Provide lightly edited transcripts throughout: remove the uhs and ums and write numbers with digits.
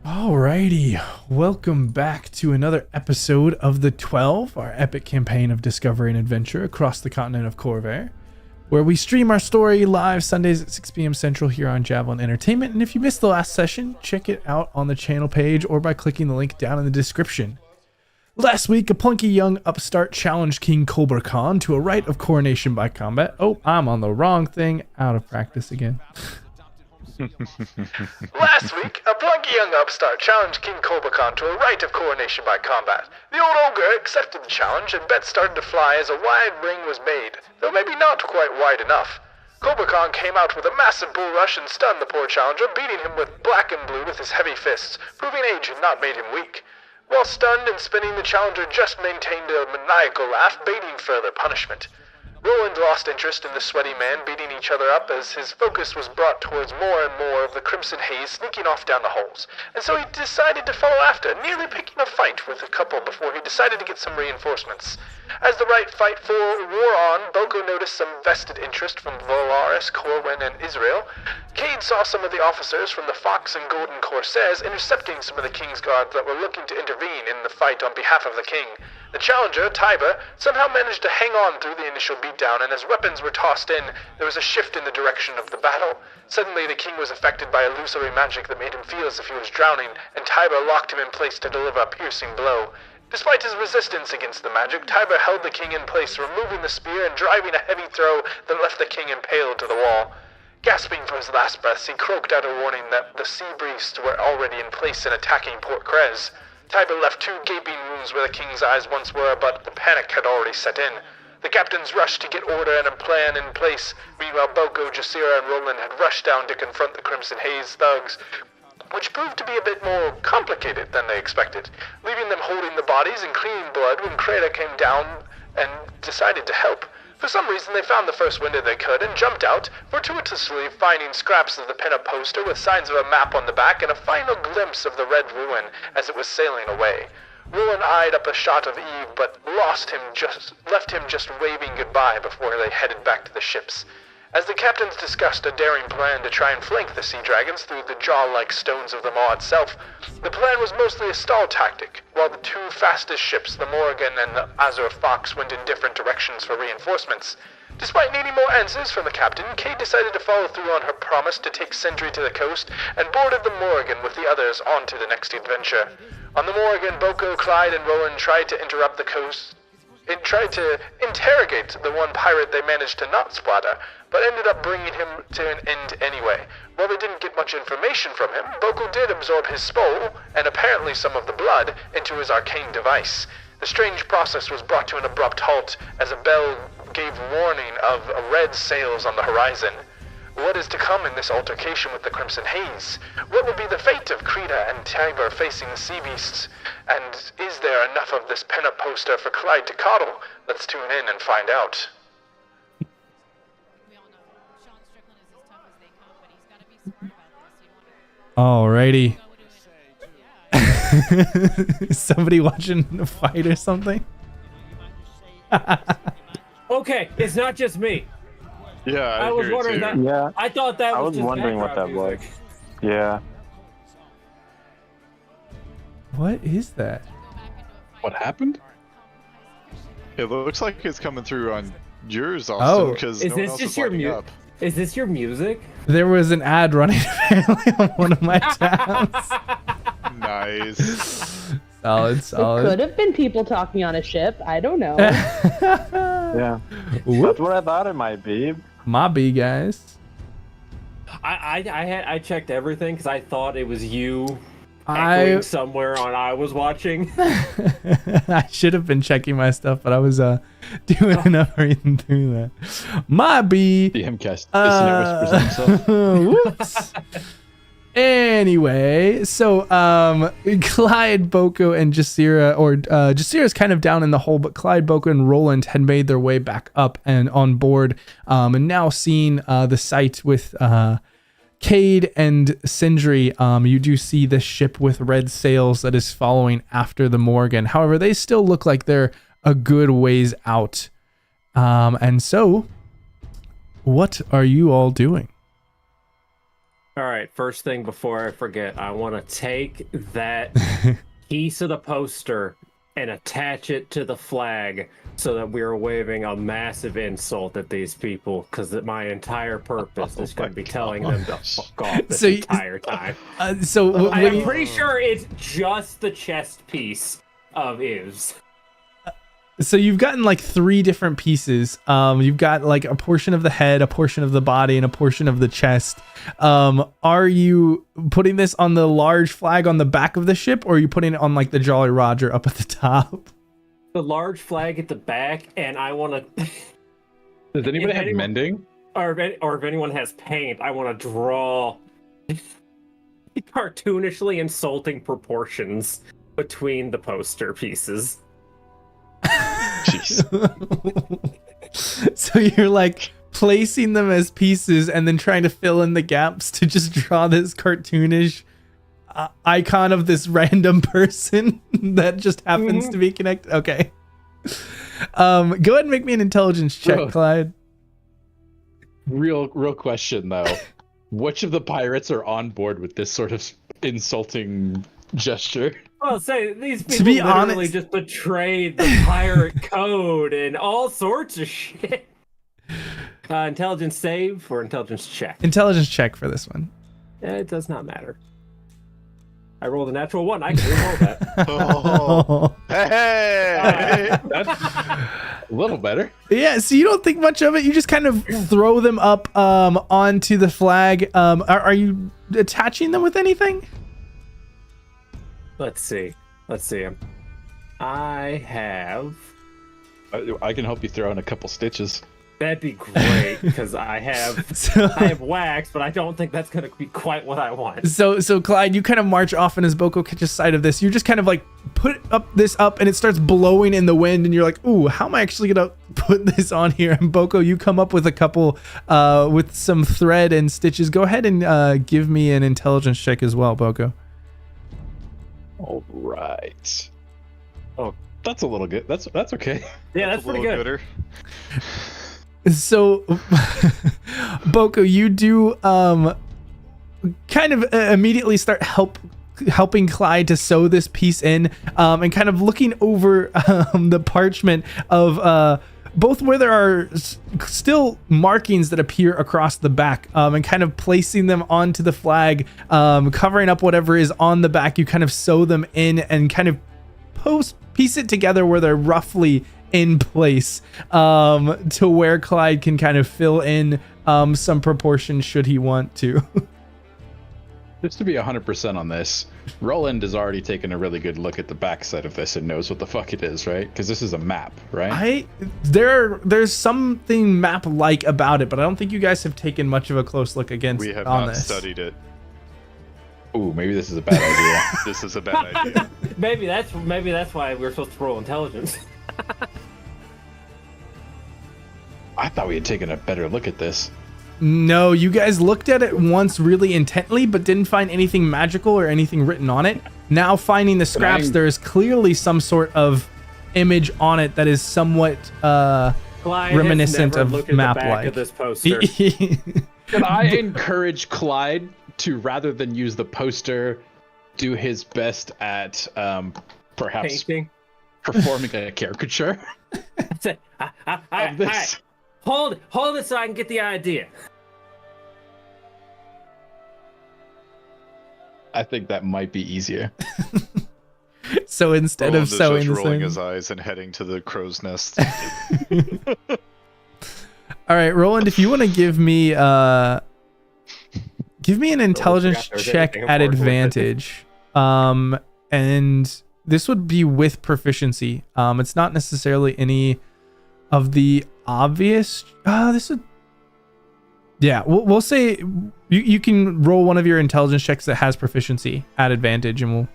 Alrighty, welcome back to another episode of the 12, our epic campaign of discovery and adventure across the continent of Corvair, where we stream our story live Sundays at 6 p.m. Central here on Javelin Entertainment. And if you missed the last session, check it out on the channel page or by clicking the link down in the description. Last week, a plunky young upstart challenged King Kolberkon to a Rite of Coronation by combat. Oh, I'm on the wrong thing. Out of practice again. Last week, a plunky young upstart challenged King Kolberkon to a Rite of Coronation by combat. The old ogre accepted the challenge, and bets started to fly as a wide ring was made, though maybe not quite wide enough. Kolberkon came out with a massive bull rush and stunned the poor challenger, beating him with black and blue with his heavy fists, proving age had not made him weak. While stunned and spinning, the challenger just maintained a maniacal laugh, baiting further punishment. Roland lost interest in the sweaty man beating each other up as his focus was brought towards more and more of the Crimson Haze sneaking off down the holes, and so he decided to follow after, nearly picking a fight with a couple before he decided to get some reinforcements. As the right fight wore on, Boko noticed some vested interest from Volarus, Corwin, and Israel. Cade saw some of the officers from the Fox and Golden Corsairs intercepting some of the Kingsguard that were looking to intervene in the fight on behalf of the king. The challenger, Tyber, somehow managed to hang on through the initial beatdown, and as weapons were tossed in, there was a shift in the direction of the battle. Suddenly, the king was affected by illusory magic that made him feel as if he was drowning, and Tyber locked him in place to deliver a piercing blow. Despite his resistance against the magic, Tyber held the king in place, removing the spear and driving a heavy throw that left the king impaled to the wall. Gasping for his last breaths, he croaked out a warning that the sea beasts were already in place and attacking Port Krez. Tyber left 2 gaping wounds where the king's eyes once were, but the panic had already set in. The captains rushed to get order and a plan in place. Meanwhile, Boko, Jasira, and Roland had rushed down to confront the Crimson Haze thugs, which proved to be a bit more complicated than they expected, leaving them holding the bodies and cleaning blood when Creda came down and decided to help. For some reason, they found the first window they could and jumped out, fortuitously finding scraps of the pin-up poster with signs of a map on the back and a final glimpse of the red ruin as it was sailing away. Roland eyed up a shot of Yves, but left him just waving goodbye before they headed back to the ships. As the captains discussed a daring plan to try and flank the sea dragons through the jaw-like stones of the maw itself, the plan was mostly a stall tactic, while the two fastest ships, the Morrigan and the Azure Fox, went in different directions for reinforcements. Despite needing more answers from the captain, Cade decided to follow through on her promise to take Sindri to the coast and boarded the Morrigan with the others on to the next adventure. On the Morrigan, Boko, Clyde, and Roland tried to interrogate the one pirate they managed to not splatter, but ended up bringing him to an end anyway. While they didn't get much information from him, Boko did absorb his spoil, and apparently some of the blood, into his arcane device. The strange process was brought to an abrupt halt as a bell gave warning of red sails on the horizon. What is to come in this altercation with the Crimson Haze? What will be the fate of Creda and Tyber facing the sea beasts? And is there enough of this pinup poster for Clyde to coddle? Let's tune in and find out. Alrighty. Somebody watching the fight or something? Okay, it's not just me. Yeah, I was wondering that. Yeah, I thought that I was was just wondering what that background was. music. Yeah. What is that? What happened? It looks like it's coming through on yours, Oh. Austin, because Is no one this else just is your lighting music? up. Is this your music? There was an ad running apparently on one of my tabs. Nice. Solid, It solid. could have been people talking on a ship. I don't know. Yeah. Whoop. That's what I thought it might be. My B guys. I checked everything because I thought it was you I echoing somewhere on I was watching. I should have been checking my stuff, but I was doing enough reading through that. My B. The MCAST whispers himself. Whoops. Anyway, so Clyde, Boko, and Jasira, or Jasira's kind of down in the hole, but Clyde, Boko, and Roland had made their way back up and on board, and now seeing the site with Cade and Sindri, you do see this ship with red sails that is following after the Morrigan. However, they still look like they're a good ways out. And so, what are you all doing? All right, first thing before I forget, I want to take that piece of the poster and attach it to the flag so that we are waving a massive insult at these people, because my entire purpose is going to be telling them to fuck off this entire time. I'm pretty sure it's just the chest piece of Yves. So you've gotten like 3 different pieces. You've got like a portion of the head, a portion of the body, and a portion of the chest. Are you putting this on the large flag on the back of the ship, or are you putting it on like the Jolly Roger up at the top? The large flag at the back, and I want to... Does anybody have mending? Or if anyone has paint, I want to draw cartoonishly insulting proportions between the poster pieces. Jeez. So you're like placing them as pieces and then trying to fill in the gaps to just draw this cartoonish icon of this random person that just happens to be connected. Okay. Go ahead and make me an intelligence check, Bro. Clyde. Real question though. Which of the pirates are on board with this sort of insulting gesture? Well, say these people To be literally honest- just betrayed the pirate code and all sorts of shit. Intelligence save or intelligence check? Intelligence check for this one. It does not matter. I rolled a natural 1. I can re-roll that. Oh. Hey! That's a little better. Yeah, so you don't think much of it. You just kind of throw them up onto the flag. Are you attaching them with anything? Let's see. I have... I can help you throw in a couple stitches. That'd be great, because I have wax, but I don't think that's going to be quite what I want. So Clyde, you kind of march off, and as Boko catches sight of this, you just kind of like put this up, and it starts blowing in the wind, and you're like, ooh, how am I actually gonna put this on here? And Boko, you come up with a couple with some thread and stitches. Go ahead and give me an intelligence check as well, Boko. All right. That's a little good. That's okay. Yeah, that's a pretty little good. gooder. So, Boko, you do kind of immediately start helping Clyde to sew this piece in, and kind of looking over the parchment of both where there are still markings that appear across the back, and kind of placing them onto the flag, covering up whatever is on the back. You kind of sew them in and kind of piece it together where they're roughly in place, to where Clyde can kind of fill in some proportions should he want to. Just to be 100% on this, Roland has already taken a really good look at the backside of this and knows what the fuck it is, right? Because this is a map, right? There's something map-like about it, but I don't think you guys have taken much of a close look against We have on not this. studied it. Ooh, maybe this is a bad idea. This is a bad idea. Maybe that's why we're supposed to roll intelligence. I thought we had taken a better look at this. No, you guys looked at it once really intently, but didn't find anything magical or anything written on it. Now finding the scraps, there is clearly some sort of image on it that is somewhat Clyde reminiscent has never of looked at the back map-like. of this poster. Can I encourage Clyde to, rather than use the poster, do his best at perhaps Painting. performing a caricature That's it. of this? Hold it so I can get the idea. I think that might be easier. So instead Roland of is sewing just this rolling in, his eyes and heading to the crow's nest. all right, Roland, if you want to give me an intelligence there's check anything at important with it. advantage, and this would be with proficiency. It's not necessarily any of the obvious. We'll say you can roll one of your intelligence checks that has proficiency at advantage, and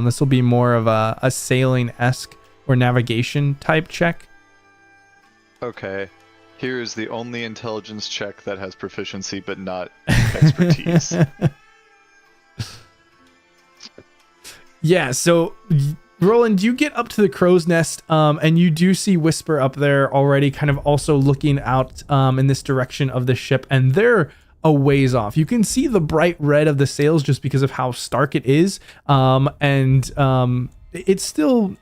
this will be more of a sailing-esque or navigation type check. Okay. Here is the only intelligence check that has proficiency but not expertise. Yeah, so Roland, you get up to the crow's nest, and you do see Whisper up there already kind of also looking out in this direction of the ship, and they're a ways off. You can see the bright red of the sails just because of how stark it is, and it's still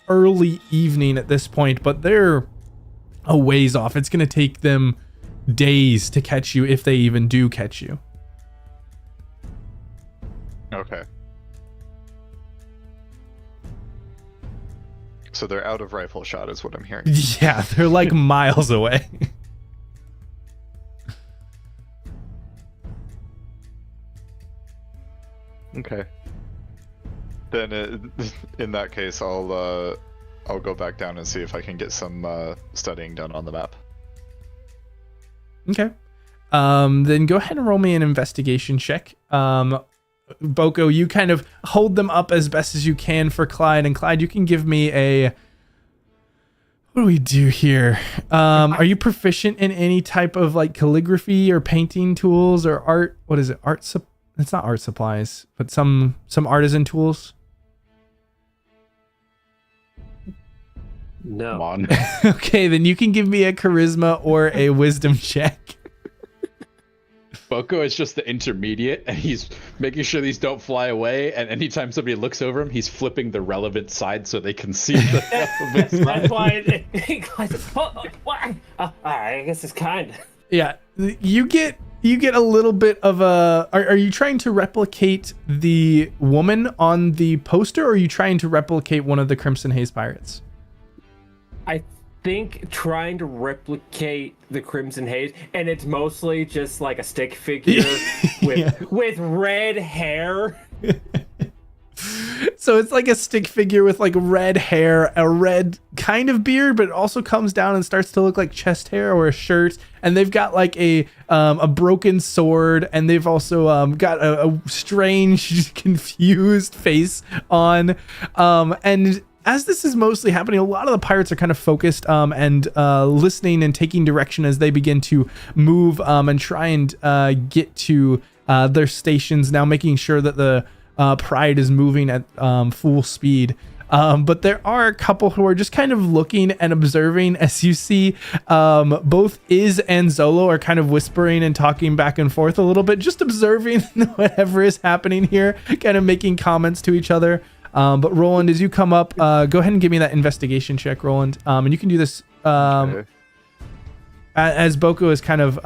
early evening at this point, but they're a ways off. It's going to take them days to catch you if they even do catch you. Okay. So they're out of rifle shot is what I'm hearing. Yeah, they're like miles away. Okay. Then in that case, I'll go back down and see if I can get some studying done on the map. Okay. Then go ahead and roll me an investigation check. Boko, you kind of hold them up as best as you can for Clyde, and Clyde, you can give me a... What do we do here? Are you proficient in any type of like calligraphy or painting tools or art? What is it? It's not art supplies, but some artisan tools. No. Come on. Okay, then you can give me a charisma or a wisdom check. Boko is just the intermediate, and he's making sure these don't fly away, and anytime somebody looks over him, he's flipping the relevant side so they can see the relevant side. That's why. I guess it's kind. Yeah, you get a little bit of a... Are you trying to replicate the woman on the poster, or are you trying to replicate one of the Crimson Haze pirates? I think trying to replicate the Crimson Haze, and it's mostly just like a stick figure with red hair. So it's like a stick figure with like red hair, a red kind of beard, but it also comes down and starts to look like chest hair or a shirt. And they've got like a broken sword, and they've also got a strange, confused face on. And as this is mostly happening, a lot of the pirates are kind of focused and listening and taking direction as they begin to move and try and get to their stations now, making sure that the Pride is moving at full speed. But there are a couple who are just kind of looking and observing as you see both Iz and Zolo are kind of whispering and talking back and forth a little bit, just observing whatever is happening here, kind of making comments to each other. But Roland, as you come up, go ahead and give me that investigation check, Roland. And you can do this Okay. as Boko is kind of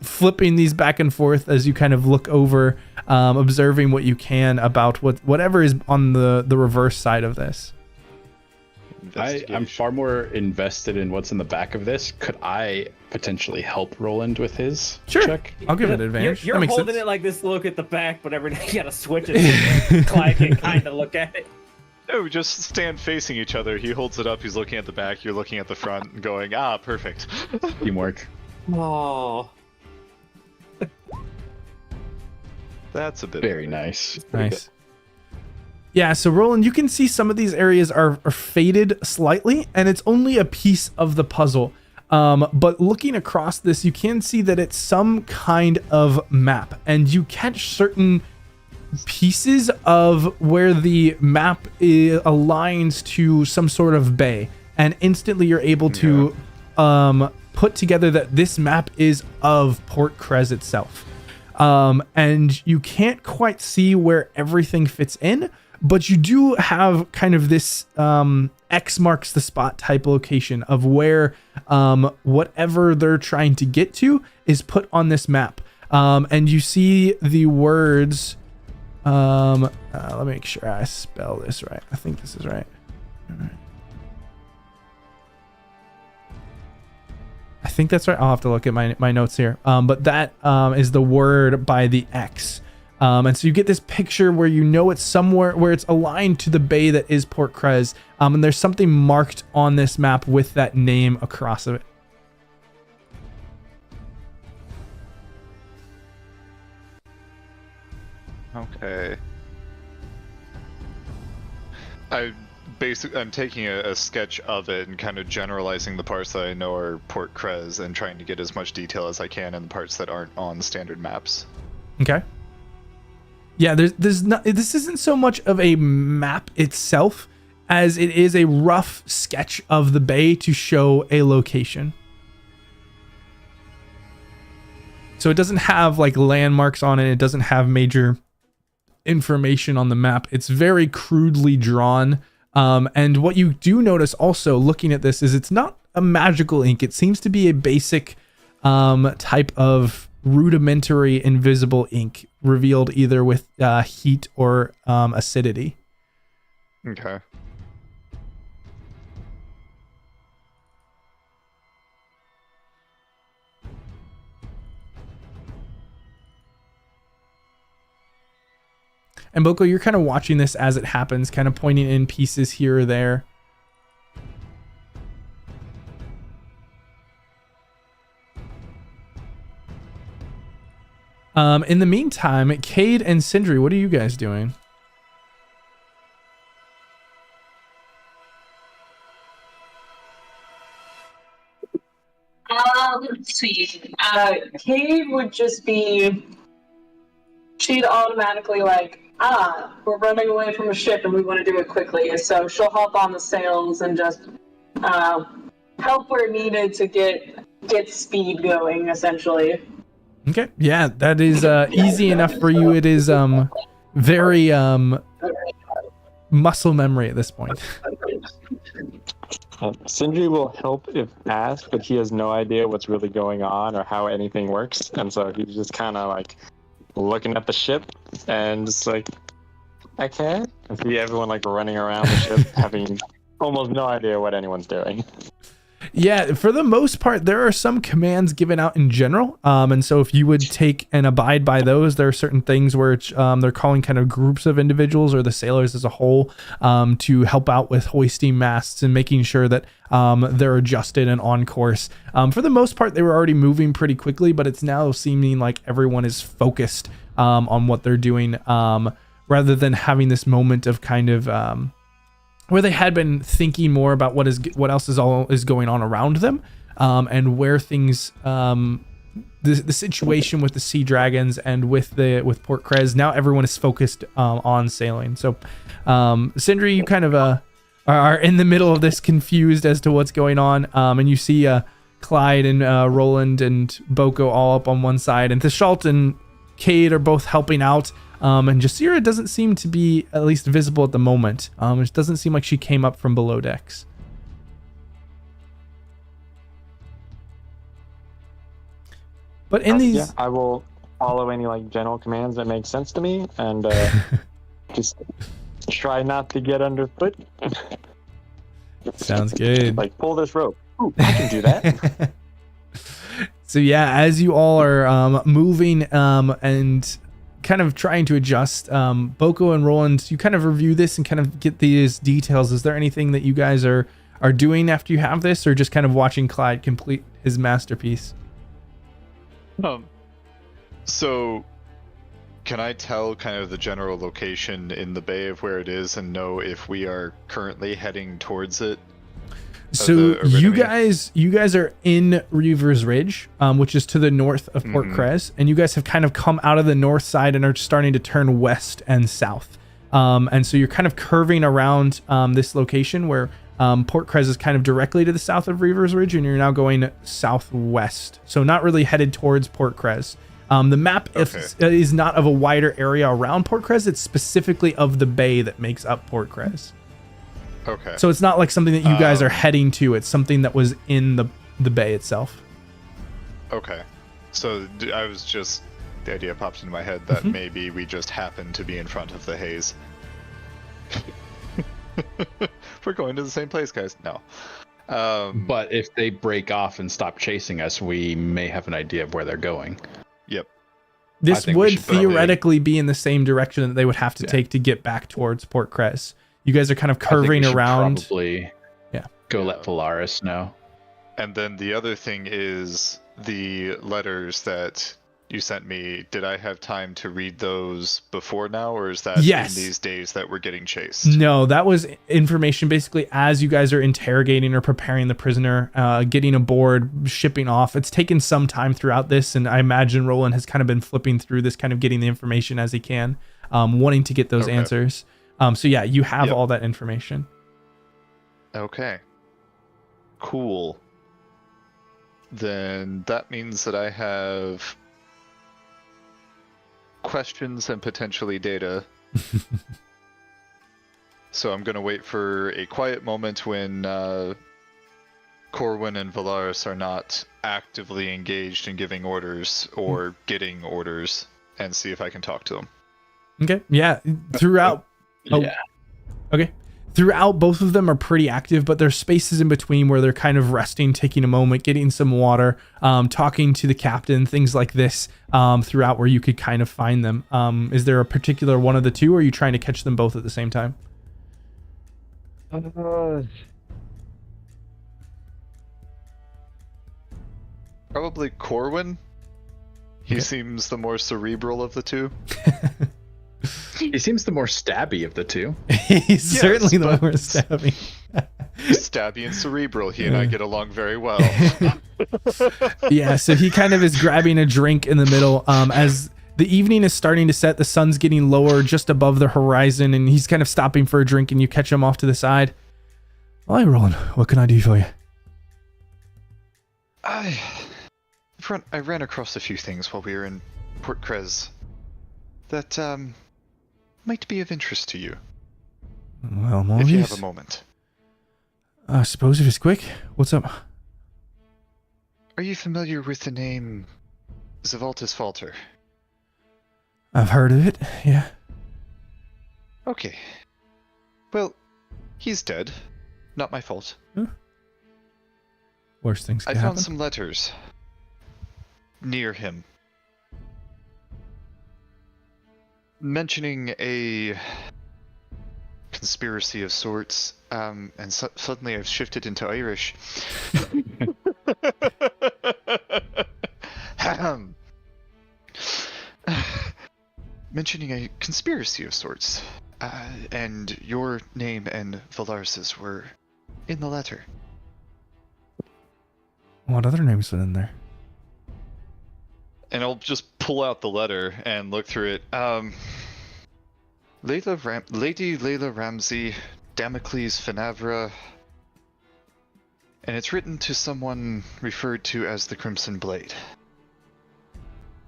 flipping these back and forth as you kind of look over, observing what you can about whatever is on the reverse side of this. I'm far more invested in what's in the back of this. Could I potentially help Roland with his check? I'll give it advantage. You're that makes holding sense. it like this, look at the back, but every day you gotta switch it. Clyde can kind of look at it. No, just stand facing each other. He holds it up, he's looking at the back, you're looking at the front, and going, perfect. Teamwork. Oh. That's a bit Very nice. Nice. Yeah, so Roland, you can see some of these areas are faded slightly, and it's only a piece of the puzzle. But looking across this, you can see that it's some kind of map, and you catch certain pieces of where the map aligns to some sort of bay, and instantly you're able to put together that this map is of Port Krez itself. And you can't quite see where everything fits in, but you do have kind of this X marks the spot type location of where whatever they're trying to get to is put on this map. And you see the words, let me make sure I spell this right. I think this is right. All right. I think that's right. I'll have to look at my notes here. But that is the word by the X. And so you get this picture where you know it's somewhere where it's aligned to the bay that is Port Krez. And there's something marked on this map with that name across of it. Okay. I'm taking a sketch of it and kind of generalizing the parts that I know are Port Krez and trying to get as much detail as I can in the parts that aren't on standard maps. Okay. Yeah, there's not. This isn't so much of a map itself as it is a rough sketch of the bay to show a location. So it doesn't have like landmarks on it. It doesn't have major information on the map. It's very crudely drawn. And what you do notice also looking at this is it's not a magical ink. It seems to be a basic type of rudimentary invisible ink revealed either with heat or acidity. Okay. And Boko, you're kind of watching this as it happens, kind of pointing in pieces here or there. In the meantime, Cade and Sindri, what are you guys doing? Let's see. Cade would just be... She'd automatically we're running away from a ship and we want to do it quickly. So she'll hop on the sails and just help where needed to get speed going, essentially. Okay, yeah, that is easy enough for you. It is very muscle memory at this point. Sindri will help if asked, but he has no idea what's really going on or how anything works, and so he's just kind of looking at the ship and just okay. And see everyone running around the ship having almost no idea what anyone's doing. Yeah, for the most part, there are some commands given out in general. And so if you would take and abide by those, there are certain things where they're calling kind of groups of individuals or the sailors as a whole to help out with hoisting masts and making sure that they're adjusted and on course. For the most part, they were already moving pretty quickly, but it's now seeming like everyone is focused on what they're doing rather than having this moment of kind of... where they had been thinking more about what else is going on around them, and where things, the situation with the sea dragons and with Port Krez. Now everyone is focused on sailing. So, Sindri, you kind of are in the middle of this, confused as to what's going on. And you see Clyde and Roland and Boko all up on one side, and Thishalt and Cade are both helping out. And Jasira doesn't seem to be at least visible at the moment. It doesn't seem like she came up from below decks. But in these... Yeah, I will follow any like general commands that make sense to me, and just try not to get underfoot. Sounds good. Like, pull this rope. Ooh, I can do that. So yeah, as you all are moving and kind of trying to adjust, Boko and Roland, you kind of review this and kind of get these details. Is there anything that you guys are doing after you have this, or just kind of watching Clyde complete his masterpiece? So can I tell kind of the general location in the bay of where it is and know if we are currently heading towards it? So you guys are in Reaver's Ridge, which is to the north of Port Krez, and you guys have kind of come out of the north side and are starting to turn west and south. And so you're kind of curving around this location where Port Krez is kind of directly to the south of Reaver's Ridge, and you're now going southwest. So not really headed towards Port Krez. The map is not of a wider area around Port Krez. It's specifically of the bay that makes up Port Krez. Okay. So it's not like something that you guys are heading to. It's something that was in the bay itself. Okay. So I was just... The idea popped into my head that maybe we just happened to be in front of the haze. We're going to the same place, guys. No. But if they break off and stop chasing us, we may have an idea of where they're going. Yep. This would theoretically be in the same direction that they would have to take to get back towards Port Krez. You guys are kind of curving around. Probably go let Volarus know. And then the other thing is the letters that you sent me. Did I have time to read those before now, or is that in these days that we're getting chased? No, that was information basically as you guys are interrogating or preparing the prisoner, getting aboard, shipping off. It's taken some time throughout this, and I imagine Roland has kind of been flipping through this, kind of getting the information as he can, wanting to get those answers. So yeah, you have all that information. Okay. Cool. Then that means that I have questions and potentially data. So I'm going to wait for a quiet moment when Corwin and Volarus are not actively engaged in giving orders or getting orders, and see if I can talk to them. Okay. Yeah. Throughout... Okay. Throughout, both of them are pretty active, but there's spaces in between where they're kind of resting, taking a moment, getting some water, talking to the captain, things like this, throughout where you could kind of find them. Is there a particular one of the two, or are you trying to catch them both at the same time? Probably Corwin. He seems the more cerebral of the two. He seems the more stabby of the two. He's certainly the more stabby. Stabby and cerebral. He and I get along very well. Yeah, so he kind of is grabbing a drink in the middle. As the evening is starting to set, the sun's getting lower just above the horizon, and he's kind of stopping for a drink, and you catch him off to the side. Hi, Roland. What can I do for you? I ran across a few things while we were in Port Krez that might be of interest to you. Well, Maurice, if you have a moment. I suppose if it's quick. What's up? Are you familiar with the name Zavaltus Falter? I've heard of it, yeah. Okay. Well, he's dead. Not my fault. Huh? Worse things can happen. I found some letters near him, mentioning a conspiracy of sorts, and suddenly I've shifted into Irish. Mentioning a conspiracy of sorts, and your name and Volarus's were in the letter. What other names are in there? And I'll just pull out the letter and look through it. Lady Layla Ramsey, Damocles Finavra, and it's written to someone referred to as the Crimson Blade.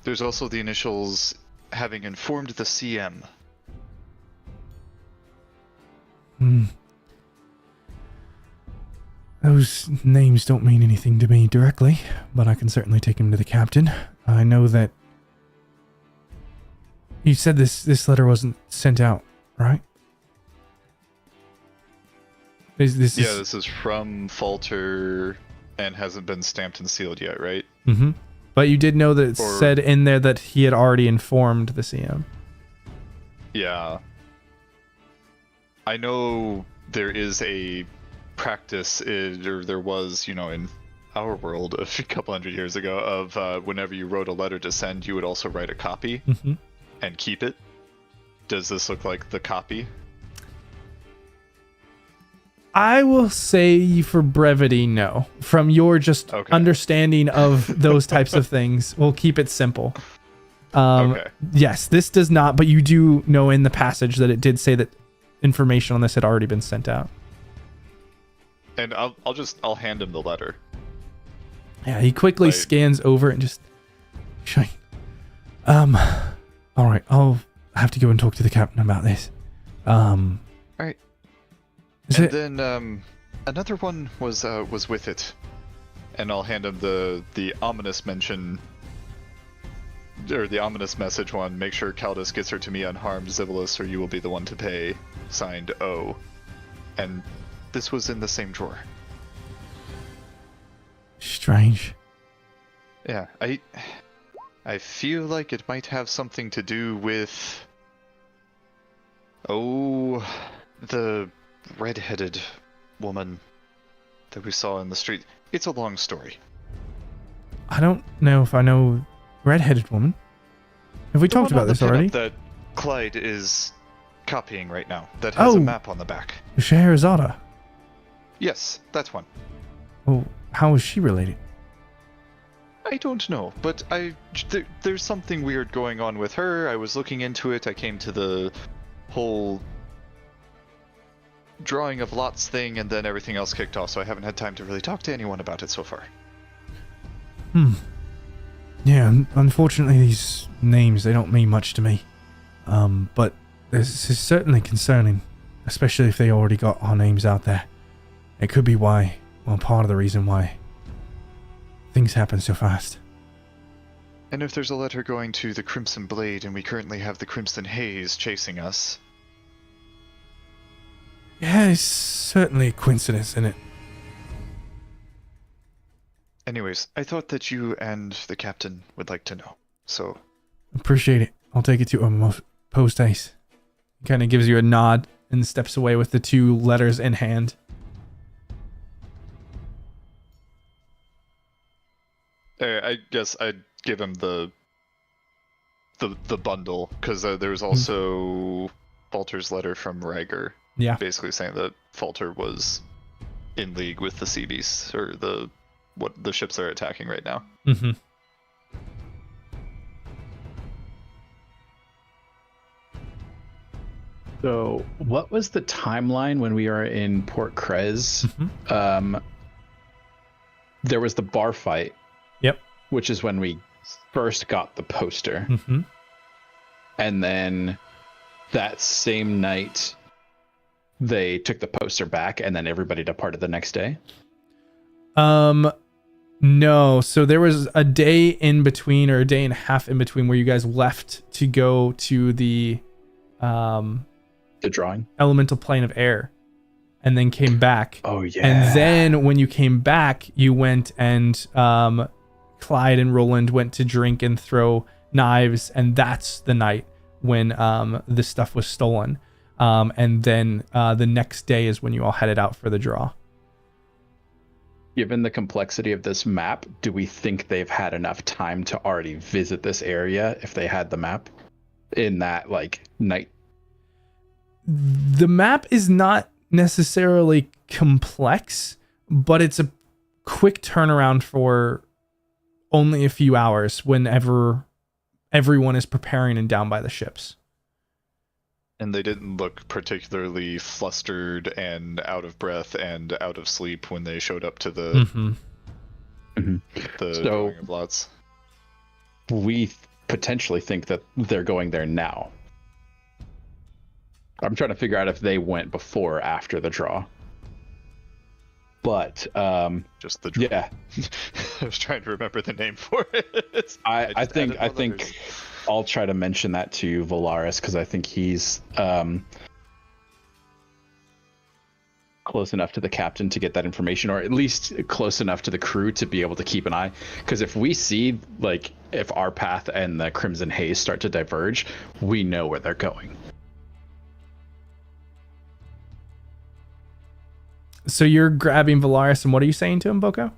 There's also the initials having informed the CM. Those names don't mean anything to me directly, but I can certainly take him to the captain. I know that... You said this letter wasn't sent out, right? This is from Falter and hasn't been stamped and sealed yet, right? Mm-hmm. But you did know that it said in there that he had already informed the CM. Yeah. I know there is a practice, or there was, in our world a couple hundred years ago, of whenever you wrote a letter to send, you would also write a copy and keep it. Does this look like the copy? I will say, for brevity, no. From your just understanding of those types of things, we'll keep it simple. Yes, this does not, but you do know in the passage that it did say that information on this had already been sent out. And I'll hand him the letter. Yeah, he quickly scans over and just... All right, I'll have to go and talk to the captain about this. All right. Then another one was with it, and I'll hand him the ominous mention, or the ominous message one. Make sure Caldus gets her to me unharmed, Zivilus, or you will be the one to pay. Signed, O. And this was in the same drawer. Strange. Yeah, I feel like it might have something to do with... the red-headed woman that we saw in the street. It's a long story. I don't know if I know red-headed woman. Have we talked about this already? That Clyde is copying right now. That has a map on the back. Scheherazade. Yes, that's one. Oh, how is she related? I don't know, but there's something weird going on with her. I was looking into it. I came to the whole drawing of lots thing, and then everything else kicked off, so I haven't had time to really talk to anyone about it so far. Yeah, unfortunately these names, they don't mean much to me. But this is certainly concerning, especially if they already got our names out there. It could be part of the reason why things happen so fast. And if there's a letter going to the Crimson Blade, and we currently have the Crimson Haze chasing us... Yeah, it's certainly a coincidence, isn't it? Anyways, I thought that you and the captain would like to know, so... Appreciate it. I'll take it to him post-haste. He kind of gives you a nod and steps away with the 2 letters in hand. I guess I'd give him the bundle, because there was also Falter's letter from Rager. Yeah. Basically saying that Falter was in league with the sea beasts, or the ships they're attacking right now. Mm-hmm. So, what was the timeline when we were in Port Krez? There was the bar fight. Yep. Which is when we first got the poster. And then that same night, they took the poster back, and then everybody departed the next day? No. So there was a day in between, or a day and a half in between, where you guys left to go to the drawing elemental plane of air, and then came back. Oh yeah. And then when you came back, you went and Clyde and Roland went to drink and throw knives, and that's the night when this stuff was stolen. And then the next day is when you all headed out for the draw. Given the complexity of this map, do we think they've had enough time to already visit this area if they had the map in that night? The map is not necessarily complex, but it's a quick turnaround for only a few hours whenever everyone is preparing and down by the ships. And they didn't look particularly flustered and out of breath and out of sleep when they showed up to the drawing of lots. We potentially think that they're going there now. I'm trying to figure out if they went before or after the draw. But just the draw. Yeah. I was trying to remember the name for it. I think I'll try to mention that to Volarus because I think he's close enough to the captain to get that information, or at least close enough to the crew to be able to keep an eye. Because if we see, like, if our path and the Crimson Haze start to diverge, we know where they're going. So you're grabbing Volarus, and what are you saying to him, Boko?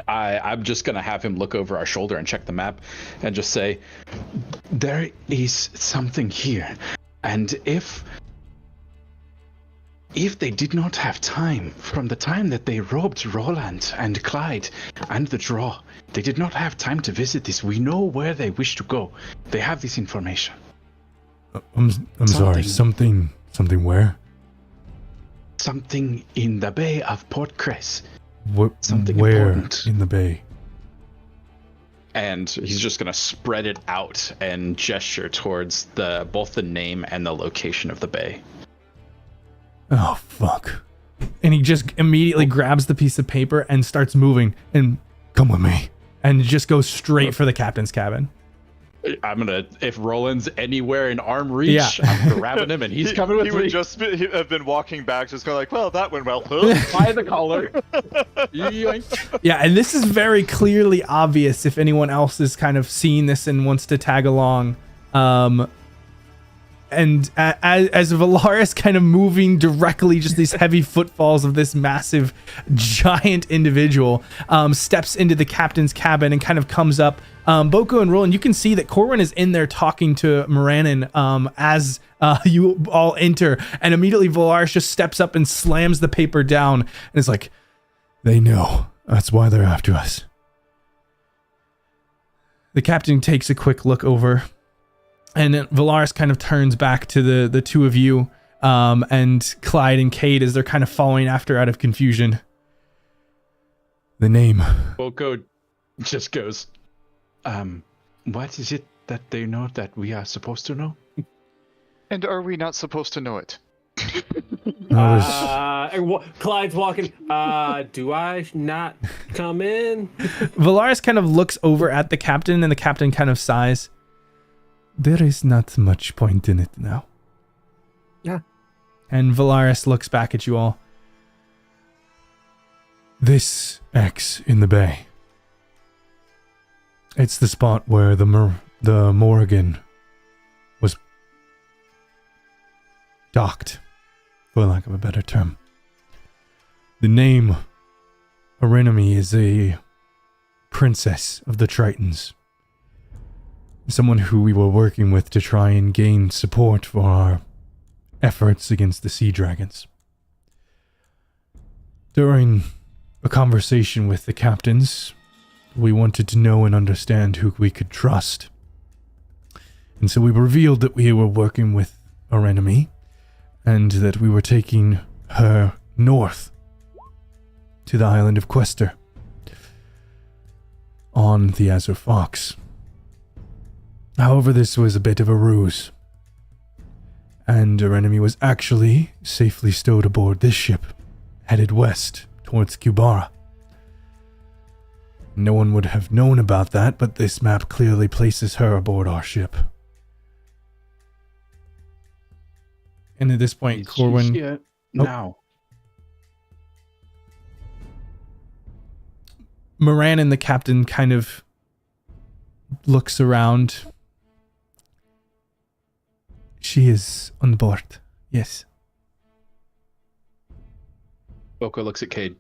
I'm just going to have him look over our shoulder and check the map and just say, there is something here. And if they did not have time, from the time that they robbed Roland and Clyde and the draw, they did not have time to visit this. We know where they wish to go. They have this information. I'm sorry, something where? Something in the bay of Port Krez. Something where important in the bay? And he's just going to spread it out and gesture towards both the name and the location of the bay. Oh, fuck. And he just immediately grabs the piece of paper and starts moving. And come with me. And just goes straight for the captain's cabin. If Roland's anywhere in arm reach, I'm grabbing him and he's coming with me. He would just have been walking back, just going like, well, that went well. By the collar. Yeah, and this is very clearly obvious if anyone else is kind of seeing this and wants to tag along. And as Volarus kind of moving directly, just these heavy footfalls of this massive, giant individual, steps into the captain's cabin and kind of comes up. Boko and Roland, you can see that Corwin is in there talking to Moranin as you all enter, and immediately Volarus just steps up and slams the paper down and is like, they know. That's why they're after us. The captain takes a quick look over, and Volarus kind of turns back to the two of you, and Clyde and Cade as they're kind of following after out of confusion. The name. Boko just goes, what is it that they know that we are supposed to know? And are we not supposed to know it? Clyde's walking. Do I not come in? Volarus kind of looks over at the captain, and the captain kind of sighs. There is not much point in it now. Yeah. And Volarus looks back at you all. This X in the bay. It's the spot where the Morrigan was docked, for lack of a better term. The name Arenemy is a princess of the Tritons. Someone who we were working with to try and gain support for our efforts against the sea dragons. During a conversation with the captains, we wanted to know and understand who we could trust. And so we revealed that we were working with our enemy, and that we were taking her north to the island of Quester on the Azure Fox. However, this was a bit of a ruse, and our enemy was actually safely stowed aboard this ship, headed west towards Kubara. No one would have known about that, but this map clearly places her aboard our ship. And at this point, Corwin... Here now. Moran and the captain kind of looks around. She is on board, yes. Boko looks at Cade.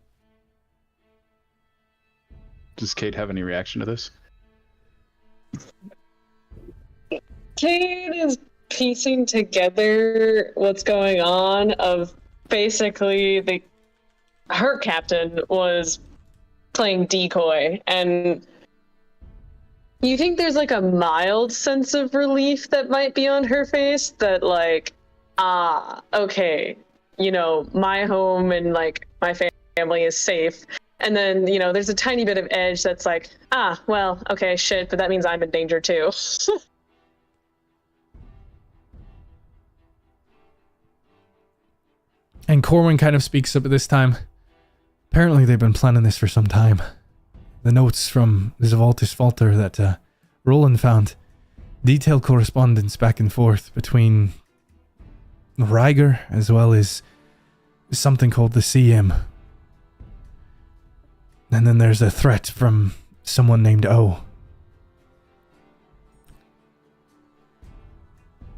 Does Cade have any reaction to this? Cade is piecing together what's going on of basically her captain was playing decoy, and You think there's like a mild sense of relief that might be on her face that like, okay, you know, my home and like my family is safe. And then, you know, there's a tiny bit of edge that's like, well, okay, shit, but that means I'm in danger too. And Corwin kind of speaks up at this time. Apparently they've been planning this for some time. The notes from the Zavaltis Falter that Roland found detailed correspondence back and forth between Ryger as well as something called the CM. And then there's a threat from someone named O.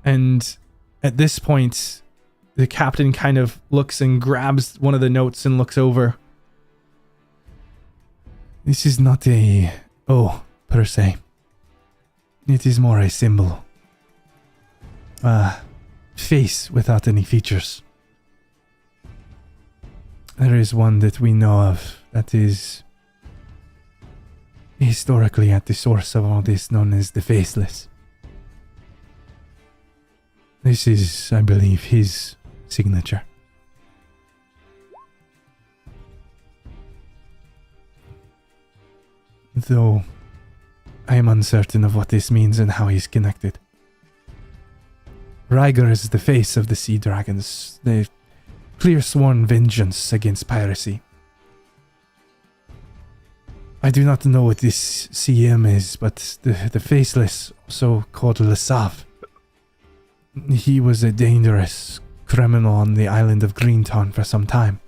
And at this point, the captain kind of looks and grabs one of the notes and looks over. This is not a O, per se. It is more a symbol. A face without any features. There is one that we know of that is historically at the source of all this, known as the Faceless. This is, I believe, his signature. Though I am uncertain of what this means and how he's connected. Ryger is the face of the Sea Dragons, the clear sworn vengeance against piracy. I do not know what this CM is, but the Faceless, also called Lasav. He was a dangerous criminal on the island of Greentown for some time.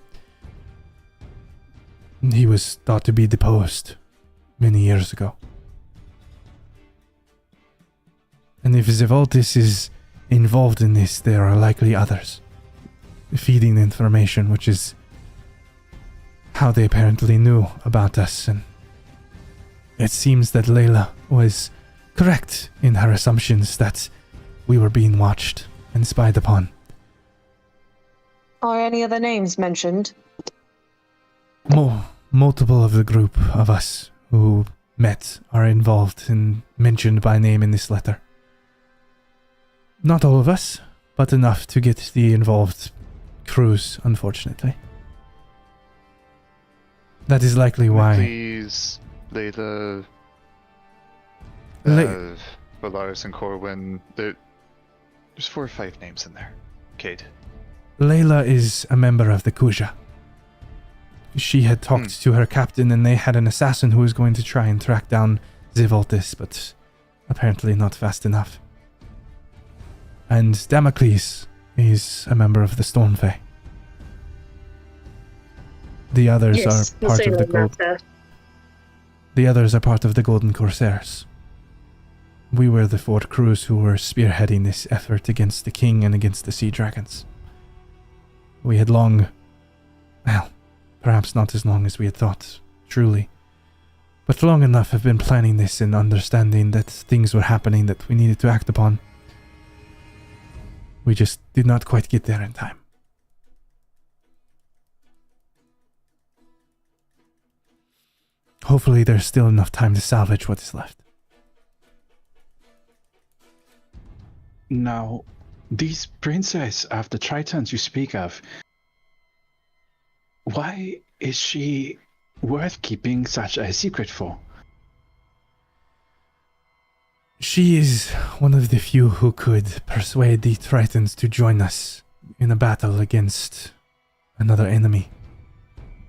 He was thought to be deposed many years ago. And if Zavaltis is involved in this, there are likely others feeding the information, which is how they apparently knew about us. And it seems that Layla was correct in her assumptions that we were being watched and spied upon. Are any other names mentioned? Multiple of the group of us who met are involved and mentioned by name in this letter. Not all of us, but enough to get the involved crews, unfortunately. That is likely why... Please, Layla... Volarus and Corwin... There's 4 or 5 names in there. Cade. Layla is a member of the Kuja. She had talked to her captain and they had an assassin who was going to try and track down Zavaltis, but apparently not fast enough. And Damocles is a member of the Storm Fae. The others are part of the Golden Corsairs. We were the 4 crews who were spearheading this effort against the king and against the sea dragons. We had long, well, perhaps not as long as we had thought, truly, but long enough have been planning this and understanding that things were happening that we needed to act upon. We just did not quite get there in time. Hopefully there's still enough time to salvage what is left. Now, these princess of the Tritons you speak of, why is she worth keeping such a secret for? She is one of the few who could persuade the Tritons to join us in a battle against another enemy.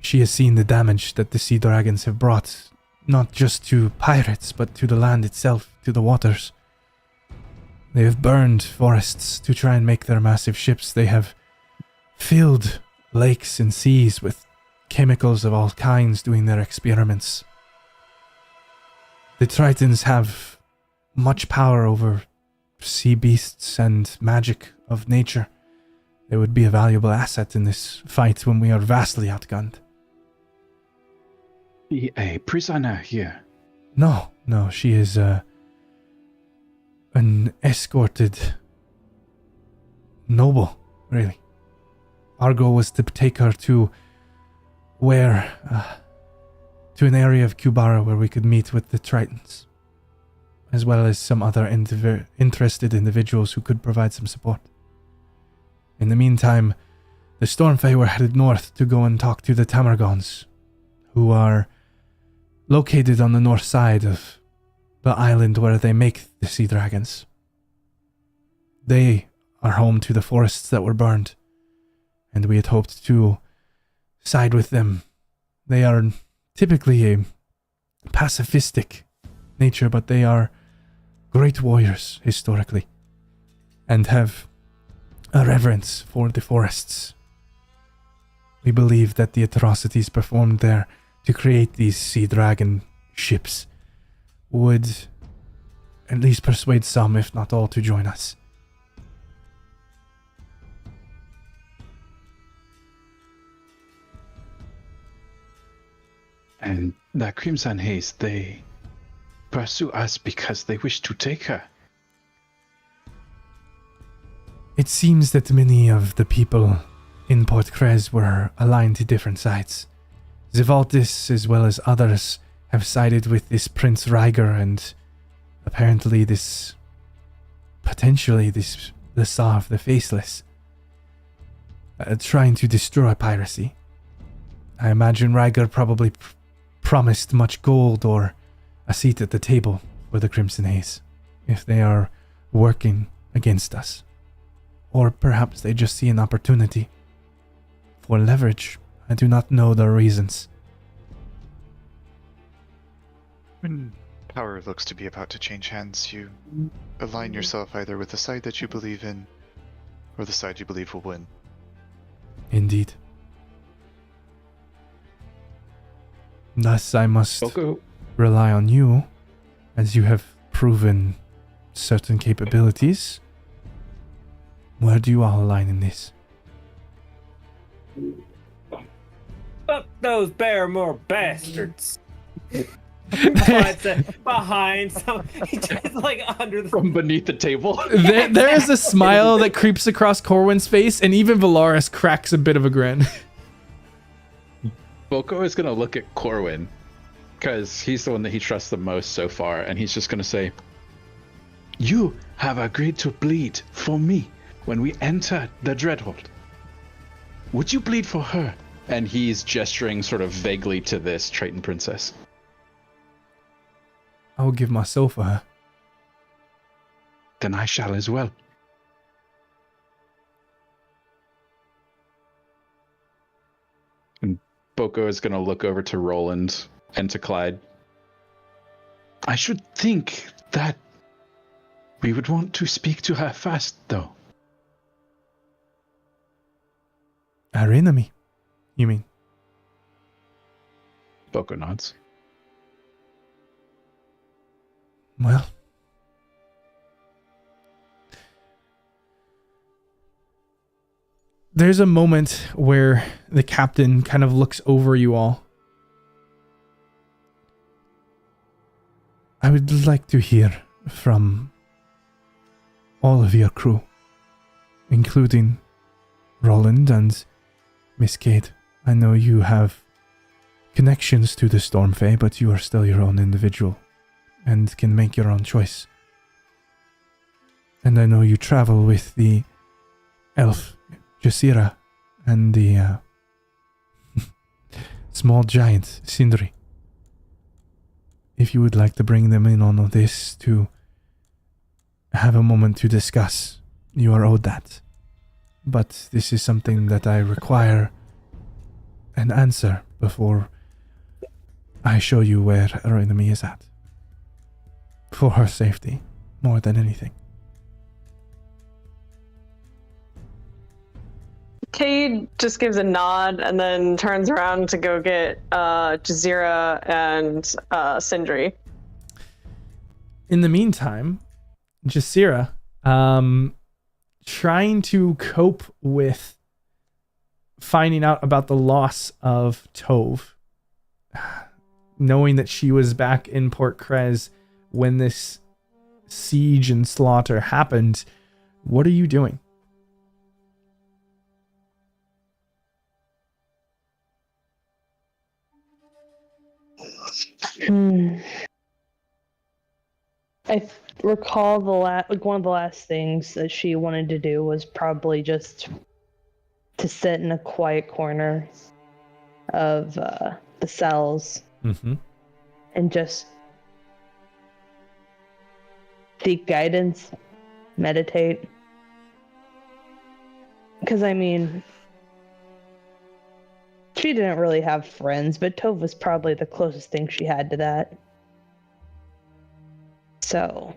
She has seen the damage that the sea dragons have brought, not just to pirates, but to the land itself, to the waters. They have burned forests to try and make their massive ships. They have filled lakes and seas with chemicals of all kinds doing their experiments. The Tritons have much power over sea beasts and magic of nature. They would be a valuable asset in this fight when we are vastly outgunned. Be a prisoner here? No, she is an escorted noble, really. Our goal was to take her to to an area of Kubara where we could meet with the Tritons. as well as some other interested individuals who could provide some support. In the meantime, the Stormfae were headed north to go and talk to the Tamargons, who are located on the north side of the island where they make the sea dragons. They are home to the forests that were burned, and we had hoped to side with them. They are typically a pacifistic nature, but they are great warriors historically, and have a reverence for the forests. We believe that the atrocities performed there to create these sea dragon ships would at least persuade some, if not all, to join us. And the Crimson Haze, they pursue us because they wish to take her. It seems that many of the people in Port Krez were aligned to different sides. Zivaltis, as well as others, have sided with this Prince Ryger and apparently the Saw of the Faceless, trying to destroy piracy. I imagine Ryger probably promised much gold or a seat at the table for the Crimson Haze if they are working against us. Or perhaps they just see an opportunity for leverage. I do not know their reasons. When power looks to be about to change hands, you align yourself either with the side that you believe in or the side you believe will win. Indeed. Thus, I must Boko, rely on you, as you have proven certain capabilities. Where do you all align in this? Fuck those Barrymore bastards. Behind some, just like under the. from beneath the table. There is a smile that creeps across Corwin's face, and even Volarus cracks a bit of a grin. Boko is going to look at Corwin, because he's the one that he trusts the most so far, and he's just going to say, "You have agreed to bleed for me when we enter the Dreadhold. Would you bleed for her?" And he's gesturing sort of vaguely to this Triton princess. I will give my soul for her. Then I shall as well. And Boko is going to look over to Roland and to Clyde. I should think that we would want to speak to her first, though. Our enemy, you mean? Boko nods. Well, there's a moment where the captain kind of looks over you all. I would like to hear from all of your crew, including Roland and Miss Cade. I know you have connections to the Stormfae, but you are still your own individual and can make your own choice. And I know you travel with the elf Jasira and the small giant Sindri. If you would like to bring them in on this to have a moment to discuss, you are owed that. But this is something that I require an answer before I show you where our enemy is at. For her safety, more than anything. Cade just gives a nod and then turns around to go get Jasira and Sindri. In the meantime, Jasira, trying to cope with finding out about the loss of Tove, knowing that she was back in Port Krez when this siege and slaughter happened, what are you doing? I recall one of the last things that she wanted to do was probably just to sit in a quiet corner of the cells and just seek guidance, meditate. Because, I mean, she didn't really have friends, but Tove was probably the closest thing she had to that. So,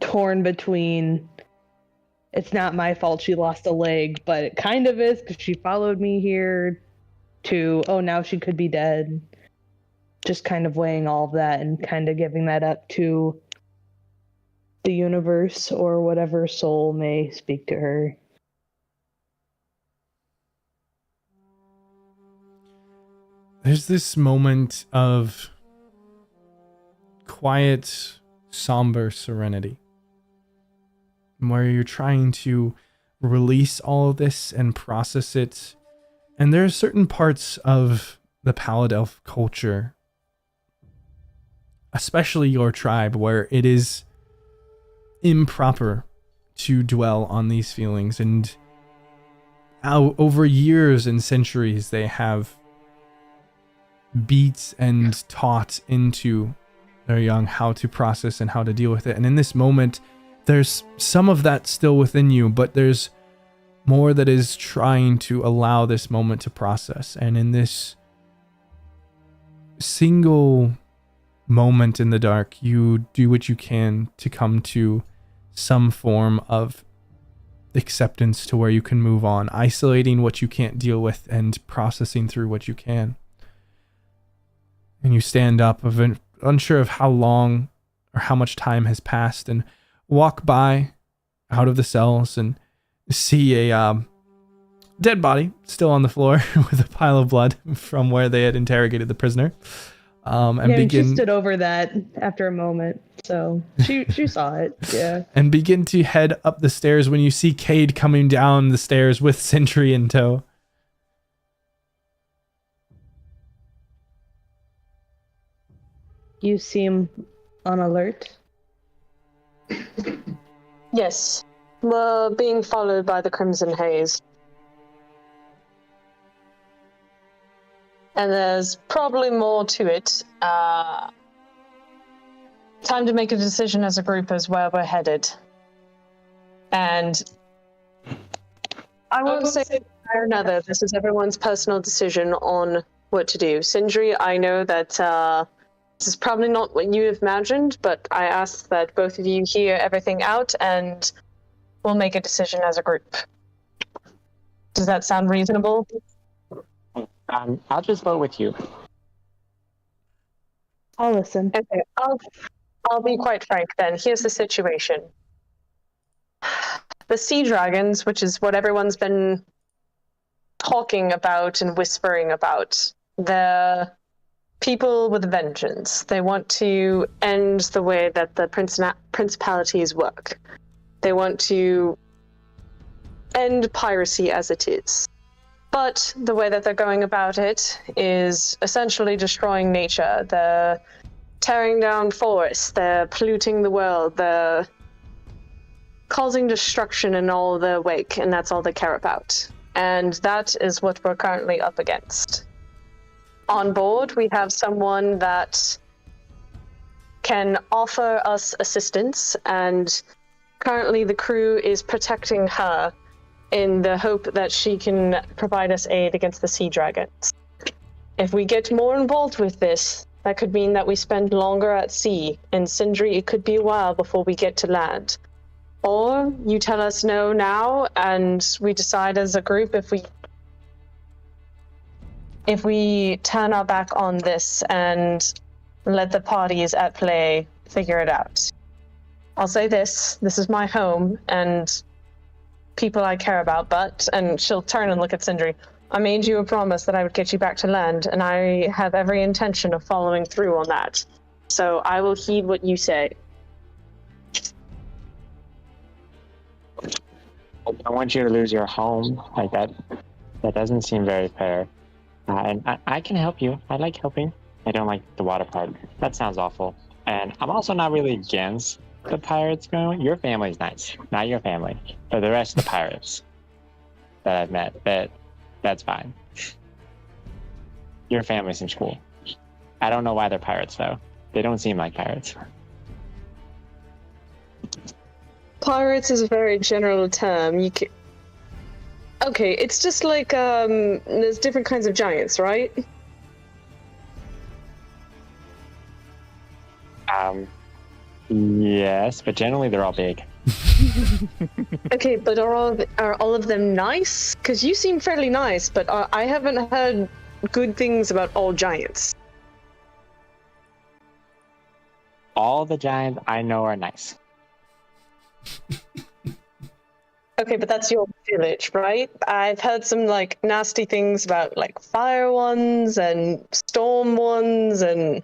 torn between, it's not my fault she lost a leg, but it kind of is because she followed me here, to, oh, now she could be dead. Just kind of weighing all of that and kind of giving that up to the universe or whatever soul may speak to her. There's this moment of quiet, somber serenity where you're trying to release all of this and process it. And there are certain parts of the Pallid Elf culture, especially your tribe, where it is improper to dwell on these feelings. And over years and centuries, they have beat and taught into their young how to process and how to deal with it. And in this moment, there's some of that still within you, but there's more that is trying to allow this moment to process. And in this single moment in the dark, you do what you can to come to some form of acceptance to where you can move on, isolating what you can't deal with and processing through what you can. And you stand up, unsure of how long or how much time has passed, and walk by out of the cells and see a dead body still on the floor with a pile of blood from where they had interrogated the prisoner. And she stood over that after a moment, so she saw it, yeah. And begin to head up the stairs when you see Cade coming down the stairs with Sindri in tow. You seem on alert. Yes, we're being followed by the Crimson Haze. And there's probably more to it. Time to make a decision as a group as where we're headed. And I won't say one way or another. This is everyone's personal decision on what to do. Sindri, I know that this is probably not what you have imagined, but I ask that both of you hear everything out and we'll make a decision as a group. Does that sound reasonable? I'll just vote with you. I'll listen. Okay, I'll be quite frank then. Here's the situation. The sea dragons, which is what everyone's been talking about and whispering about, they're people with a vengeance. They want to end the way that the principalities work. They want to end piracy as it is. But the way that they're going about it is essentially destroying nature. They're tearing down forests, they're polluting the world, they're causing destruction in all their wake, and that's all they care about. And that is what we're currently up against. On board, we have someone that can offer us assistance, and currently the crew is protecting her in the hope that she can provide us aid against the sea dragons. If we get more involved with this, that could mean that we spend longer at sea. In Sindri, it could be a while before we get to land. Or you tell us no now, and we decide as a group if we turn our back on this and let the parties at play figure it out. I'll say this is my home, and people I care about, and she'll turn and look at Sindri. I made you a promise that I would get you back to land, and I have every intention of following through on that. So I will heed what you say. I don't want you to lose your home like that. That doesn't seem very fair. And I can help you. I like helping. I don't like the water part. That sounds awful. And I'm also not really against the pirates going. Your family's nice, not your family, but the rest of the pirates that I've met, that's fine. Your family seems cool. I don't know why they're pirates though. They don't seem like pirates. Pirates is a very general term. Okay, it's just like there's different kinds of giants, right? Yes, but generally they're all big. Okay, but are all of them nice? Because you seem fairly nice, but I haven't heard good things about all giants. All the giants I know are nice. Okay, but that's your village, right? I've heard some like nasty things about like fire ones and storm ones and...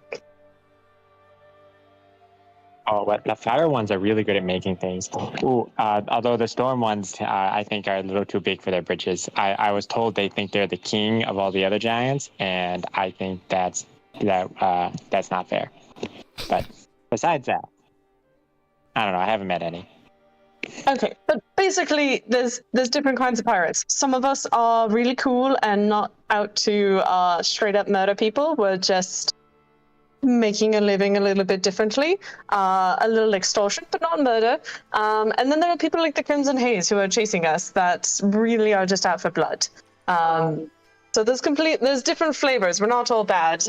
Oh, but the fire ones are really good at making things. Ooh, although the storm ones, I think, are a little too big for their britches. I was told they think they're the king of all the other giants, and I think that's not fair. But besides that, I don't know. I haven't met any. Okay, but basically, there's different kinds of pirates. Some of us are really cool and not out to straight up murder people. We're just making a living a little bit differently, a little extortion, but not murder. And then there are people like the Crimson Haze who are chasing us that really are just out for blood. So there's different flavors. We're not all bad.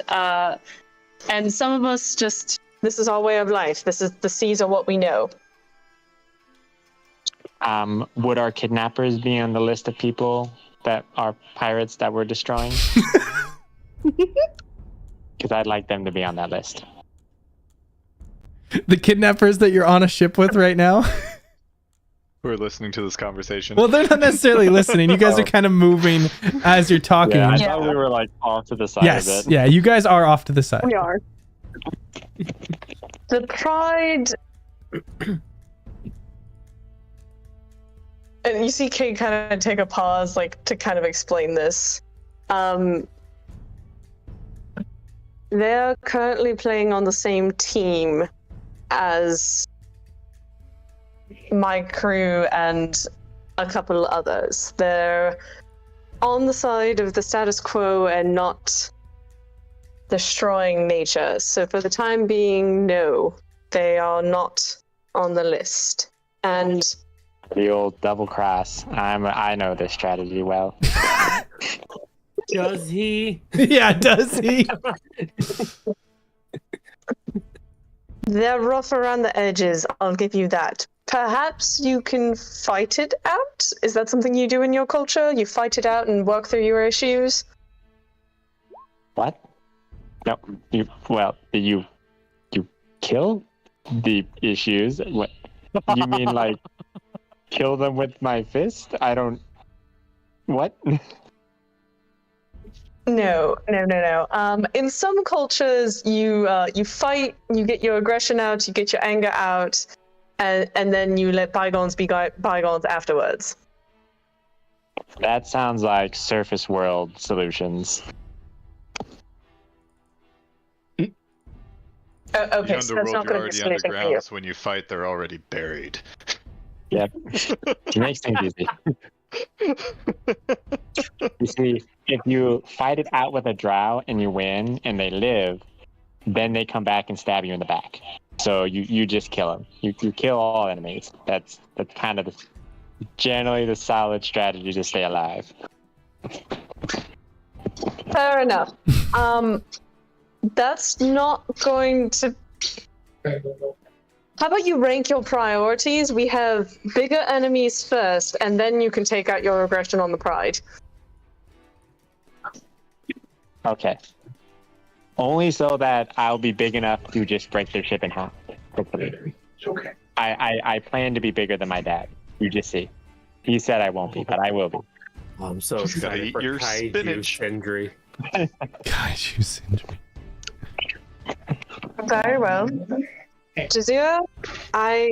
And some of us just, this is our way of life. The seas are what we know. Would our kidnappers be on the list of people that are pirates that we're destroying? Because I'd like them to be on that list. The kidnappers that you're on a ship with right now? Who are listening to this conversation? Well, they're not necessarily listening. You guys are kind of moving as you're talking. Yeah, I thought we were like off to the side yes, of it. yeah, you guys are off to the side. We are. The Pride... And you see Cade kind of take a pause, like, to kind of explain this. They're currently playing on the same team as my crew and a couple others. They're on the side of the status quo and not destroying nature. So for the time being, no, they are not on the list. And the old double cross. I know this strategy well. Does he? Yeah, does he? They're rough around the edges, I'll give you that. Perhaps you can fight it out? Is that something you do in your culture? You fight it out and work through your issues? What? No, you kill the issues? What? You mean like kill them with my fist? I don't... What? No. In some cultures, you fight, you get your aggression out, you get your anger out, and then you let bygones be bygones afterwards. That sounds like surface world solutions. Okay, the so that's underworld, not you're going to be already solution for you. underground, so when you fight, they're already buried. Yep. It makes things easy. You see, if you fight it out with a drow and you win and they live, then they come back and stab you in the back. So you just kill them. You kill all enemies. That's kind of generally the solid strategy to stay alive. Fair enough. That's not going to... How about you rank your priorities? We have bigger enemies first, and then you can take out your aggression on the Pride. Okay. Only so that I'll be big enough to just break their ship in half. Hopefully. Okay. I plan to be bigger than my dad. You just see. He said I won't be, but I will be. I'm so gotta excited eat for your Kaiju spinach. Sindri. Kaiju Sindri. Very well. Jasira, I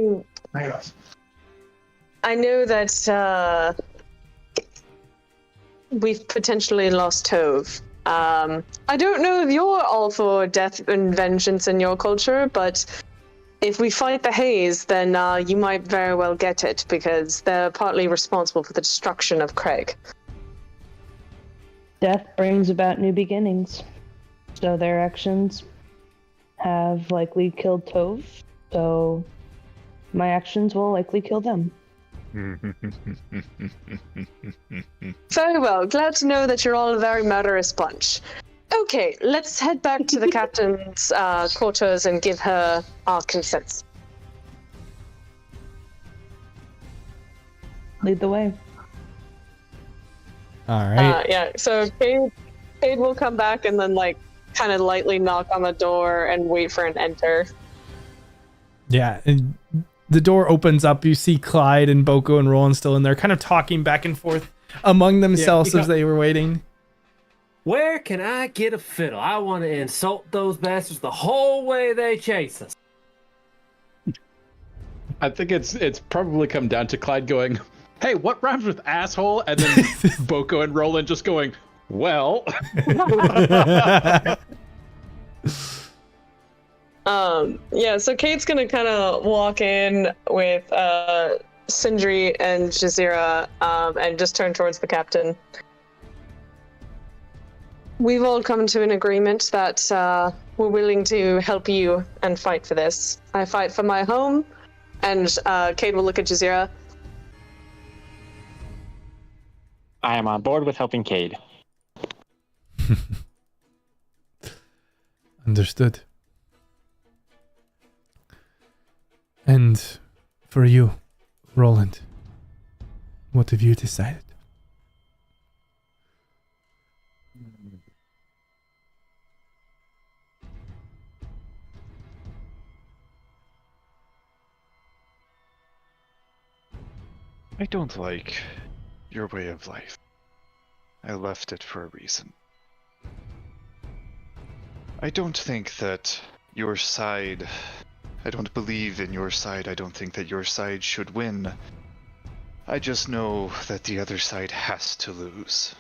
know that we've potentially lost Tove. I don't know if you're all for death and vengeance in your culture, but if we fight the Haze, then you might very well get it, because they're partly responsible for the destruction of Craig. Death brings about new beginnings. So their actions have likely killed Tove, so my actions will likely kill them. Very well. Glad to know that you're all a very murderous bunch. Okay, let's head back to the captain's quarters and give her our consents. Lead the way. All right. Yeah, so Cade will come back and then, like, kind of lightly knock on the door and wait for an enter. Yeah, and the door opens up. You see Clyde and Boko and Roland still in there, kind of talking back and forth among themselves as they were waiting. Where can I get a fiddle? I want to insult those bastards the whole way they chase us. I think it's probably come down to Clyde going, "Hey, what rhymes with asshole?" And then Boko and Roland just going, "Well." Yeah, so Cade's gonna kind of walk in with Sindri and Jasira and just turn towards the captain. We've all come to an agreement that we're willing to help you and fight for this. I fight for my home, and Cade will look at Jasira. I am on board with helping Cade. Understood. And for you, Roland, what have you decided? I don't like your way of life. I left it for a reason. I don't think that your side... I don't believe in your side. I don't think that your side should win. I just know that the other side has to lose.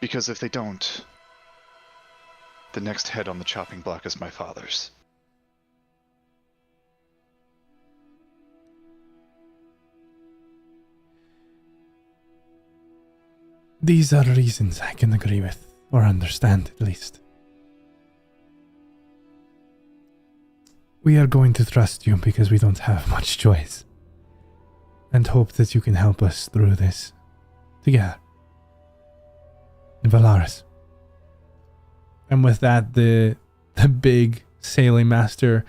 Because if they don't, the next head on the chopping block is my father's. These are reasons I can agree with, or understand at least. We are going to trust you because we don't have much choice, and hope that you can help us through this together. Volarus. And with that, the big sailing master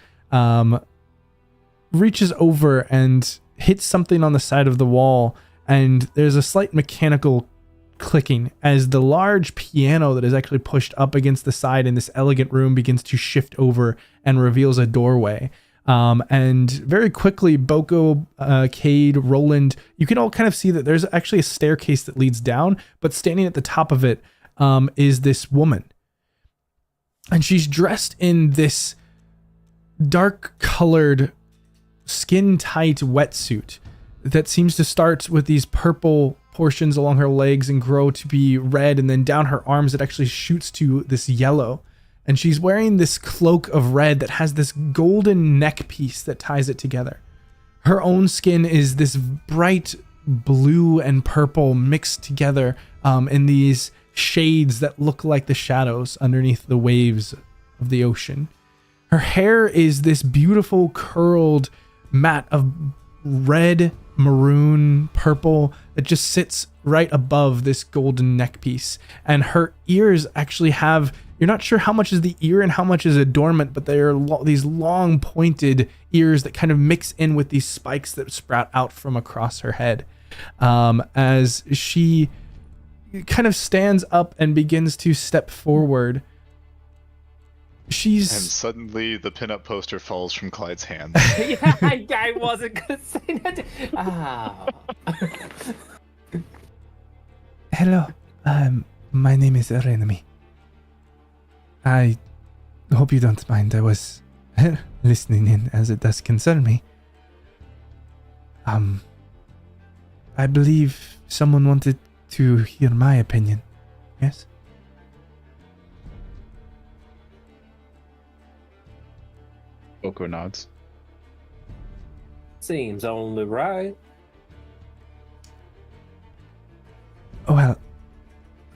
reaches over and hits something on the side of the wall, and there's a slight mechanical clicking as the large piano that is actually pushed up against the side in this elegant room begins to shift over and reveals a doorway. And very quickly, Boko, Cade, Roland, you can all kind of see that there's actually a staircase that leads down, but standing at the top of it is this woman. And she's dressed in this dark-colored, skin-tight wetsuit that seems to start with these purple portions along her legs and grow to be red, and then down her arms it actually shoots to this yellow. And she's wearing this cloak of red that has this golden neck piece that ties it together. Her own skin is this bright blue and purple mixed together in these shades that look like the shadows underneath the waves of the ocean. Her hair is this beautiful curled mat of red, maroon, purple that just sits right above this golden neck piece. And her ears actually have, you're not sure how much is the ear and how much is adornment, but they are these long pointed ears that kind of mix in with these spikes that sprout out from across her head. As she kind of stands up and begins to step forward. And suddenly the pinup poster falls from Clyde's hands. Yeah, I wasn't gonna say that. Hello, my name is Renemy. I hope you don't mind. I was listening in as it does concern me. I believe someone wanted to hear my opinion. Yes? Boko nods. Seems only right. Well,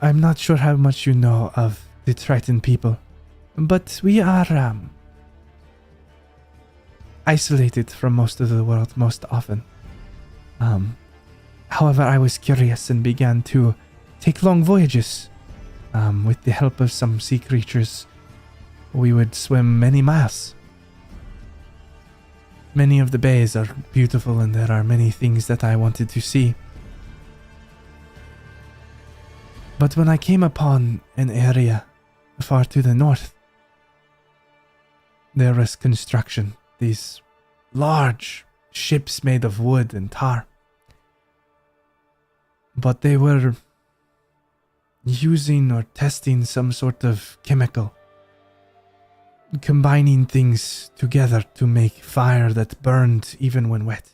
I'm not sure how much you know of the Triton people, but we are isolated from most of the world most often. However, I was curious and began to take long voyages. With the help of some sea creatures, we would swim many miles. Many of the bays are beautiful, and there are many things that I wanted to see. But when I came upon an area far to the north, there was construction. These large ships made of wood and tar. But they were using or testing some sort of chemical, combining things together to make fire that burned even when wet.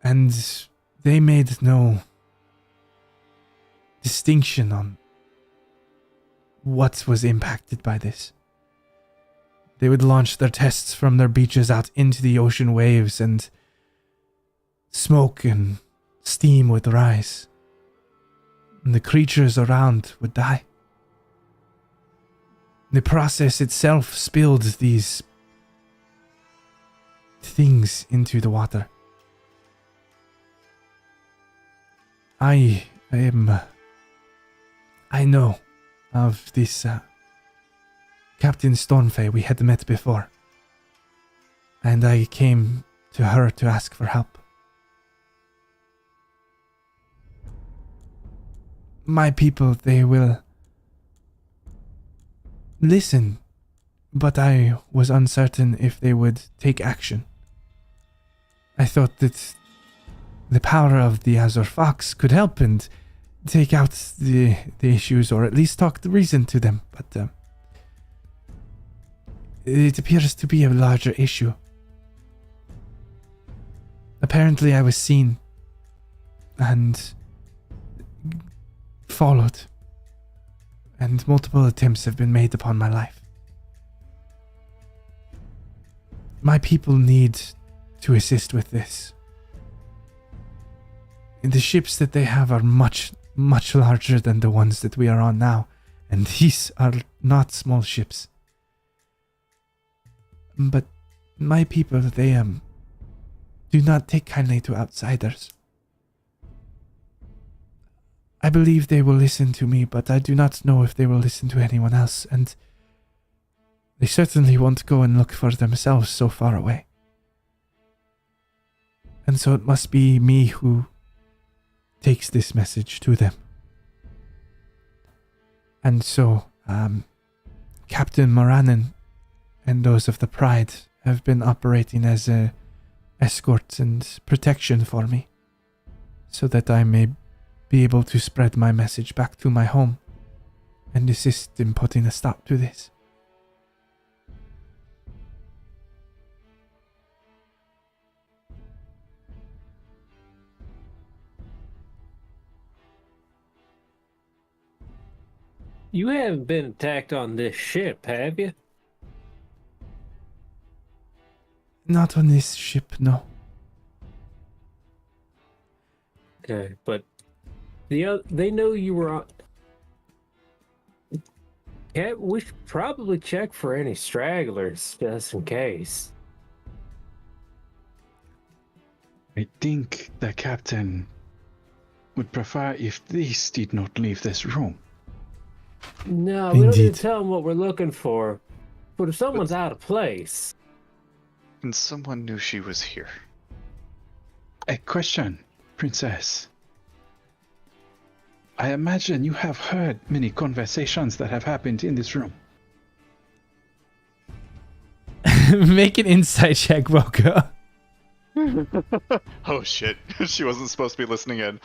And they made no distinction on what was impacted by this. They would launch their tests from their beaches out into the ocean waves, and smoke and steam would rise, and the creatures around would die. The process itself spilled these things into the water. I know of this Captain Stormfay. We had met before, and I came to her to ask for help. My people, they will listen, but I was uncertain if they would take action. I thought that the power of the Azure Fox could help and take out the issues, or at least talk the reason to them, but it appears to be a larger issue. Apparently I was seen and followed, and multiple attempts have been made upon my life. My people need to assist with this. And the ships that they have are much, much larger than the ones that we are on now, and these are not small ships. But my people, they do not take kindly to outsiders. I believe they will listen to me, but I do not know if they will listen to anyone else, and they certainly won't go and look for themselves so far away. And so it must be me who takes this message to them. And so, Captain Moranen and those of the Pride have been operating as a escort and protection for me, so that I may be able to spread my message back to my home and assist in putting a stop to this. You haven't been attacked on this ship, have you? Not on this ship, no. Okay, but they know you were on. We should probably check for any stragglers, just in case. I think the captain would prefer if these did not leave this room. No, we don't need Indeed. to tell them what we're looking for. But if someone's out of place... And someone knew she was here. A question, Princess. I imagine you have heard many conversations that have happened in this room. Make an insight check, Boko. Oh shit, she wasn't supposed to be listening in.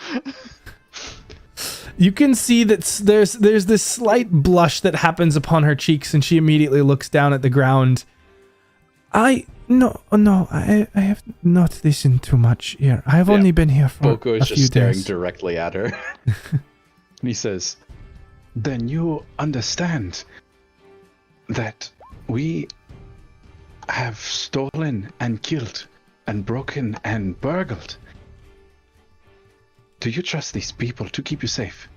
You can see that there's this slight blush that happens upon her cheeks, and she immediately looks down at the ground. No, I have not listened too much here. I've only been here for Boko is a few just staring days. directly at her. And he says, "Then you understand that we have stolen and killed and broken and burgled. Do you trust these people to keep you safe?"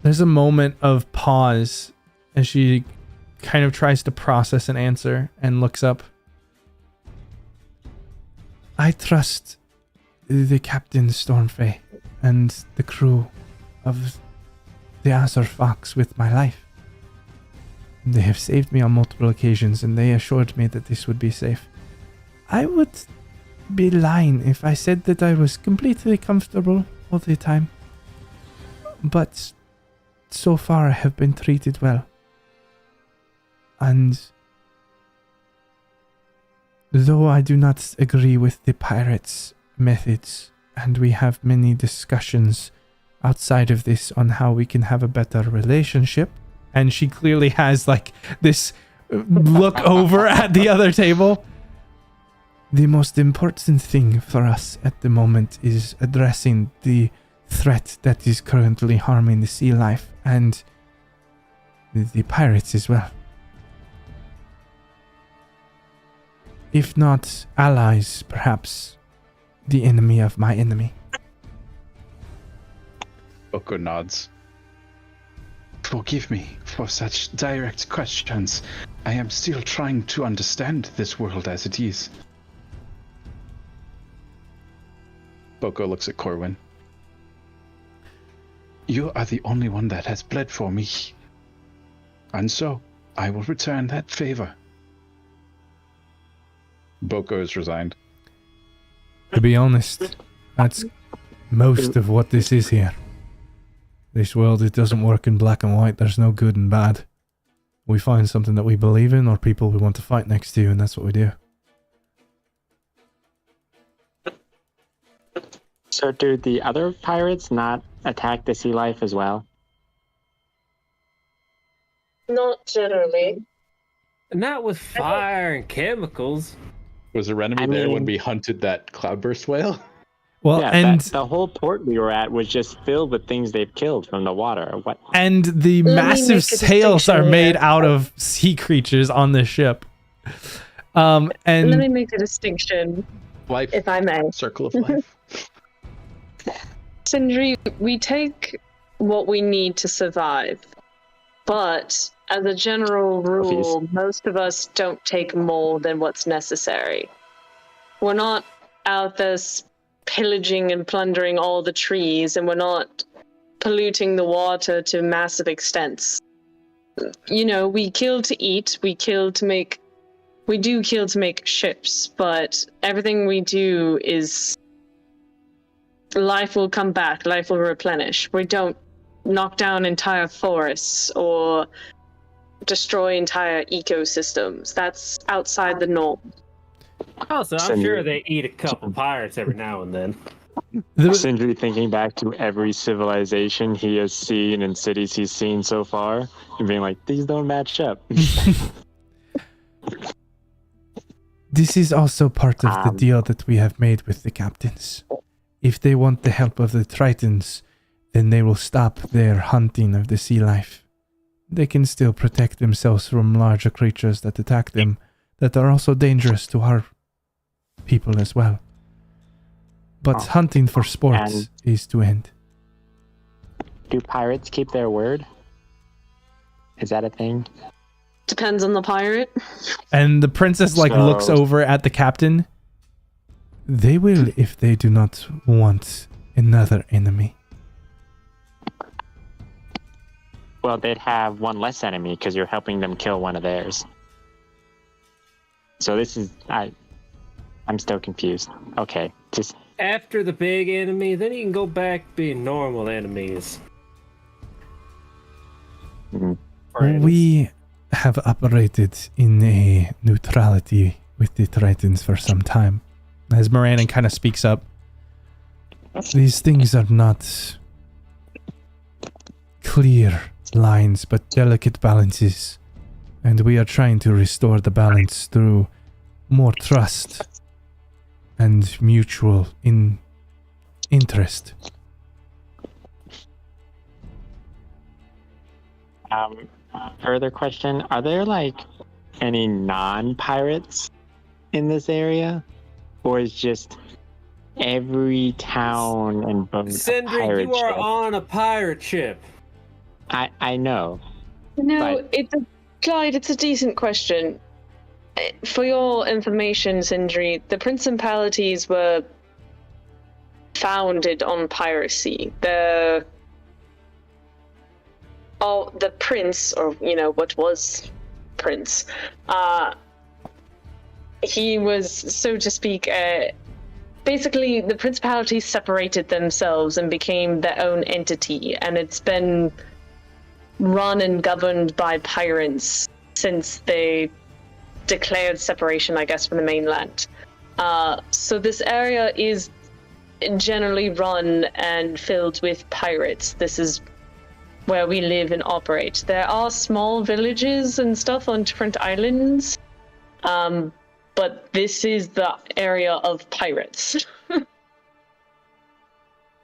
There's a moment of pause as she kind of tries to process an answer and looks up. I trust the Captain Stormfey and the crew of the Azure Fox with my life. They have saved me on multiple occasions and they assured me that this would be safe. I would be lying if I said that I was completely comfortable all the time. But so far I have been treated well. And though I do not agree with the pirates' methods, and we have many discussions outside of this on how we can have a better relationship, and she clearly has like this look over at the other table, the most important thing for us at the moment is addressing the threat that is currently harming the sea life and the pirates as well. If not allies, perhaps the enemy of my enemy. Boko nods. Forgive me for such direct questions. I am still trying to understand this world as it is. Boko looks at Corwin. You are the only one that has bled for me. And so, I will return that favor. Boko is resigned. To be honest, that's most of what this is here. This world, it doesn't work in black and white. There's no good and bad. We find something that we believe in or people we want to fight next to, and that's what we do. So do the other pirates not attack the sea life as well? Not generally. Not with fire and chemicals. Was there enemy there when we hunted that cloudburst whale? Well, yeah, and the whole port we were at was just filled with things they've killed from the water. What? and the Let me massive make a sails are distinction made here. out of sea creatures on this ship. And Let me make a distinction, Life. if I may. Circle of life. Sindri, we take what we need to survive, but as a general rule, most of us don't take more than what's necessary. We're not out there pillaging and plundering all the trees, and we're not polluting the water to massive extents. You know, we kill to eat, we do kill to make ships, but everything we do is life will come back, life will replenish. We don't knock down entire forests or destroy entire ecosystems. That's outside the norm. Also, I'm Sindri. sure they eat a couple pirates every now and then. Sindri thinking back to every civilization he has seen and cities he's seen so far, and being like, these don't match up. this is also part of the deal that we have made with the captains. If they want the help of the Tritons, then they will stop their hunting of the sea life. They can still protect themselves from larger creatures that attack them, that are also dangerous to our people as well. But hunting for sports is to end. Do pirates keep their word? Is that a thing? Depends on the pirate. And the princess looks over at the captain. They will if they do not want another enemy. Well, they'd have one less enemy because you're helping them kill one of theirs. So this is... I'm still confused. Okay, just... After the big enemy, then you can go back being normal enemies. We have operated in a neutrality with the Tritons for some time. As Moranin kind of speaks up, these things are not clear lines, but delicate balances. And we are trying to restore the balance through more trust and mutual interest. Further question: are there like any non-pirates in this area, or is just every town and boat a Sindri, pirate you are ship? on a pirate ship. I know. No, But- Clyde, it's a decent question. For your information, Sindri, the principalities were founded on piracy. The prince, or what was prince, he was, so to speak, basically the principalities separated themselves and became their own entity, and it's been run and governed by pirates since they declared separation, I guess, from the mainland. So this area is generally run and filled with pirates. This is where we live and operate. There are small villages and stuff on different islands, but this is the area of pirates.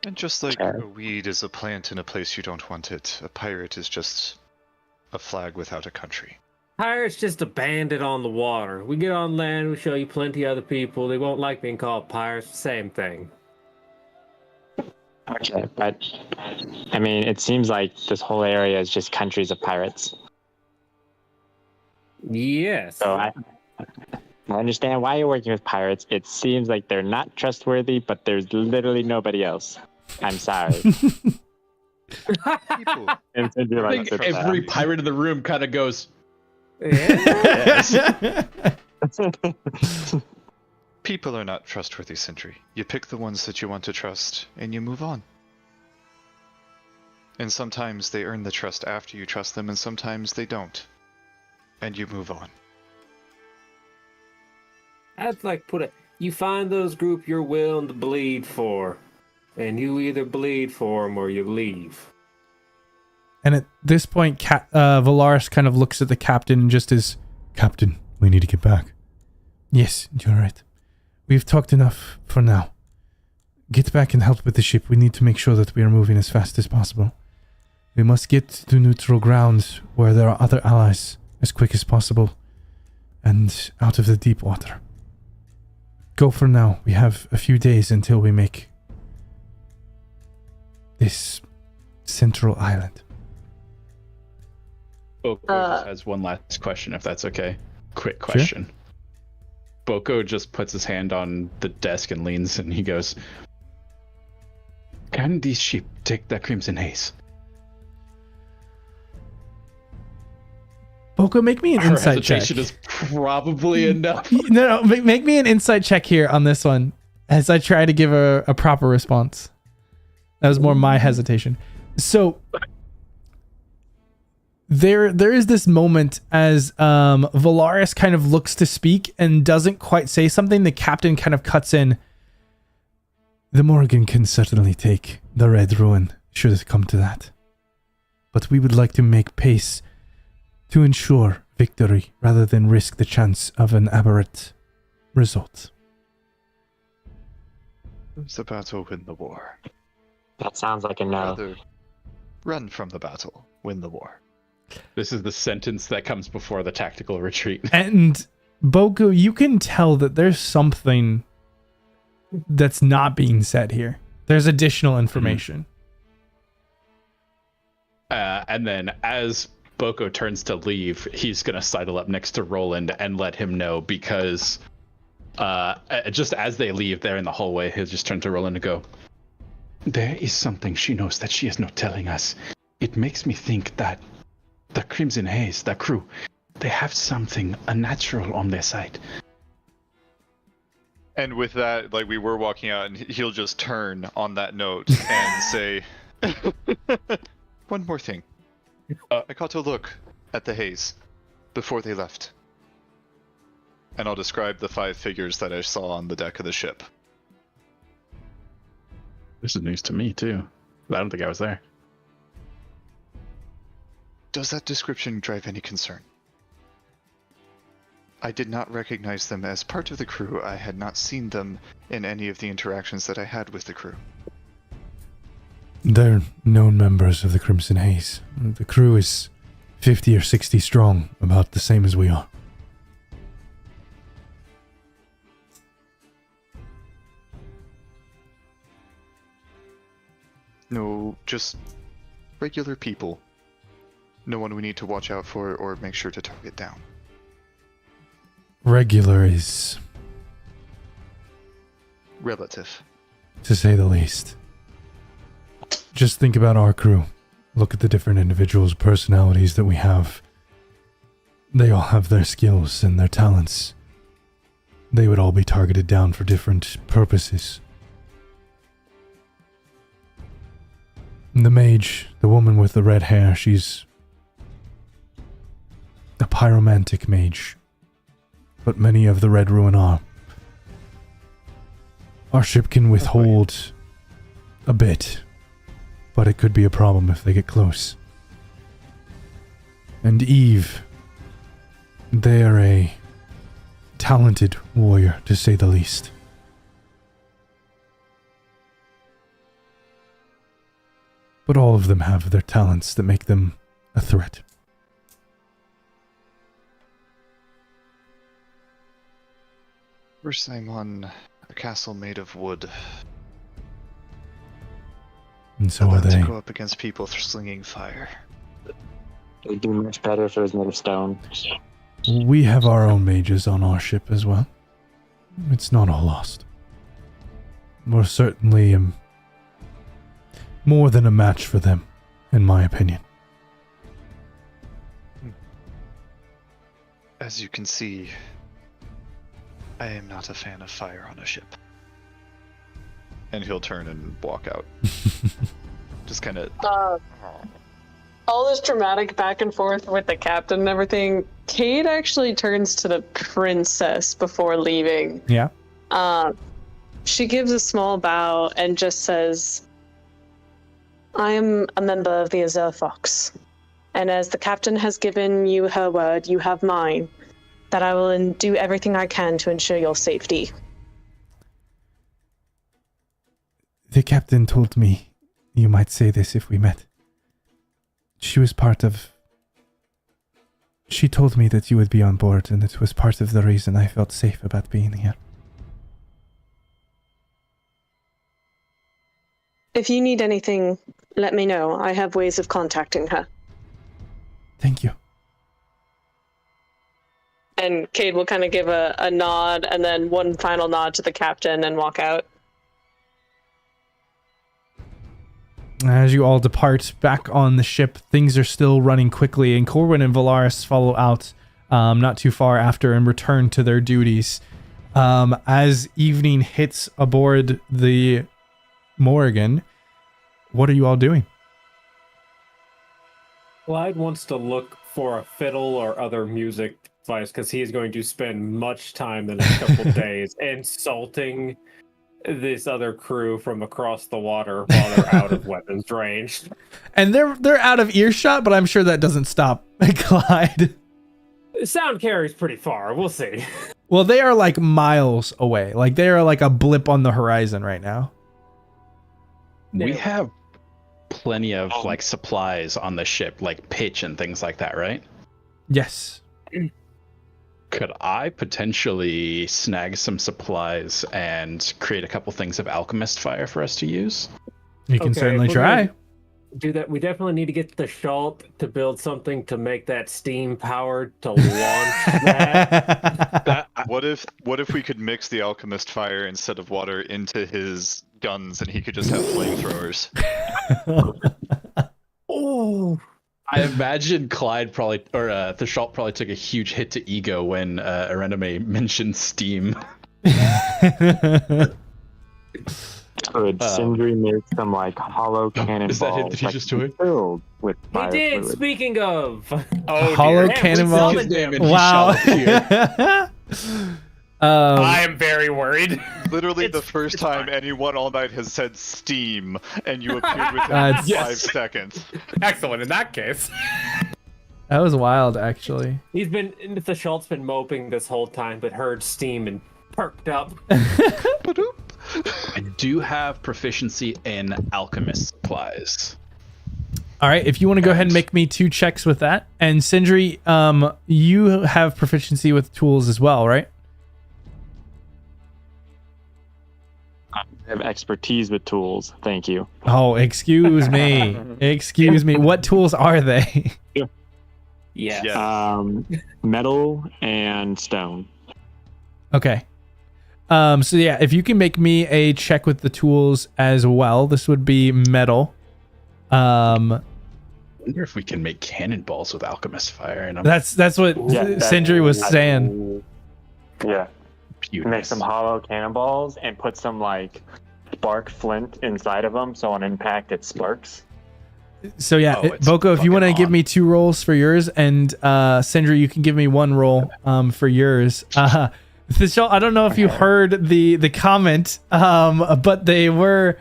And just like a weed is a plant in a place you don't want it, a pirate is just a flag without a country. Pirates just a bandit on the water. We get on land, we show you plenty other people. They won't like being called pirates. Same thing. Okay, but I mean, it seems like this whole area is just countries of pirates. Yes. So I understand why you're working with pirates. It seems like they're not trustworthy, but there's literally nobody else. I'm sorry. People, And so you're I like, think every pirate in the room kind of goes, Yeah. people are not trustworthy, Sindri. You pick the ones that you want to trust, and you move on. And sometimes they earn the trust after you trust them, and sometimes they don't. And you move on. I'd like put it. You find those group you're willing to bleed for, and you either bleed for them or you leave. And at this point, Volarus kind of looks at the captain and just is, Captain, we need to get back. Yes, you're right. We've talked enough for now. Get back and help with the ship. We need to make sure that we are moving as fast as possible. We must get to neutral ground where there are other allies as quick as possible and out of the deep water. Go for now. We have a few days until we make this central island. Boko just has one last question, if that's okay. Quick question. Sure. Boko just puts his hand on the desk and leans, and he goes, "Can this ship take the Crimson Haze?" Boko, make me an Her insight check. hesitation is probably enough. No, make me an insight check here on this one as I try to give a proper response. That was more my hesitation. So there is this moment as Volarus kind of looks to speak and doesn't quite say something. The captain kind of cuts in. The Morrigan can certainly take the Red Ruin, should it come to that. But we would like to make pace to ensure victory rather than risk the chance of an aberrant result. Lose the battle, win the war. that sounds like a no. Rather run from the battle, win the war. This is the sentence that comes before the tactical retreat. And Boko, you can tell that there's something that's not being said here. There's additional information. And then as Boko turns to leave, he's going to sidle up next to Roland and let him know, because just as they leave there in the hallway, he'll just turn to Roland and go, "There is something she knows that she is not telling us. It makes me think that the Crimson Haze, the crew, they have something unnatural on their side." And with that, like, we were walking out, and he'll just turn on that note and say, "One more thing. I got to look at the haze before they left. And I'll describe the 5 figures that I saw on the deck of the ship." This is news to me, too. I don't think I was there. Does that description drive any concern? I did not recognize them as part of the crew. I had not seen them in any of the interactions that I had with the crew. They're known members of the Crimson Haze. The crew is 50 or 60 strong, about the same as we are. No, just regular people. No one we need to watch out for or make sure to target down. Regular is, Relative. to say the least. Just think about our crew. Look at the different individuals' personalities that we have. They all have their skills and their talents. They would all be targeted down for different purposes. The mage, the woman with the red hair, she's a pyromantic mage. But many of the Red Ruin are. Our ship can withhold a bit, but it could be a problem if they get close. And Yves, they are a talented warrior, to say the least. But all of them have their talents that make them a threat. First I'm on a castle made of wood. And so And are then they. to go up against people slinging fire. It'd do much better if it was made of stone. We have our own mages on our ship as well. It's not all lost. We're certainly more than a match for them, in my opinion. As you can see, I am not a fan of fire on a ship. And he'll turn and walk out. Just kind of... All this dramatic back and forth with the captain and everything, Cade actually turns to the princess before leaving. Yeah. She gives a small bow and just says, I am a member of the Azure Fox, and as the captain has given you her word, you have mine, that I will do everything I can to ensure your safety. The captain told me you might say this if we met. She told me that you would be on board, and it was part of the reason I felt safe about being here. If you need anything, let me know. I have ways of contacting her. Thank you. And Cade will kind of give a nod and then one final nod to the captain and walk out. As you all depart back on the ship, things are still running quickly, and Corwin and Volarus follow out not too far after and return to their duties. As evening hits aboard the Morrigan, what are you all doing? Clyde wants to look for a fiddle or other music device because he is going to spend much time the next couple days insulting this other crew from across the water while they're out of weapons range. And they're out of earshot, but I'm sure that doesn't stop Clyde. Sound carries pretty far. We'll see. Well, they are like miles away. Like they are like a blip on the horizon right now. We have plenty of like supplies on the ship, like pitch and things like that, right? Yes. Could I potentially snag some supplies and create a couple things of alchemist fire for us to use? You can certainly we're try. gonna do that. We definitely need to get the Schalt to build something to make that steam powered to launch that. What if we could mix the alchemist fire instead of water into his guns and he could just have flamethrowers? Oh. I imagine Clyde probably, or the Schalt probably took a huge hit to ego when Arename mentioned steam. Could Sindri make some like hollow cannonballs? Is that hit that he just took? Filled with He fire did. fluid? Speaking of, Hollow cannonball? Wow. I am very worried. Literally the first time anyone all night has said steam, and you appeared within 5 seconds. Excellent in that case. That was wild, actually. The Schultz been moping this whole time, but heard steam and perked up. I do have proficiency in alchemist supplies. All right, if you want to go ahead and make me 2 checks with that. And Sindri, you have proficiency with tools as well, right? I have expertise with tools. Thank you. Oh, excuse me. Excuse me. What tools are they? Yes. Metal and stone. Okay. So yeah, if you can make me a check with the tools as well, this would be metal. I wonder if we can make cannonballs with alchemist fire. And that's what Sindri was saying. Yeah. Beauties. Make some hollow cannonballs and put some like spark flint inside of them, so on impact it sparks. So yeah, it's Boko, if you want to fucking give on. me 2 rolls for yours, and Sindri, you can give me 1 roll for yours. I don't know if you heard the comment, but they were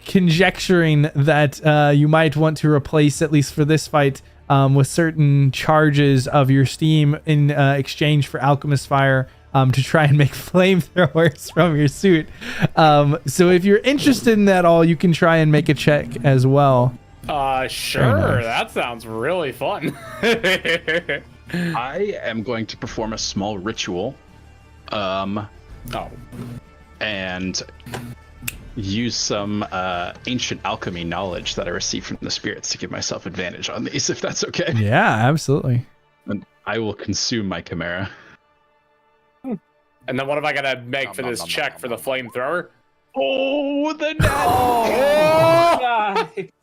conjecturing that you might want to replace, at least for this fight, with certain charges of your steam in exchange for alchemist fire, to try and make flamethrowers from your suit. So if you're interested in that all, you can try and make a check as well. Sure. Very nice. That sounds really fun. I am going to perform a small ritual. And use some ancient alchemy knowledge that I received from the spirits to give myself advantage on these, if that's okay. Yeah, absolutely. And I will consume my chimera. And then what am I gonna make for this check for the flamethrower? Oh, the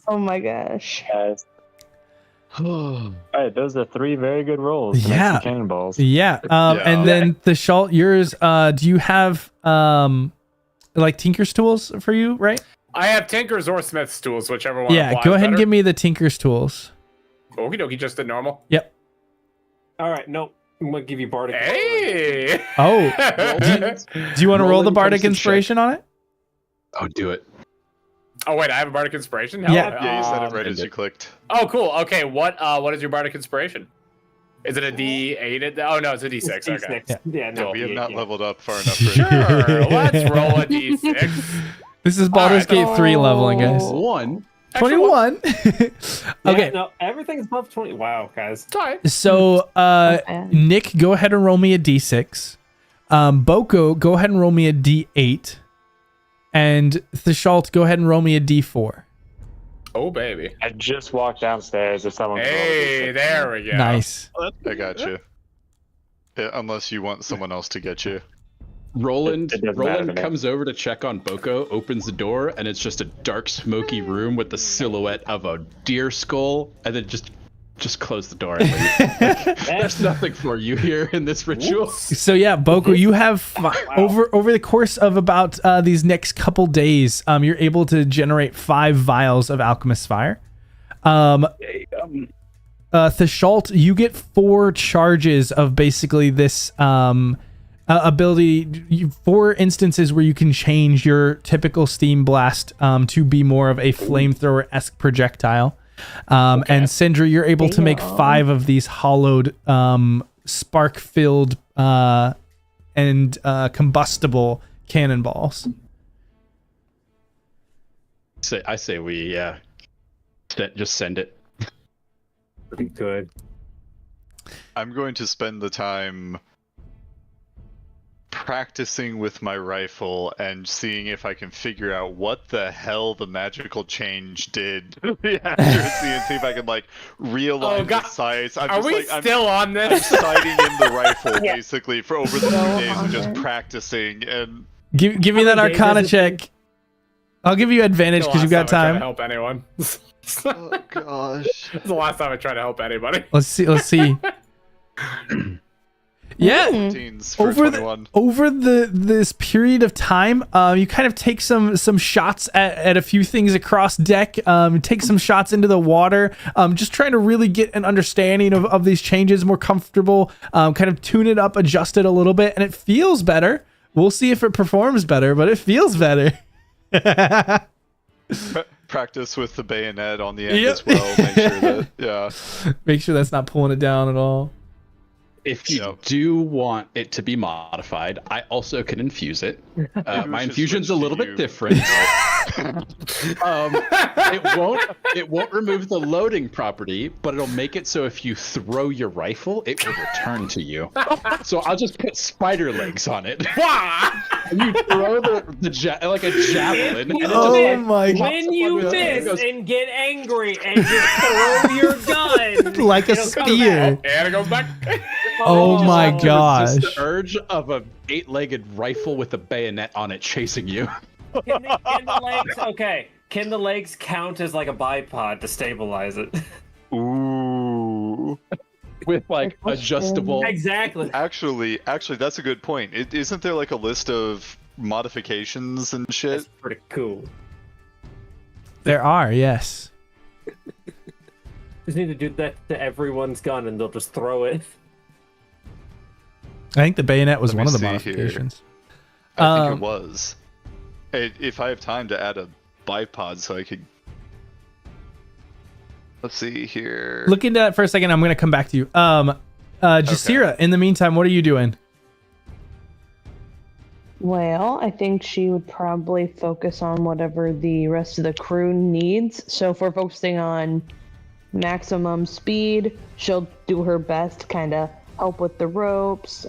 Oh my gosh. Guys. All right, those are 3 very good rolls. To make Yeah. some cannonballs. Yeah. And then the Schalt, yours, do you have like Tinker's tools for you, right? I have Tinker's or Smith's tools, whichever one. Yeah, go ahead and give me the Tinker's tools. Okie dokie, just the normal. Yep. All right, nope. I'm gonna give you bardic. Hey! Oh, do you want to roll the Roland bardic comes to inspiration on it? Oh, do it. Oh wait, I have a bardic inspiration. Yeah. Yeah, you said it right as you clicked. Oh, cool. Okay, what is your bardic inspiration? Is it a D8? Oh no, it's a D6. Okay. Yeah, no. We have not leveled up far enough for Sure. Let's roll a D6. This is Baldur's Gate 3 leveling, guys. 1. 21. Okay. Yeah, no, everything's above 20. Wow, guys. Sorry. So, Nick, go ahead and roll me a D6. Boko, go ahead and roll me a D8. And Thishalt, go ahead and roll me a D4. Oh baby. I just walked downstairs. If someone could roll Hey, this. there we go. Nice. I got you. Yeah, unless you want someone else to get you. Roland It doesn't matter to Roland me. comes over to check on Boko, opens the door, and it's just a dark, smoky room with the silhouette of a deer skull, and then just close the door and leave. There's nothing for you here in this ritual. So yeah, Boko, you have over the course of about these next couple days, you're able to generate 5 vials of alchemist fire. Thishalt, you get 4 charges of basically this ability, 4 instances where you can change your typical steam blast to be more of a flamethrower-esque projectile. And Sindri, you're able to make 5 of these hollowed, spark-filled, and combustible cannonballs. I say we just send it. Pretty good. I'm going to spend the time practicing with my rifle and seeing if I can figure out what the hell the magical change did to the accuracy and see if I can like realign the sights. I'm Are just, we like, still on I'm this? sighting in the rifle basically for over the 2 days of just practicing and Give me that many days Arcana is it check. I'll give you advantage because you got I tried to time. help anyone. oh gosh. It's the last time I tried to help anybody. Let's see. Yeah. 15s for Over 21. this period of time, you kind of take some shots at a few things across deck, take some shots into the water, just trying to really get an understanding of these changes, more comfortable, kind of tune it up, adjust it a little bit, and it feels better. We'll see if it performs better, but it feels better. practice with the bayonet on the end as well. Make sure that, Make sure that's not pulling it down at all. If you do want it to be modified, I also can infuse it. My infusion's a little bit different. It won't remove the loading property, but it'll make it so if you throw your rifle, it will return to you. So I'll just put spider legs on it. And you throw like a javelin. And Oh my god! When you miss and get angry and just throw your gun Like a it'll come spear. back. And it goes back. Oh my gosh! Just the urge of a 8-legged rifle with a bayonet on it chasing you. Can the legs? Okay. Can the legs count as like a bipod to stabilize it? ooh. With like adjustable. Exactly. Actually, that's a good point. Isn't there like a list of modifications and shit? That's pretty cool. There are, yes. Just need to do that to everyone's gun, and they'll just throw it. I think the bayonet was Let one me of the see here. modifications. I think it was. If I have time to add a bipod, so I could. Let's see here. Look into that for a second. I'm going to come back to you. Jasira, in the meantime, what are you doing? Well, I think she would probably focus on whatever the rest of the crew needs. So if we're focusing on maximum speed, she'll do her best to kind of help with the ropes.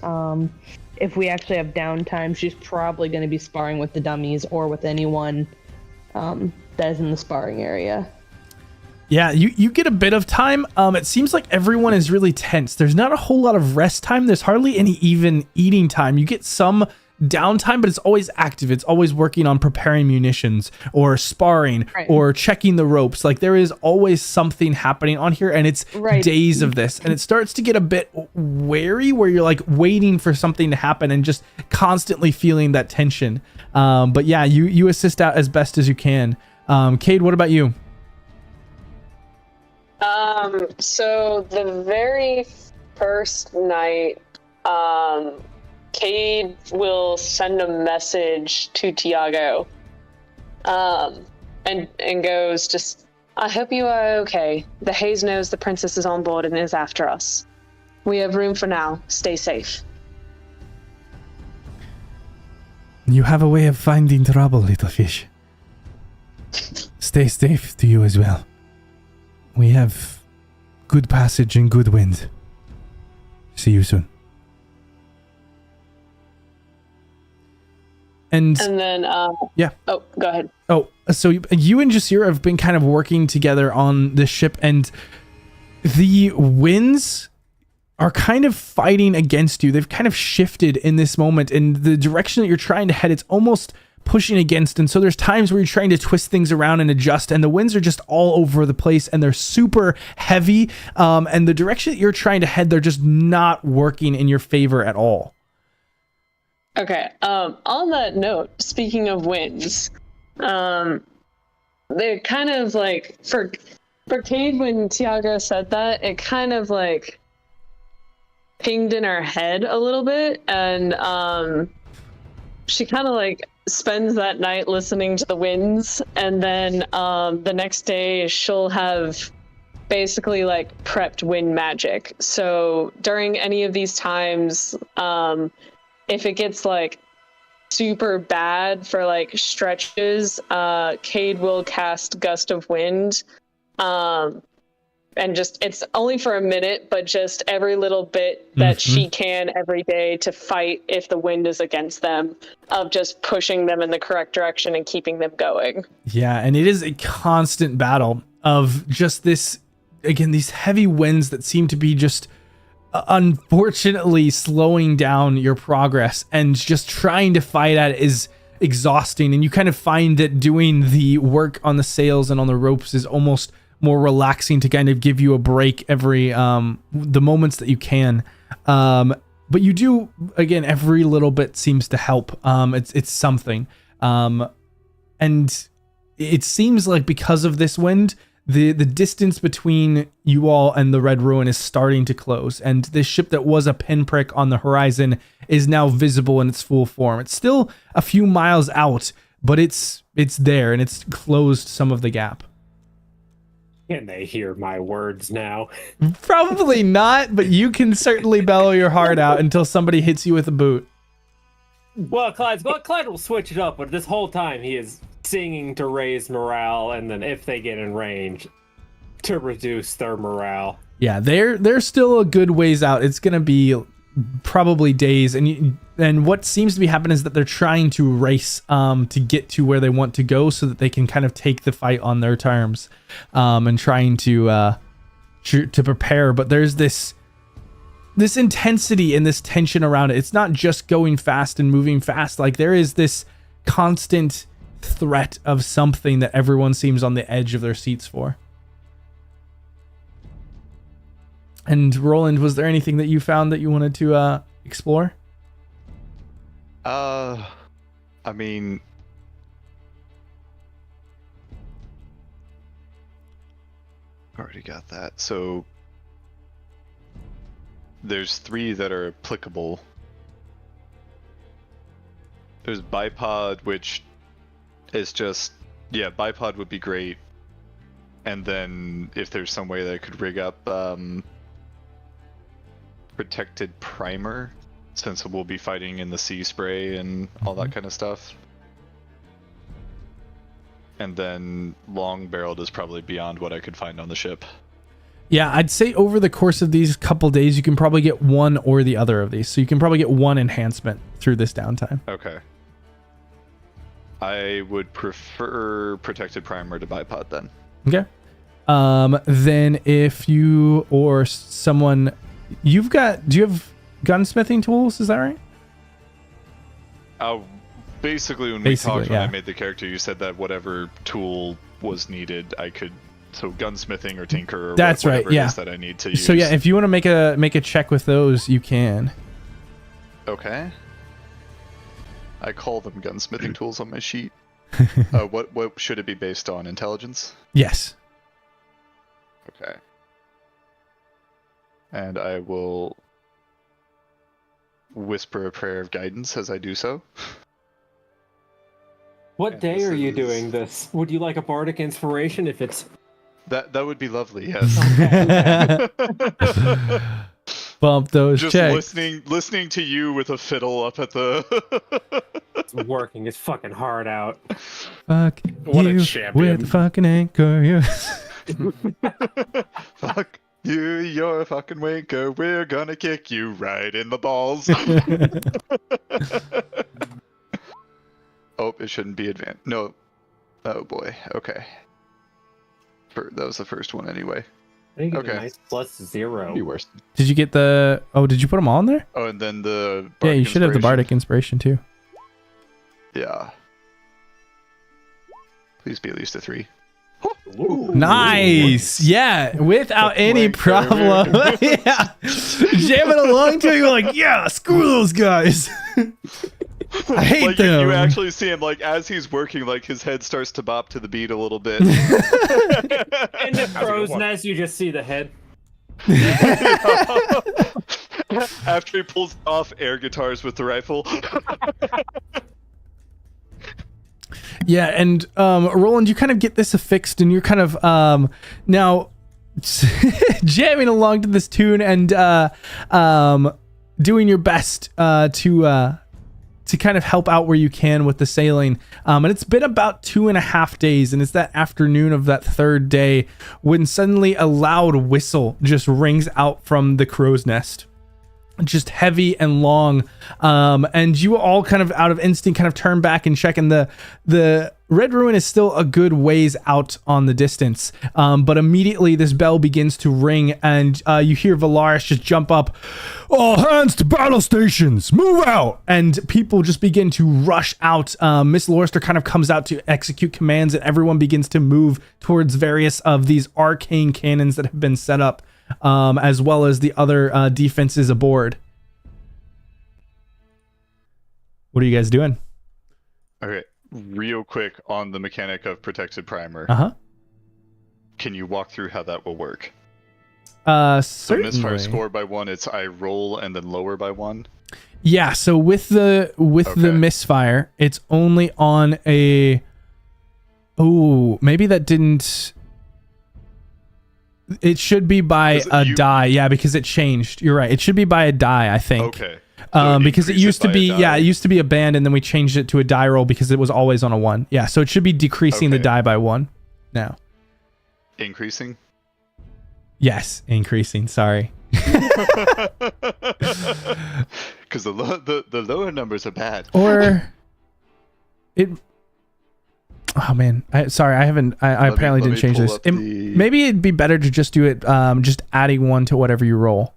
If we actually have downtime, she's probably going to be sparring with the dummies or with anyone that is in the sparring area. Yeah, you get a bit of time. It seems like everyone is really tense. There's not a whole lot of rest time. There's hardly any even eating time. You get some downtime, but it's always active. It's always working on preparing munitions or sparring or checking the ropes. Like there is always something happening on here, and it's days of this. And it starts to get a bit wary where you're like waiting for something to happen and just constantly feeling that tension. But yeah, you assist out as best as you can. Cade, what about you? So the very first night, Cade will send a message to Tiago, and goes, just, I hope you are okay. The Haze knows the princess is on board and is after us. We have room for now. Stay safe. You have a way of finding trouble, little fish. Stay safe to you as well. We have good passage and good wind. See you soon. And then, yeah. Oh, go ahead. Oh, so you and Jasira have been kind of working together on this ship, and the winds are kind of fighting against you. They've kind of shifted in this moment, and the direction that you're trying to head, it's almost pushing against. And so there's times where you're trying to twist things around and adjust, and the winds are just all over the place, and they're super heavy. And the direction that you're trying to head, they're just not working in your favor at all. Okay. On that note, speaking of winds, they're kind of like for Cade, when Tiago said that, it kind of like pinged in her head a little bit, and she kind of like spends that night listening to the winds, and then the next day she'll have basically like prepped wind magic. So during any of these times, if it gets like super bad for like stretches, Cade will cast Gust of Wind, and just, it's only for a minute, but just every little bit that she can every day to fight if the wind is against them, of just pushing them in the correct direction and keeping them going. Yeah, and it is a constant battle of just this, again, these heavy winds that seem to be just unfortunately slowing down your progress, and just trying to fight at it is exhausting. And you kind of find that doing the work on the sails and on the ropes is almost more relaxing to kind of give you a break every the moments that you can. But you do, again, every little bit seems to help. It's something. And it seems like because of this wind, the distance between you all and the Red Ruin is starting to close, and this ship that was a pinprick on the horizon is now visible in its full form. It's still a few miles out, but it's there and it's closed some of the gap. Can they hear my words now? Probably not, but you can certainly bellow your heart out until somebody hits you with a boot. Well, Clyde will switch it up, but this whole time he is singing to raise morale, and then if they get in range, to reduce their morale. Yeah, they're still a good ways out. It's gonna be probably days, and what seems to be happening is that they're trying to race to get to where they want to go, so that they can kind of take the fight on their terms, and trying to prepare. But there's this intensity and this tension around it. It's not just going fast and moving fast. Like, there is this constant threat of something that everyone seems on the edge of their seats for. And Roland, was there anything that you found that you wanted to explore? I mean, already got that. So there's 3 that are applicable. There's bipod, which is just, yeah, bipod would be great. And then if there's some way that I could rig up protected primer, since we'll be fighting in the sea spray and all that kind of stuff. And then long barreled is probably beyond what I could find on the ship. Yeah, I'd say over the course of these couple days, you can probably get one or the other of these. So you can probably get one enhancement through this downtime. Okay. I would prefer protected primer to bipod then. Okay. Then if you or someone, do you have gunsmithing tools? Is that right? Basically, when we talked, when I made the character, you said that whatever tool was needed, I could. So gunsmithing or tinker or that's whatever right, yeah. it is that I need to use. So yeah, if you want to make a check with those, you can. Okay. I call them gunsmithing tools on my sheet. What should it be based on? Intelligence? Yes. Okay. And I will whisper a prayer of guidance as I do so. What day are you doing this? Would you like a bardic inspiration if it's... That would be lovely, yes. Bump those just checks. listening to you with a fiddle up at the... It's working. It's fucking hard out. Fuck What a you champion. with the fucking anchor. You. Fuck you, you're a fucking wanker. We're gonna kick you right in the balls. Oh, it shouldn't be advanced. No. Oh boy. Okay. That was the first one anyway. I think it's Okay. a nice +0. Be worse. Did you get the? Oh, did you put them all in there? Oh, and then the Yeah, you Bardic should have the Inspiration. bardic inspiration too. Yeah. Please be at least a 3. Nice. Yeah, without any problem. Yeah, jamming along to you like, yeah, screw those guys. I hate like them. you actually see him like as he's working, like his head starts to bop to the beat a little bit. In the crow's nest, you just see the head. After he pulls off air guitars with the rifle. Yeah, and Roland, you kind of get this affixed, and you're kind of now jamming along to this tune and doing your best to kind of help out where you can with the sailing. And it's been about 2.5 days, and it's that afternoon of that third day when suddenly a loud whistle just rings out from the crow's nest. Just heavy and long, and you all kind of out of instinct kind of turn back and check, and the red ruin is still a good ways out on the distance, but immediately this bell begins to ring, and you hear Volarus just jump up. All hands to battle stations, move out! And people just begin to rush out. Miss Lorster kind of comes out to execute commands, and everyone begins to move towards various of these arcane cannons that have been set up, as well as the other defenses aboard. What are you guys doing? Okay, real quick on the mechanic of protected primer. Can you walk through how that will work? So Certainly. misfire score by 1, it's I roll and then lower by 1. Yeah, so with the misfire, it's only on a. Oh, maybe that didn't. It should be by die. Yeah, because it changed. You're right. It should be by a die, I think. Okay. Because it used to be it used to be a band, and then we changed it to a die roll because it was always on a 1. Yeah, so it should be decreasing the die by 1 now. Increasing? Yes, increasing. Sorry. Because the lower numbers are bad. Or it. Oh man, I apparently didn't change this. Maybe it'd be better to just do it. Just adding 1 to whatever you roll.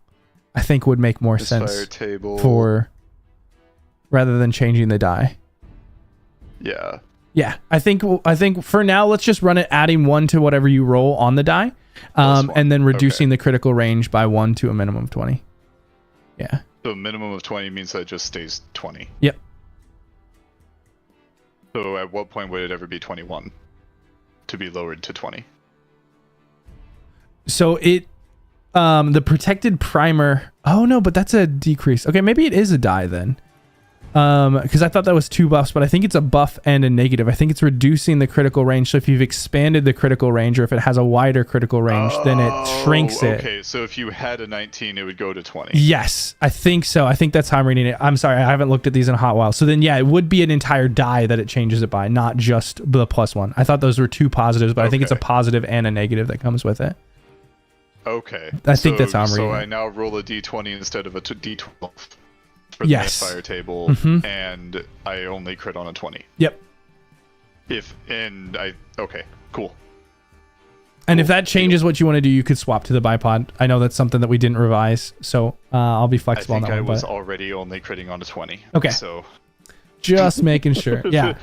I think would make more sense for rather than changing the die. Yeah. Yeah, I think for now let's just run it adding 1 to whatever you roll on the die, and then reducing the critical range by 1 to a minimum of 20. Yeah. So a minimum of 20 means that it just stays 20. Yep. So at what point would it ever be 21 to be lowered to 20? So it, the protected primer. Oh no, but that's a decrease. Okay, maybe it is a die then. Because I thought that was 2 buffs, but I think it's a buff and a negative. I think it's reducing the critical range. So if you've expanded the critical range, or if it has a wider critical range, then it shrinks it. Okay, so if you had a 19, it would go to 20. Yes, I think so. I think that's how I'm reading it. I'm sorry, I haven't looked at these in a hot while. So then, yeah, it would be an entire die that it changes it by, not just the +1. I thought those were 2 positives, but I think it's a positive and a negative that comes with it. Okay. I think that's how I'm reading it. So I now roll a d20 instead of a d12. For the misfire table, and I only crit on a 20. Yep. Okay, cool. And if that changes what you want to do, you could swap to the bipod. I know that's something that we didn't revise, so I'll be flexible on that one. I was already only critting on a 20. Okay. So just making sure. Yeah.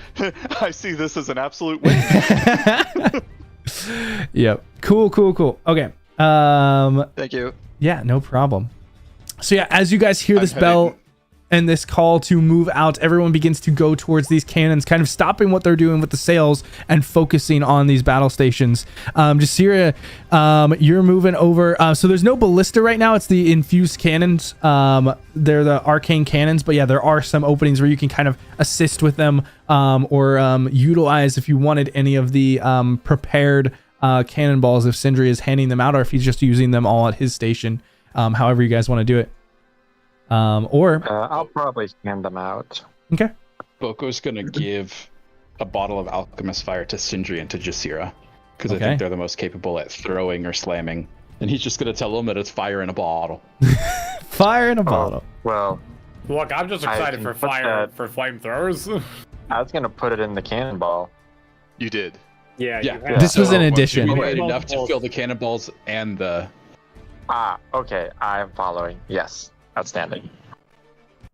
I see this as an absolute win. Yep. Cool. Okay. Thank you. Yeah, no problem. So yeah, as you guys hear this bell and this call to move out, everyone begins to go towards these cannons, kind of stopping what they're doing with the sails and focusing on these battle stations. Jasira, you're moving over. So there's no ballista right now. It's the infused cannons. They're the arcane cannons, but yeah, there are some openings where you can kind of assist with them, or utilize if you wanted any of the prepared cannonballs if Sindri is handing them out, or if he's just using them all at his station. However you guys want to do it. I'll probably hand them out. Okay. Boko's gonna give a bottle of alchemist fire to Sindri and to Jasira, because I think they're the most capable at throwing or slamming. And he's just gonna tell them that it's fire in a bottle. Fire in a bottle. Well, look, I'm just excited for fire for flamethrowers. I was gonna put it in the cannonball. You did. Yeah. This was an addition. We had enough to fill the cannonballs and the. Okay. I'm following. Yes. Outstanding.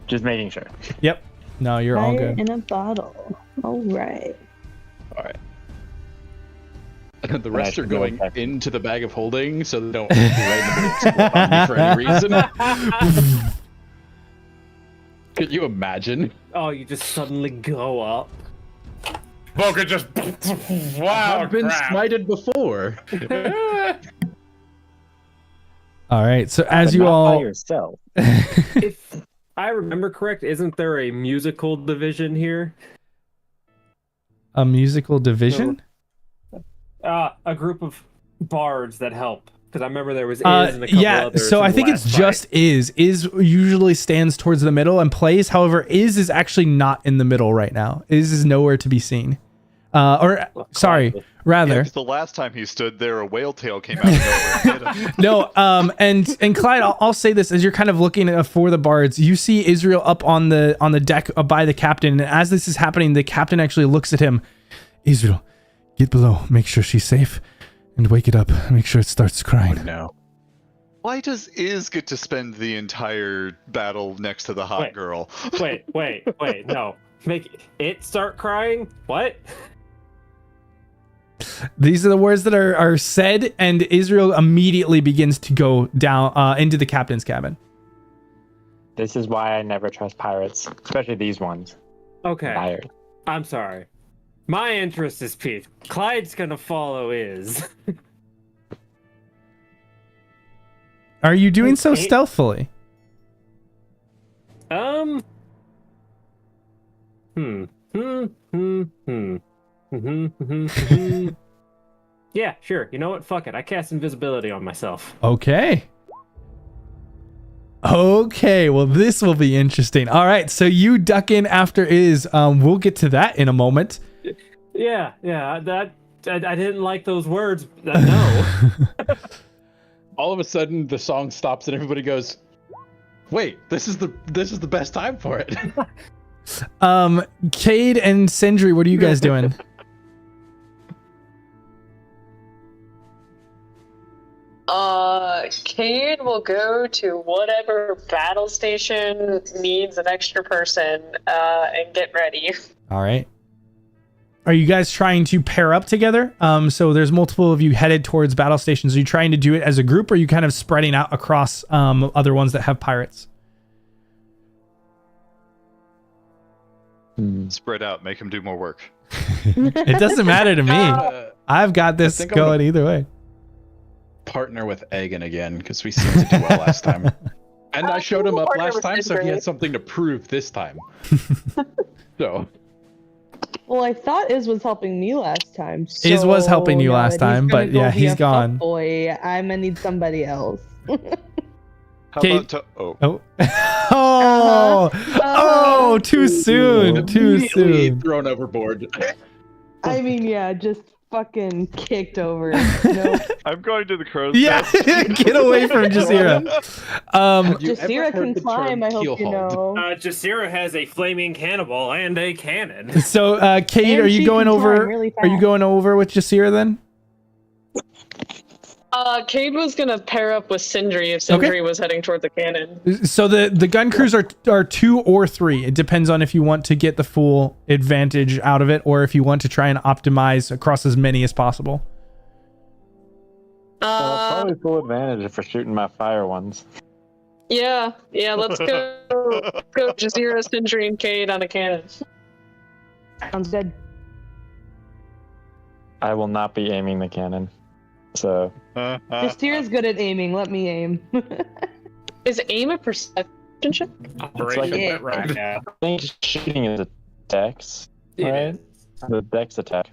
Just making sure. Yep. No, you're all good. In a bottle. All right. And the rest are going into the bag of holding, so they don't randomly explode on me for any reason. Could you imagine? Oh, you just suddenly go up. Boko just. Wow. I've been smited before. All right. So as you all. By yourself. If I remember correct, isn't there a musical division here? A musical division? A group of bards that help. Because I remember there was Iz and a couple others. So I think it's just Iz. Iz usually stands towards the middle and plays. However, Iz is actually not in the middle right now. Iz is nowhere to be seen. Rather. The last time he stood there, a whale tail came out of nowhere and hit him. No, and Clyde, I'll say this as you're kind of looking for the bards. You see Israel up on the deck by the captain, and as this is happening, the captain actually looks at him. Israel, get below, make sure she's safe, and wake it up. Make sure it starts crying. Oh, no. Why does Iz get to spend the entire battle next to the hot girl? Wait, no. Make it start crying? What? These are the words that are said, and Israel immediately begins to go down into the captain's cabin. This is why I never trust pirates, especially these ones. Okay. Tired. I'm sorry. My interest is piqued. Clyde's gonna follow Iz. Are you doing so stealthily? Yeah, sure. You know what? Fuck it. I cast invisibility on myself. Okay. Okay, well, this will be interesting. All right, so you duck in after Iz. We'll get to that in a moment. Yeah. That I didn't like those words. No. All of a sudden, the song stops and everybody goes, "Wait, this is the best time for it." Cade and Sindri, what are you guys doing? Cade will go to whatever battle station needs an extra person, and get ready. All right. Are you guys trying to pair up together? So there's multiple of you headed towards battle stations. Are you trying to do it as a group, or are you kind of spreading out across other ones that have pirates? Spread out, make him do more work. It doesn't matter to me. I've got this going either way. Partner with Egan again, because we seemed to do well last time. And I showed him up last time, so he had something to prove this time. So. Well, I thought Iz was helping me last time. So Iz was helping you last time, but yeah, he's gone. Boy, I'm gonna need somebody else. How Kate- about Oh, too soon. Too Immediately soon. thrown overboard. I mean, yeah, just fucking kicked over. Nope. I'm going to the crow's Yeah, nest. get away from Jasira. Have you ever Jasira heard can the climb, term I hope you keelhauled? know. Jasira has a flaming cannonball and a cannon. So, Cade, And are you she going can climb over? really Are you fast. going over with Jasira then? Cade was gonna pair up with Sindri if Sindri was heading toward the cannon. So the gun crews are 2 or 3. It depends on if you want to get the full advantage out of it, or if you want to try and optimize across as many as possible. Probably full advantage if we're shooting my fire ones. Yeah, let's go Jasira, Sindri, and Cade on a cannon. Sounds good. I will not be aiming the cannon. So Jasira's good at aiming. Let me aim. Is aim a perception check? Operation right now. I think shooting is a dex, right? The dex attack.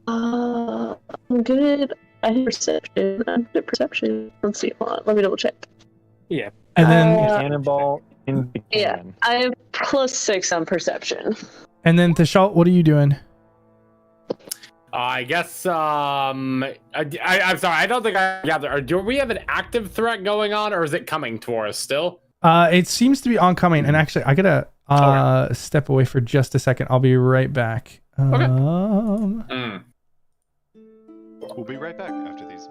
I'm good at perception. I'm good at perception. Let's see. Hold on. Let me double check. Yeah. And then Cannonball in the Yeah, cannon. I have +6 on perception. Thashalt, what are you doing? I guess I'm sorry. I don't think I gathered. Do we have an active threat going on, or is it coming toward us still? It seems to be oncoming, and actually, I gotta step away for just a second. I'll be right back. We'll be right back after these.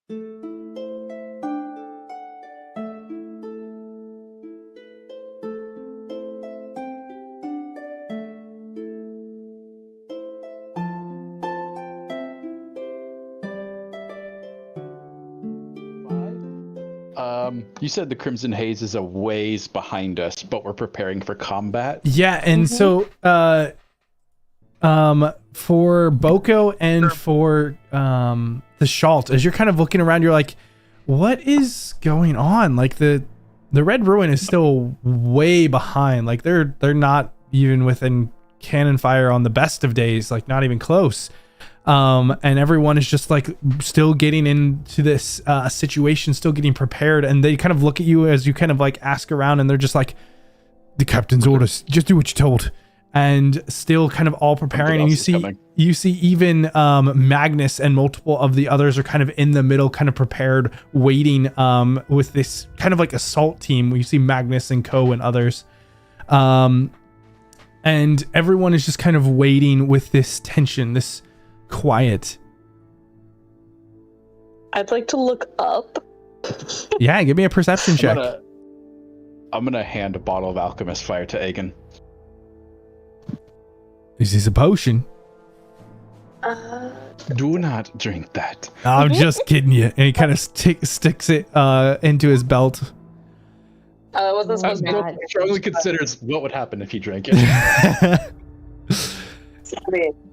You said the Crimson Haze is a ways behind us, but we're preparing for combat. Yeah, and so for Boko and for the Shalt, as you're kind of looking around, you're like, what is going on? Like the Red Ruin is still way behind. Like they're not even within cannon fire on the best of days, like not even close. And everyone is just like still getting into this situation, still getting prepared, and they kind of look at you as you kind of like ask around, and they're just like, the captain's orders, just do what you're told, and still kind of all preparing. And you see even Magnus and multiple of the others are kind of in the middle, kind of prepared, waiting with this kind of like assault team. You see Magnus and Co and others, and everyone is just kind of waiting with this tension, this quiet. I'd like to look up. Yeah, give me a perception check. I'm gonna hand a bottle of alchemist fire to Aegon. Is this a potion? Do not drink that. I'm just kidding you. And he kind of sticks it into his belt. Wasn't supposed to be. Strongly considers what would happen if he drank it.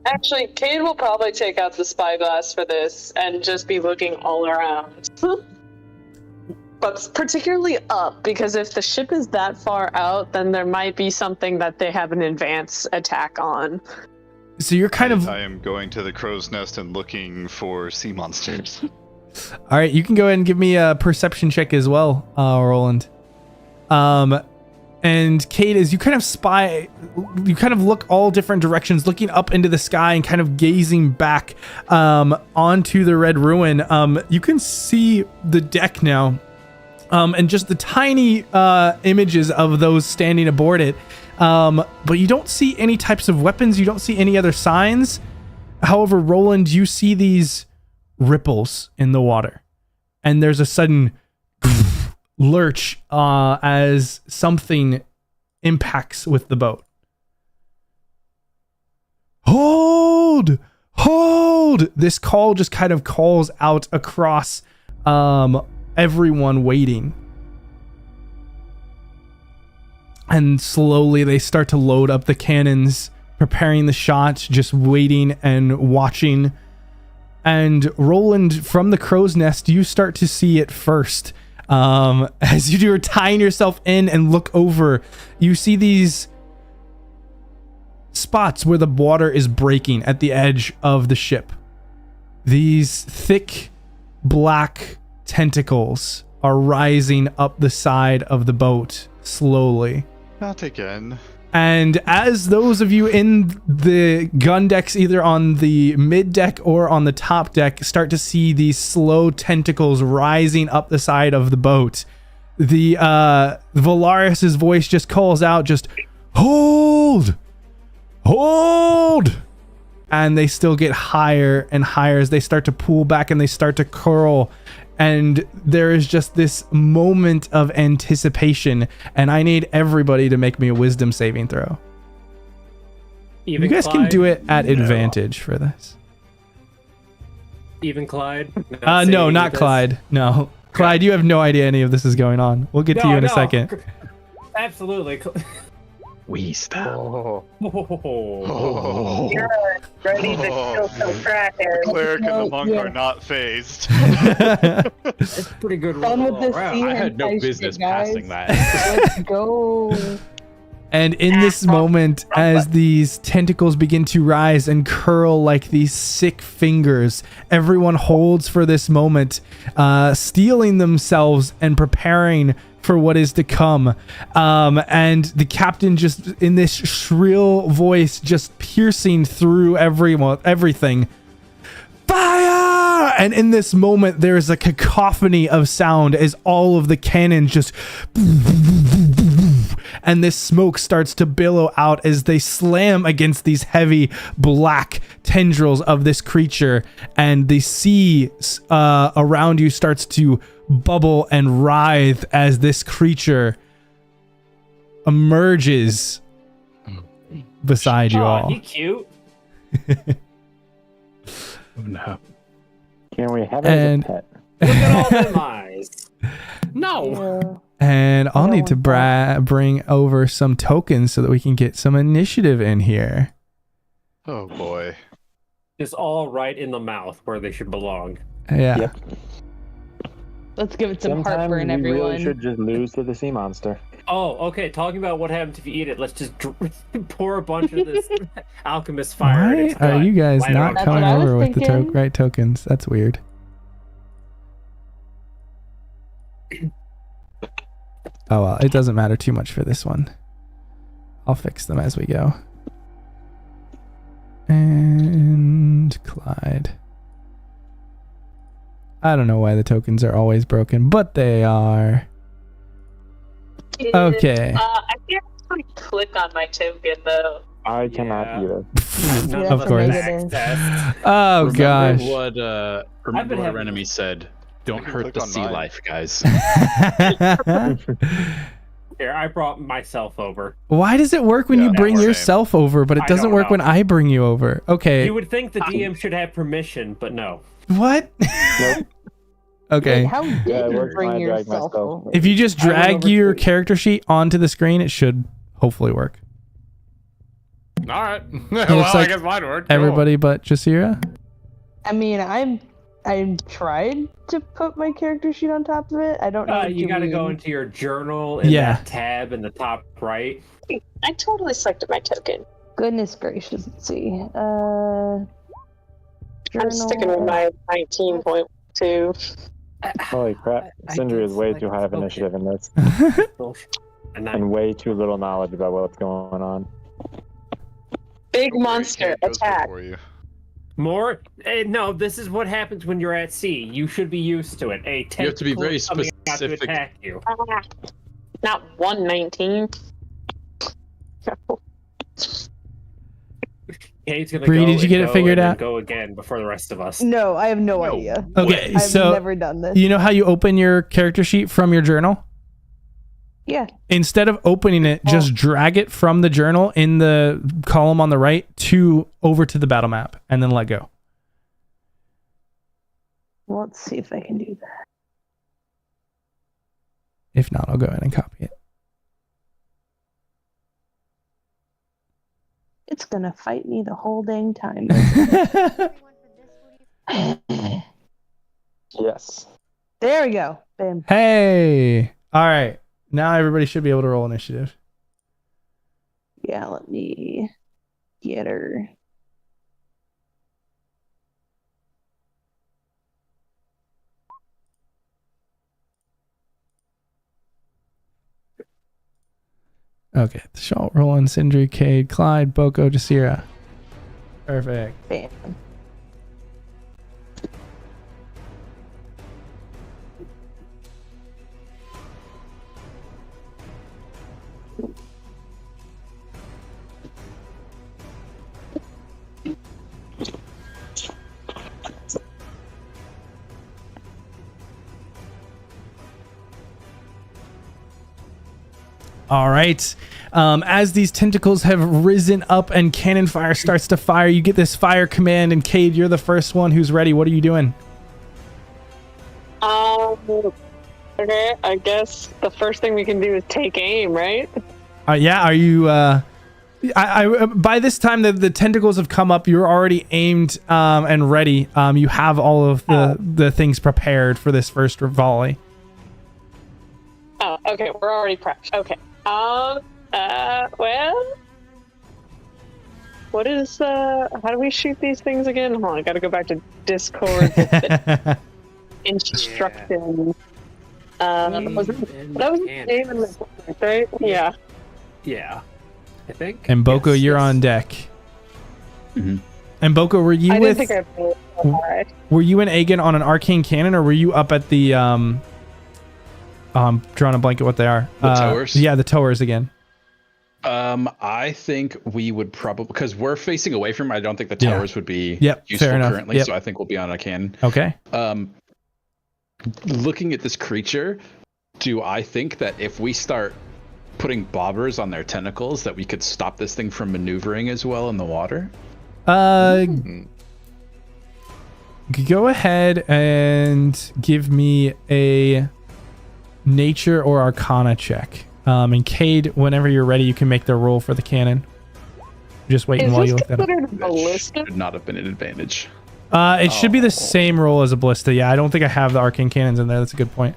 Actually, Cade will probably take out the spyglass for this and just be looking all around. But particularly up, because if the ship is that far out, then there might be something that they have an advance attack on. So you're kind of... I am going to the crow's nest and looking for sea monsters. All right, you can go ahead and give me a perception check as well, Roland. And Cade, as you kind of spy, you kind of look all different directions, looking up into the sky and kind of gazing back onto the Red Ruin. You can see the deck now, and just the tiny images of those standing aboard it. But you don't see any types of weapons. You don't see any other signs. However, Roland, you see these ripples in the water, and there's a sudden lurch as something impacts with the boat. Hold! This call just kind of calls out across everyone waiting. And slowly they start to load up the cannons, preparing the shots, just waiting and watching. And Roland, from the crow's nest, you start to see it first. As you are tying yourself in and look over, you see these spots where the water is breaking at the edge of the ship. These thick black tentacles are rising up the side of the boat slowly. Not again. And as those of you in the gun decks, either on the mid deck or on the top deck, start to see these slow tentacles rising up the side of the boat, the Volarus's voice just calls out, just hold, and they still get higher and higher as they start to pull back and they start to curl. And there is just this moment of anticipation, and I need everybody to make me a wisdom saving throw. Even you guys Clyde? can do it at advantage for this. Even Clyde? No, not Clyde. No. Clyde, you have no idea any of this is going on. We'll get to you in a second. Absolutely. We stop. You're ready to kill some crackers. Cleric and the monk are not phased. It's pretty good roll Done with all this around. sea I had no hentai business shit, guys. passing that. Let's go. And in this moment, as these tentacles begin to rise and curl like these sick fingers, everyone holds for this moment, steeling themselves and preparing for what is to come. And the captain just in this shrill voice, just piercing through everything. Fire! And in this moment, there is a cacophony of sound as all of the cannons just... and this smoke starts to billow out as they slam against these heavy black tendrils of this creature, and the sea around you starts to bubble and writhe as this creature emerges beside you all. He cute. Oh no. Can we have it And- as a pet? Look at all them eyes. No. And I'll don't need to bring over some tokens so that we can get some initiative in here. Oh boy. Just all right in the mouth where they should belong. Yeah. Yep. Let's give it some Sometimes heartburn, we everyone. really should just lose to the sea monster. Oh, okay. Talking about what happens if you eat it, let's just pour a bunch of this alchemist fire. in Why its are gut. you guys Light it not on That's coming what I was over with the thinking. right tokens? That's weird. Oh well, it doesn't matter too much for this one. I'll fix them as we go. And Clyde. I don't know why the tokens are always broken, but they are. Okay. I can't actually click on my token though. I cannot Yeah. either. None Of us course. have access. Oh Remember gosh. what I've remember been what our having- enemy said. Don't can hurt click the on sea mine. life, guys. Here, I brought myself over. Why does it work when Yeah, you bring same. yourself over, but it I doesn't don't work know. when I bring you over? Okay. You would think the DM should have permission, but no. What? Nope. Okay. Wait, how did Yeah, it you works when bring I drag yourself myself. over? If you just I went drag over your to- character sheet onto the screen, it should hopefully work. All right. looks Well, I like guess mine worked. Cool. Everybody but Jasira? I mean, I tried to put my character sheet on top of it. I don't know. what You got to go mean. into your journal in Yeah. that tab in the top right. I totally selected my token. Goodness gracious, let's see. I'm sticking with Journal. my 19.2. Holy crap. Sindri is way too high of initiative in this, And and way too little knowledge about what's going on. Big Don't worry, monster Cade goes attack. before you. more. No, this is what happens when you're at sea. You should be used to it. A You have to be tentacle very is coming out to specific. attack you. Ah, not 119. Cade's gonna Bree, go did you and get it go figured and then out? Go again before the rest of us. No, I have no idea. Okay, I've so never done this. you know how you open your character sheet from your journal? Yeah. Instead of opening it, Oh. just drag it from the journal in the column on the right to over to the battle map and then let go. Well, let's see if I can do that. If not, I'll go ahead and copy it. It's gonna fight me the whole dang time. Yes. There we go. Bam. Hey. All right. Now everybody should be able to roll initiative. Yeah, let me get her. Okay. Schalt, Roland, Sindri, Cade, Clyde, Boko, Jasira. Perfect. Bam. All right. As these tentacles have risen up and cannon fire starts to fire, you get this fire command, and Cade, you're the first one who's ready. What are you doing? Okay, I guess the first thing we can do is take aim, right? Yeah, are you by this time the tentacles have come up, you're already aimed and ready. You have all of the things prepared for this first volley. Oh, okay, we're already prepped. Okay. Well, what is how do we shoot these things again? Hold on, I gotta go back to Discord. Instructions. That was the name in the book, right? Yeah. Yeah. I think. And Boko, Yes, you're yes. on deck. Mhm. And Boko, were you I with didn't think I played. Alright. were you and Aegon on an arcane cannon, or were you up at the I'm drawing a blanket what they are? The towers? Yeah, the towers again. I think we would probably, because we're facing away from. I don't think the towers would be useful fair enough. currently. So I think we'll be on a cannon. Okay. Looking at this creature, do I think that if we start putting bobbers on their tentacles, that we could stop this thing from maneuvering as well in the water? Go ahead and give me a nature or arcana check. And Cade, whenever you're ready, you can make the roll for the cannon. Just waiting while you look that up. Should not have been an advantage. It should be the same roll as a ballista. Yeah, I don't think I have the arcane cannons in there. That's a good point.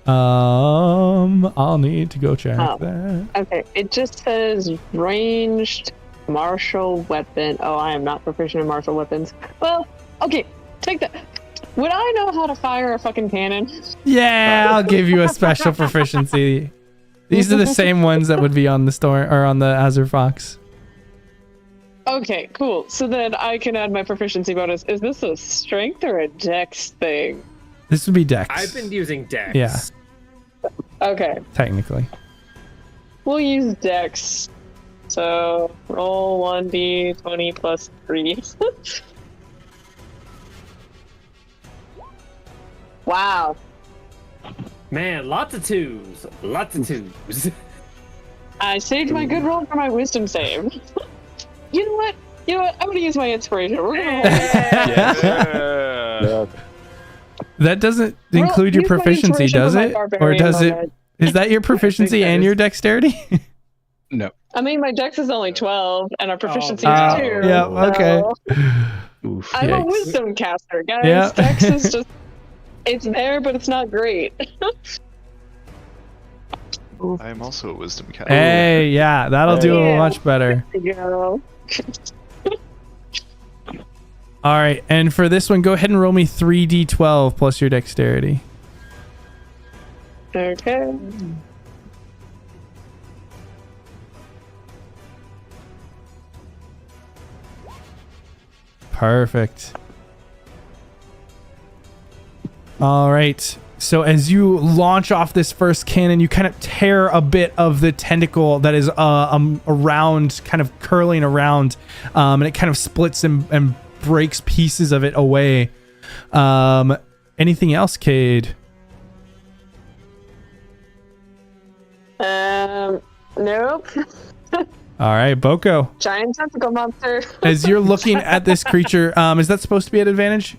I'll need to go check that. Okay, it just says ranged martial weapon. Oh, I am not proficient in martial weapons. Well, okay, take that. Would I know how to fire a fucking cannon? Yeah, I'll give you a special proficiency. These are the same ones that would be on the store or on the Azure Fox. Okay, cool. So then I can add my proficiency bonus. Is this a strength or a dex thing? This would be dex. I've been using dex. Yeah. Okay. Technically. We'll use dex. So roll 1d20 plus 3. Wow. Man, lots of twos. Lots of twos. I saved my good roll for my wisdom save. You know what? I'm gonna use my inspiration. We're gonna Yeah. That doesn't include your proficiency, does it? Or does it? Is that your proficiency and your dexterity? No. I mean, my dex is only 12, and our proficiency is 2. Yeah, okay. Oof. I'm a Yikes. wisdom caster, guys. Yeah. Dex is just... It's there, but it's not great. I am also a wisdom cat. Hey, yeah, that'll do much better. Go. All right, and for this one, go ahead and roll me 3d12 plus your dexterity. Okay. Perfect. All right. So as you launch off this first cannon, you kind of tear a bit of the tentacle that is around, kind of curling around, and it kind of splits and breaks pieces of it away. Anything else, Cade? Nope. All right, Boko. Giant tentacle monster. As you're looking at this creature, is that supposed to be at advantage?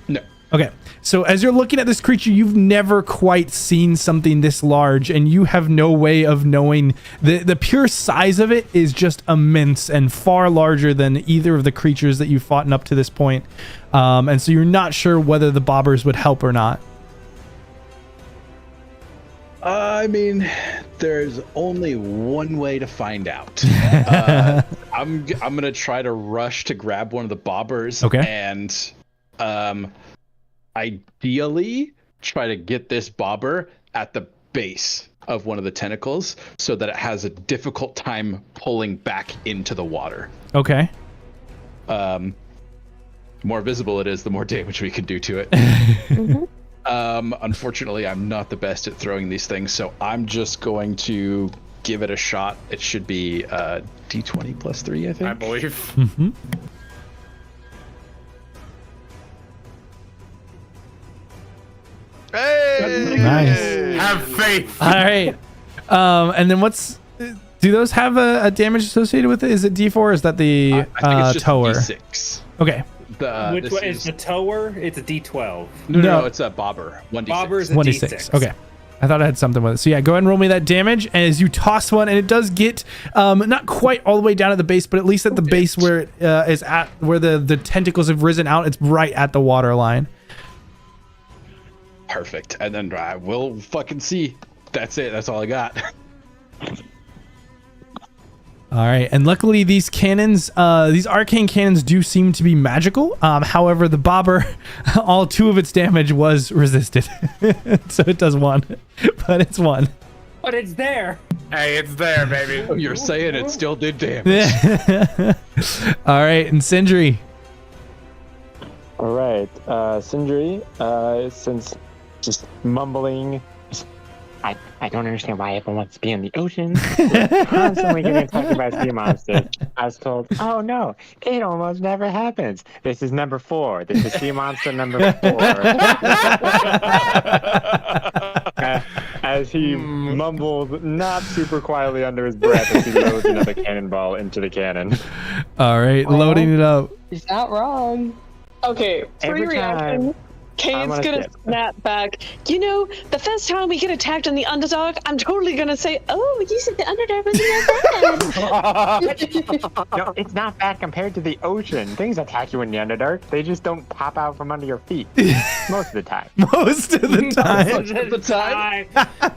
No. Okay, so as you're looking at this creature, you've never quite seen something this large, and you have no way of knowing. The pure size of it is just immense and far larger than either of the creatures that you've fought up to this point. And so you're not sure whether the bobbers would help or not. I mean, there's only one way to find out. I'm gonna try to rush to grab one of the bobbers. Okay. And ideally try to get this bobber at the base of one of the tentacles so that it has a difficult time pulling back into the water. Okay. The more visible it is, the more damage we can do to it. Unfortunately, I'm not the best at throwing these things, so I'm just going to give it a shot. It should be D20 plus 3, I think. I believe. Mm-hmm. Hey! Nice. Have faith. All right. And then do those have a damage associated with it? Is it D4 or is that the I think it's just tower? D6. Okay. Which one is the tower? It's a D12. No, it's a bobber. 1d6. Bobber is a 1d6. D6. Okay. I thought I had something with it. So yeah, go ahead and roll me that damage as you toss one, and it does get not quite all the way down at the base, but at least at the base where it is at, where the tentacles have risen out. It's right at the water line. Perfect. And then we'll fucking see. That's it. That's all I got. All right, and luckily these cannons, these arcane cannons do seem to be magical. However, the bobber, all 2 of its damage was resisted. So it does 1, but it's 1. But it's there. Hey, it's there, baby. You're saying it still did damage. All right, and Sindri. All right, Sindri, since just mumbling I don't understand why everyone wants to be in the ocean. We're constantly getting attacked by sea monsters. I was told, oh no, it almost never happens. This is number 4. This is sea monster number 4. As he mumbled not super quietly under his breath as he loads another cannonball into the cannon. All right, loading it up. He's not wrong. Okay, Every free reaction. time Cade's wanna gonna skip. snap back. You know, the first time we get attacked on the underdog, I'm totally gonna say, oh, you said the underdog was not bad. No, it's not bad compared to the ocean. Things attack you in the Underdark. They just don't pop out from under your feet. Most of the time. Most of the time. The time.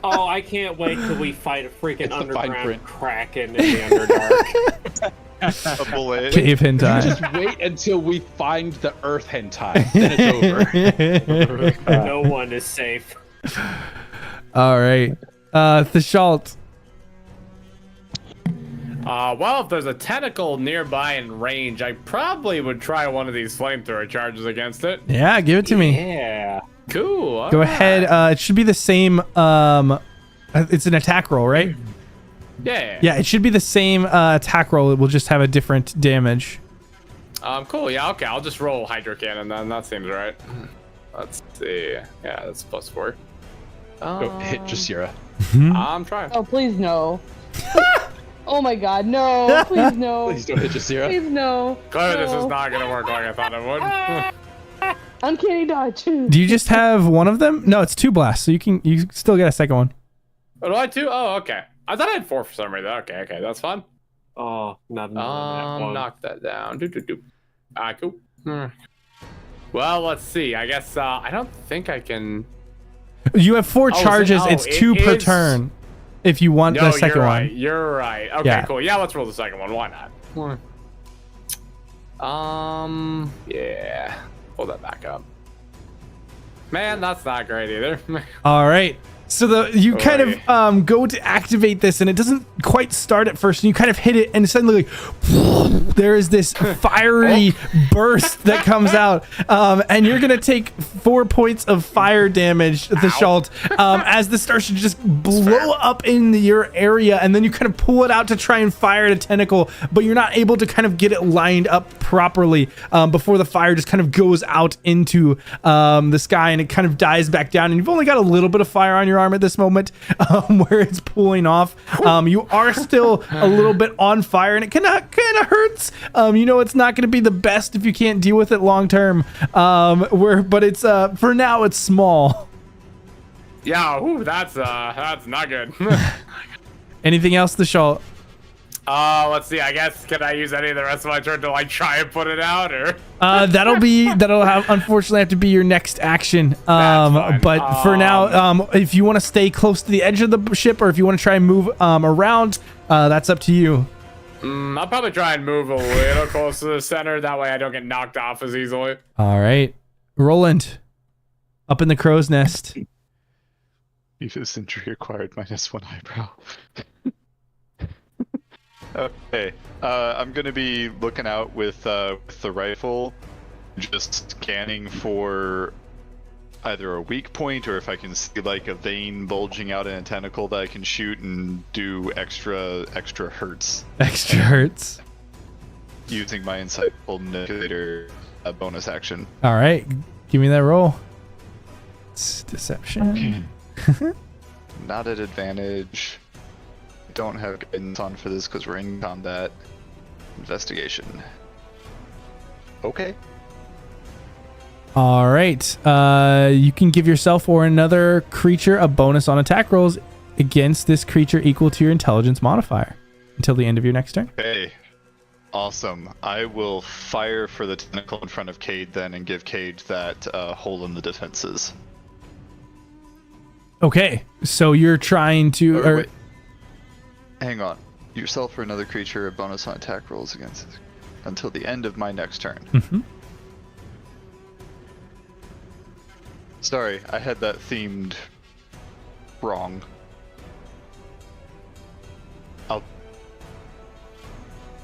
Oh, I can't wait till we fight a freaking It's the fine underground print. kraken in the Underdark. A bullet. Cave hentai. Just wait until we find the Earth hentai. Then it's over. No one is safe. All right. Thashalt. Well, if there's a tentacle nearby in range, I probably would try one of these flamethrower charges against it. Yeah, give it to me. Yeah. Cool. Go ahead. It should be the same. It's an attack roll, right? Yeah. Yeah, it should be the same attack roll. It will just have a different damage. Cool. Yeah. Okay. I'll just roll hydro cannon then. That seems right. Let's see. Yeah, that's +4. Go hit Jasira. I'm trying. Oh, please no. Oh my god, no. Please no. Please don't hit Jasira. Please no. Clearly, this is No. not gonna work like I thought it would. Uncanny dodge. Do you just have one of them? No, it's 2 blasts, so you still get a second one. What do I do? Oh, okay. I thought I had 4 for some reason. Okay, that's fun. Oh, not that one. Knock that down. Cool. Well, let's see. I guess I don't think I can. You have 4 is it- charges. oh, It's it 2 per is- turn. If you want No, the second you're one. right. You're right. Okay, Yeah. cool. Yeah, let's roll the second one. Why not? Yeah. Pull that back up. Man, that's not great either. All right. So you kind of go to activate this, and it doesn't quite start at first. And you kind of hit it, and suddenly, there is this fiery burst that comes out, and you're gonna take 4 points of fire damage, Thashalt, as the star should just blow up in your area, and then you kind of pull it out to try and fire at a tentacle, but you're not able to kind of get it lined up properly before the fire just kind of goes out into the sky, and it kind of dies back down. And you've only got a little bit of fire on your arm at this moment where it's pulling off. You are still a little bit on fire, and it kind of hurts. You know it's not going to be the best if you can't deal with it long term. But it's for now it's small. Yeah, ooh, that's not good. Anything else, Thashalt? Let's see. I guess can I use any of the rest of my turn to like try and put it out, or? That'll unfortunately have to be your next action. fine. But for now, if you want to stay close to the edge of the ship, or if you want to try and move around, that's up to you. I'll probably try and move a little closer to the center. That way I don't get knocked off as easily. All right, Roland, up in the crow's nest. Yves Sindri acquired -1 eyebrow. Okay, I'm gonna be looking out with the rifle, just scanning for either a weak point, or if I can see like a vein bulging out in a tentacle that I can shoot and do extra hurts. Extra hurts. Using my insightful manipulator bonus action. All right, give me that roll. It's deception. Not at advantage. Don't have guidance on for this because we're in combat. Investigation. Okay. All right. You can give yourself or another creature a bonus on attack rolls against this creature equal to your intelligence modifier until the end of your next turn. Okay. Awesome. I will fire for the tentacle in front of Cade then and give Cade that hole in the defenses. Okay. So you're trying to... Wait. Hang on. Yourself or another creature a bonus on attack rolls against until the end of my next turn. Mm-hmm. Sorry, I had that themed wrong.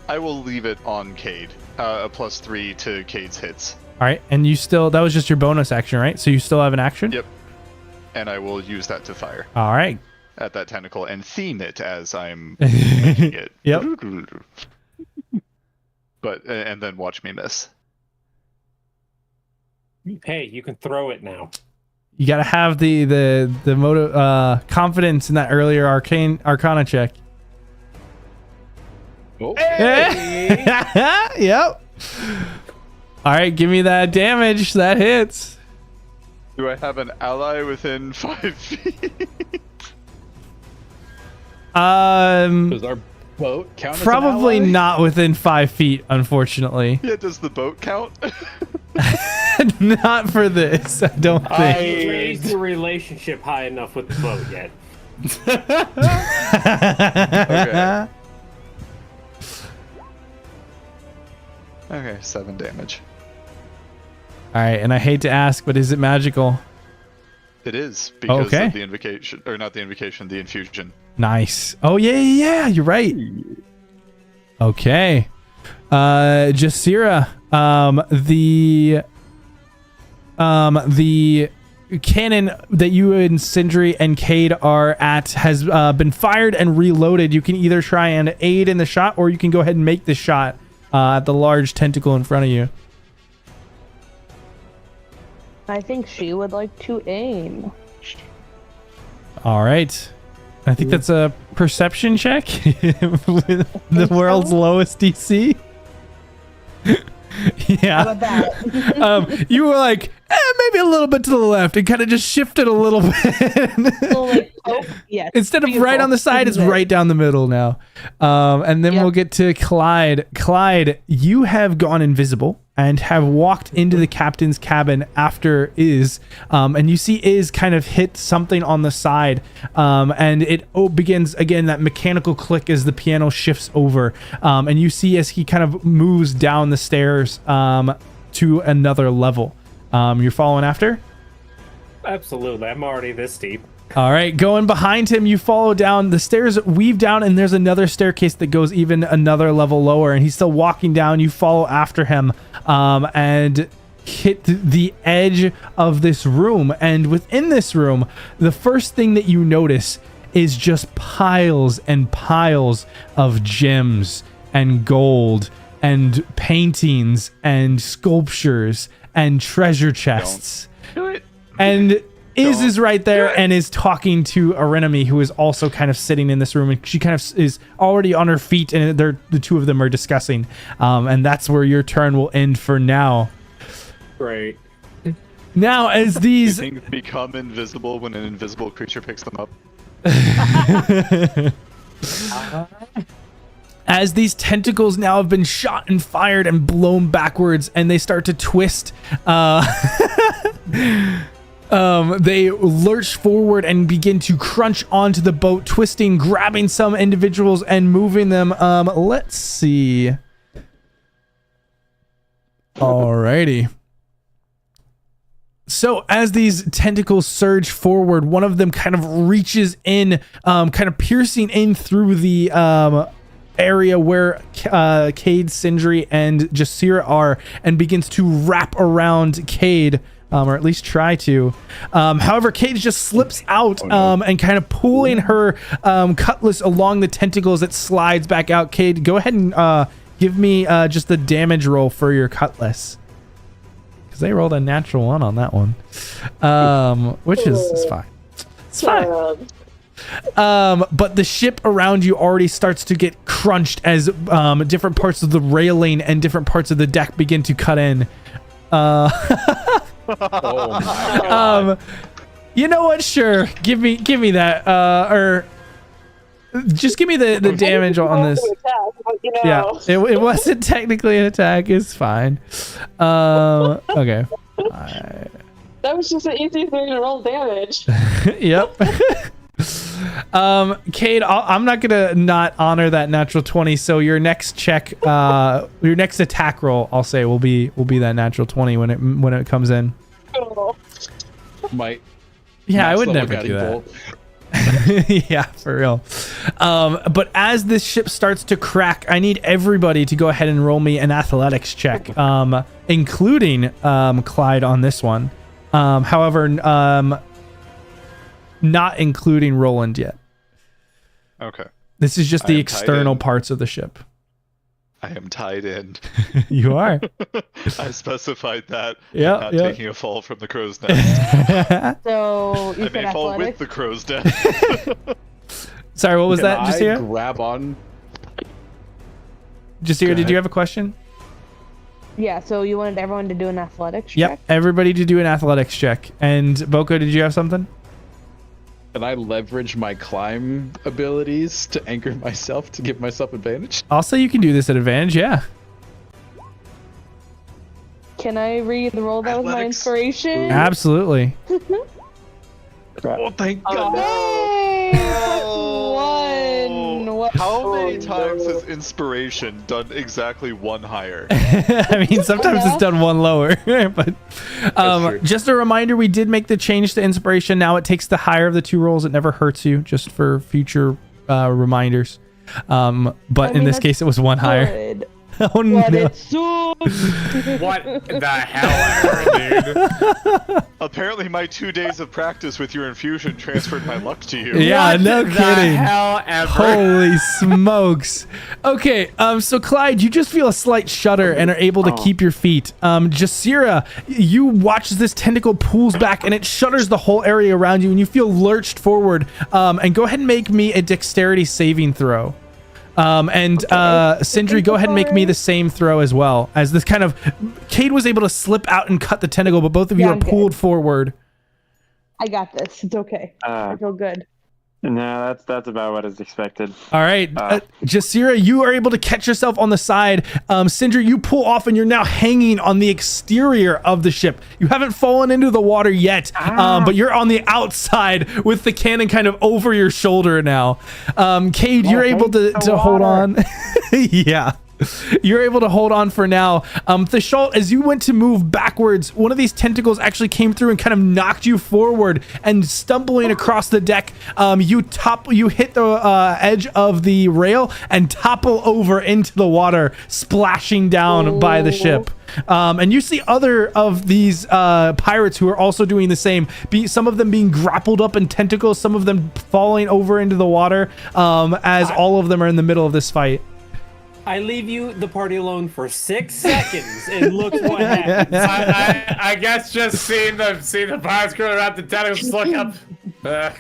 I will leave it on Cade. A +3 to Cade's hits. All right. And you still... That was just your bonus action, right? So you still have an action? Yep. And I will use that to fire. All right. at that tentacle and theme it as I'm making it. Yep. But and then watch me miss. Hey, you can throw it now. You gotta have the confidence in that earlier arcana check. Oh. Hey! Yep. All right, give me that damage. That hits. Do I have an ally within 5 feet? Does our boat count as an Probably ally? not within 5 feet, unfortunately. Yeah, does the boat count? Not for this, I don't think. I raised the relationship high enough with the boat yet. Okay. Okay, 7 damage. All right, and I hate to ask, but is it magical? It is because Okay. of the invocation, or not the invocation, the infusion. Nice. Oh yeah, you're right. Okay. Jasira, the cannon that you and Sindri and Cade are at has been fired and reloaded. You can either try and aid in the shot, or you can go ahead and make the shot at the large tentacle in front of you. I think she would like to aim. All right. I think that's a perception check with the world's lowest DC. Yeah. How about that? You were like, maybe a little bit to the left, and kind of just shifted a little bit. Yes. Instead of right on the side, it's right down the middle now. And then we'll get to Clyde. Clyde, you have gone invisible and have walked into the captain's cabin after Iz. And you see Iz kind of hit something on the side. And it begins, again, that mechanical click as the piano shifts over. And you see as he kind of moves down the stairs to another level. You're following after? Absolutely, I'm already this deep. All right, going behind him, you follow down the stairs, weave down, and there's another staircase that goes even another level lower, and he's still walking down. You follow after him and hit the edge of this room. And within this room, the first thing that you notice is just piles and piles of gems and gold and paintings and sculptures and treasure chests. Do it. And Iz is right there and is talking to Arenemy, who is also kind of sitting in this room, and she kind of is already on her feet, and the two of them are discussing. And that's where your turn will end for now. Great. Now, as these Things become invisible when an invisible creature picks them up. As these tentacles now have been shot and fired and blown backwards, and they start to twist, they lurch forward and begin to crunch onto the boat, twisting, grabbing some individuals and moving them. Let's see. Alrighty. So as these tentacles surge forward, one of them kind of reaches in, kind of piercing in through the area where Cade, Sindri, and Jasira are, and begins to wrap around Cade. Or at least try to. However, Cade just slips out and kind of pulling her cutlass along the tentacles. It slides back out. Cade, go ahead and give me just the damage roll for your cutlass. Because they rolled a natural 1 on that one. Which is fine. It's fine. But the ship around you already starts to get crunched as different parts of the railing and different parts of the deck begin to cut in. Oh my God. You know what? Sure, give me that. Or just give me the damage on this. Yeah, it wasn't technically an attack. It's fine. Okay. That was just an easy thing to roll damage. Yep. Cade, I'm not gonna not honor that natural 20. So your next check, your next attack roll, I'll say will be that natural 20 when it comes in. Yeah, I would never do that. Yeah, for real. But as this ship starts to crack, I need everybody to go ahead and roll me an athletics check, including Clyde on this one. However, not including Roland yet. Okay. This is just I the am tied external in. parts of the ship. I am tied in. You are. I specified that. Yeah, I'm not yeah. taking a fall from the crow's nest. So you I said may fall with athletics. the crow's nest. Sorry, what was Can that, I Jasira? grab on? Jasira, did ahead. you have a question? Yeah. So you wanted everyone to do an athletics Yep, check. everybody to do an athletics check. And Boko, did you have something? Can I leverage my climb abilities to anchor myself to give myself advantage? I'll say you can do this at advantage, yeah. Can I read the roll that was my Athletics. inspiration? Absolutely. Oh, thank God. Hey, Oh. +1. What? How many Oh, times no. has inspiration done exactly one higher? I mean, sometimes it's done one lower, but true. just a reminder, we did make the change to inspiration. Now it takes the higher of the two rolls. It never hurts you, just for future reminders. But I in mean, this that's case, it was one higher. Good. Oh But no! it sucks. What the hell, ever, dude? Apparently, my 2 days of practice with your infusion transferred my luck to you. Yeah, What no the kidding. hell ever? Holy smokes. Okay, so Clyde, you just feel a slight shudder and are able to keep your feet. Jasira, you watch as this tentacle pulls back and it shudders the whole area around you and you feel lurched forward. And go ahead and make me a dexterity saving throw. Sindri, go ahead and make me the same throw as well. As this kind of... Cade was able to slip out and cut the tentacle, but both of you Yeah, are I'm good. pulled forward. I got this. It's okay. I feel good. No, that's about what is expected. All right, Jasira, you are able to catch yourself on the side. Sindri, you pull off and you're now hanging on the exterior of the ship. You haven't fallen into the water yet, but you're on the outside with the cannon kind of over your shoulder now. Cade, you're able to hold on. Yeah. You're able to hold on for now. Thashalt, as you went to move backwards, one of these tentacles actually came through and kind of knocked you forward, and stumbling across the deck, you hit the edge of the rail and topple over into the water, splashing down by the ship. And you see other of these pirates who are also doing the same. Some of them being grappled up in tentacles, some of them falling over into the water, as all of them are in the middle of this fight. I leave you, the party, alone for 6 seconds, and look what happens. I guess just seeing the pirates go around the tentacles, just look up.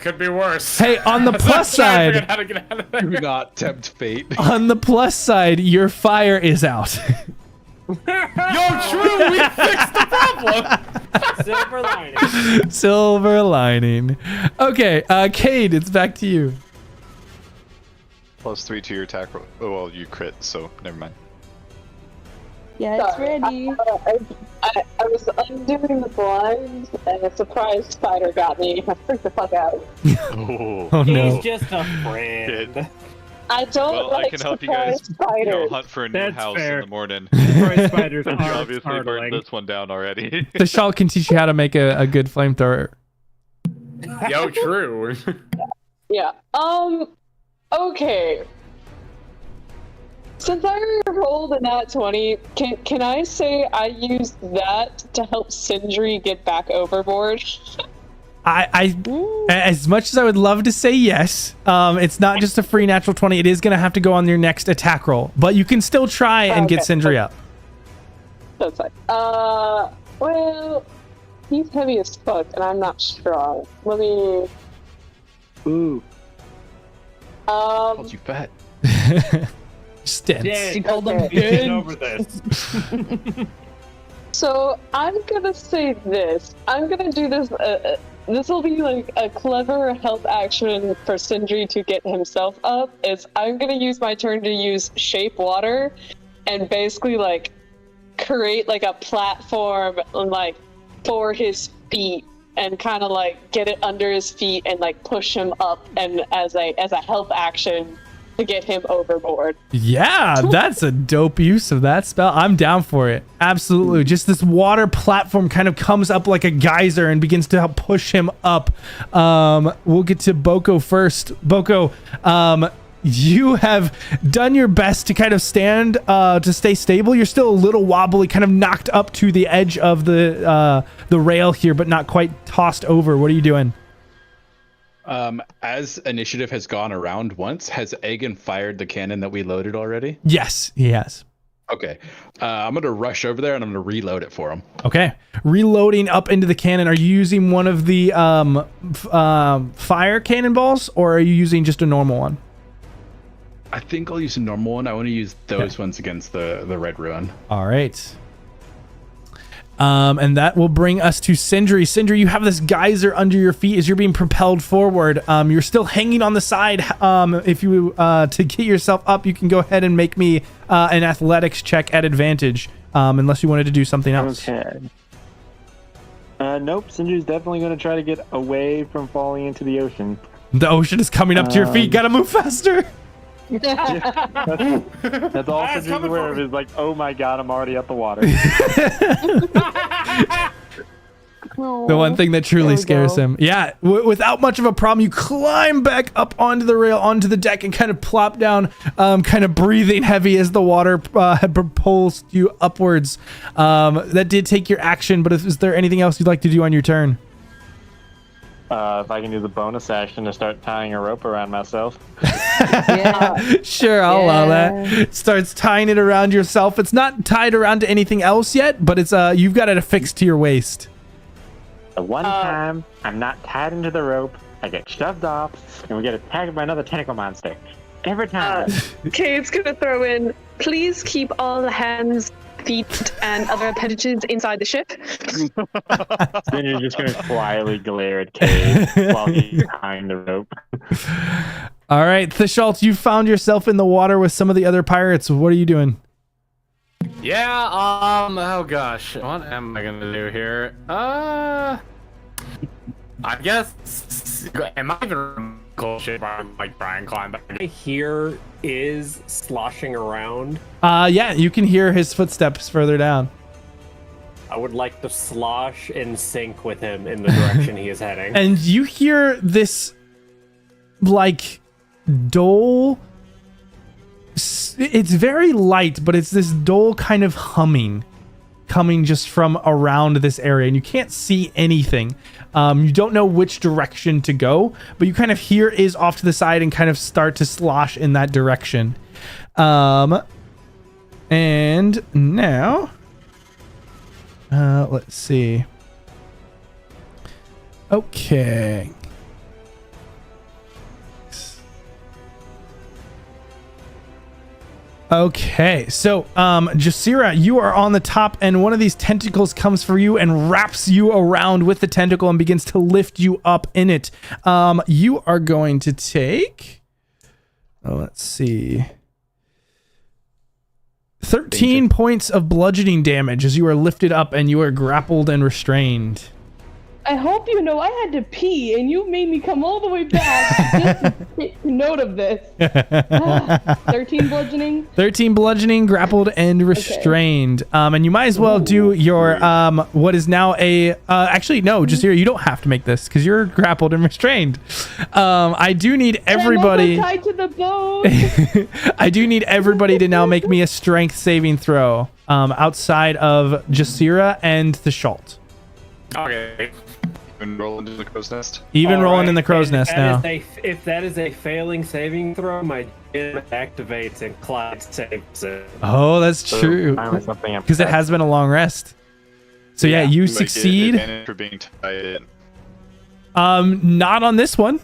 Could be worse. Hey, on the plus Trying to side, figure out how to get out of there. Do not tempt fate. on the plus side, your fire is out. Yo, true, we fixed the problem. Silver lining. Silver lining. Okay, Cade, it's back to you. +3 to your attack roll. Oh, well, you crit, so never mind. Yeah, it's Sorry. ready. I was undoing the blinds, and a surprise spider got me. I freaked the fuck out. Oh. Oh He's no. just a friend. I don't Well, like I can help you guys spiders. hunt for a new That's house fair. in the morning. Surprise spiders You are obviously burned startling. this one down already. Thashalt can teach you how to make a good flamethrower. Yo, true. Yeah. Okay. Since I rolled a nat 20, can I say I used that to help Sindri get back overboard? I as much as I would love to say yes, it's not just a free natural 20. It is going to have to go on your next attack roll, but you can still try and get Okay. Sindri up. That's fine. Well, he's heavy as fuck, and I'm not strong. Let me. Ooh, Um. called you fat. Stents. She called them Okay. Get good. over this. So I'm gonna say this. I'm gonna do this. This will be like a clever help action for Sindri to get himself up. Is I'm gonna use my turn to use shape water, and basically like create like a platform like for his feet, and kind of like get it under his feet and like push him up, and as a help action to get him overboard. Yeah, that's a dope use of that spell. I'm down for it. Absolutely. Just this water platform kind of comes up like a geyser and begins to help push him up. We'll get to Boko first. Boko, you have done your best to kind of stand to stay stable. You're still a little wobbly, kind of knocked up to the edge of the rail here, but not quite tossed over. What are you doing? As initiative has gone around once, has Aegon fired the cannon that we loaded already? Yes, he has. Okay. I'm going to rush over there and I'm going to reload it for him. Okay. Reloading up into the cannon. Are you using one of the fire cannonballs, or are you using just a normal one? I think I'll use a normal one. I want to use those ones against the Red Ruin. All right. And that will bring us to Sindri. Sindri, you have this geyser under your feet as you're being propelled forward. You're still hanging on the side. If you to get yourself up, you can go ahead and make me an athletics check at advantage, unless you wanted to do something else. Okay. Nope. Sindri's definitely going to try to get away from falling into the ocean. The ocean is coming up to your feet. Gotta move faster. That's all Sindri's aware of is like, oh my god, I'm already at the water. The one thing that truly scares him. Yeah, without much of a problem, you climb back up onto the rail, onto the deck, and kind of plop down, kind of breathing heavy as the water had propulsed you upwards. That did take your action, but is there anything else you'd like to do on your turn? If I can do the bonus action to start tying a rope around myself. Sure, I'll allow that. Starts tying it around yourself. It's not tied around to anything else yet, but it's you've got it affixed to your waist. The one time I'm not tied into the rope, I get shoved off, and we get attacked by another tentacle monster. Every time. Cade's gonna throw in, please keep all the hands, feet, and other appendages inside the ship. Then you're just going to quietly glare at Cade while he's tying the rope. All right, Thishalt, you found yourself in the water with some of the other pirates. What are you doing? Yeah, oh gosh, what am I gonna do here? I guess, am I even cool shit like try and climb back? Here is sloshing around. Yeah, you can hear his footsteps further down. I would like to slosh in sync with him in the direction he is heading. And you hear this, like, dull... It's very light, but it's this dull kind of humming coming just from around this area, and you can't see anything. You don't know which direction to go, but you kind of hear is off to the side and kind of start to slosh in that direction. And now, let's see. Okay. Okay, so Jasira, you are on the top, and one of these tentacles comes for you and wraps you around with the tentacle and begins to lift you up in it. You are going to take, let's see, 13 points of bludgeoning damage as you are lifted up and you are grappled and restrained. I hope you know I had to pee, and you made me come all the way back just to take note of this. 13 bludgeoning? 13 bludgeoning, grappled, and restrained. Okay. And you might as well do your, what is now a, actually, no, Jasira, you don't have to make this, because you're grappled and restrained. I do need everybody... I'm also tied to the boat. I do need everybody to now make me a strength saving throw, outside of Jasira and Thishalt. Okay. Even Roland in the crow's nest. Even Roland in the crow's nest now. If that is a failing saving throw, my gem activates and Clyde saves it. Oh, that's true. Because it has been a long rest. So yeah, you succeed. Get advantage for being tied in. Not on this one.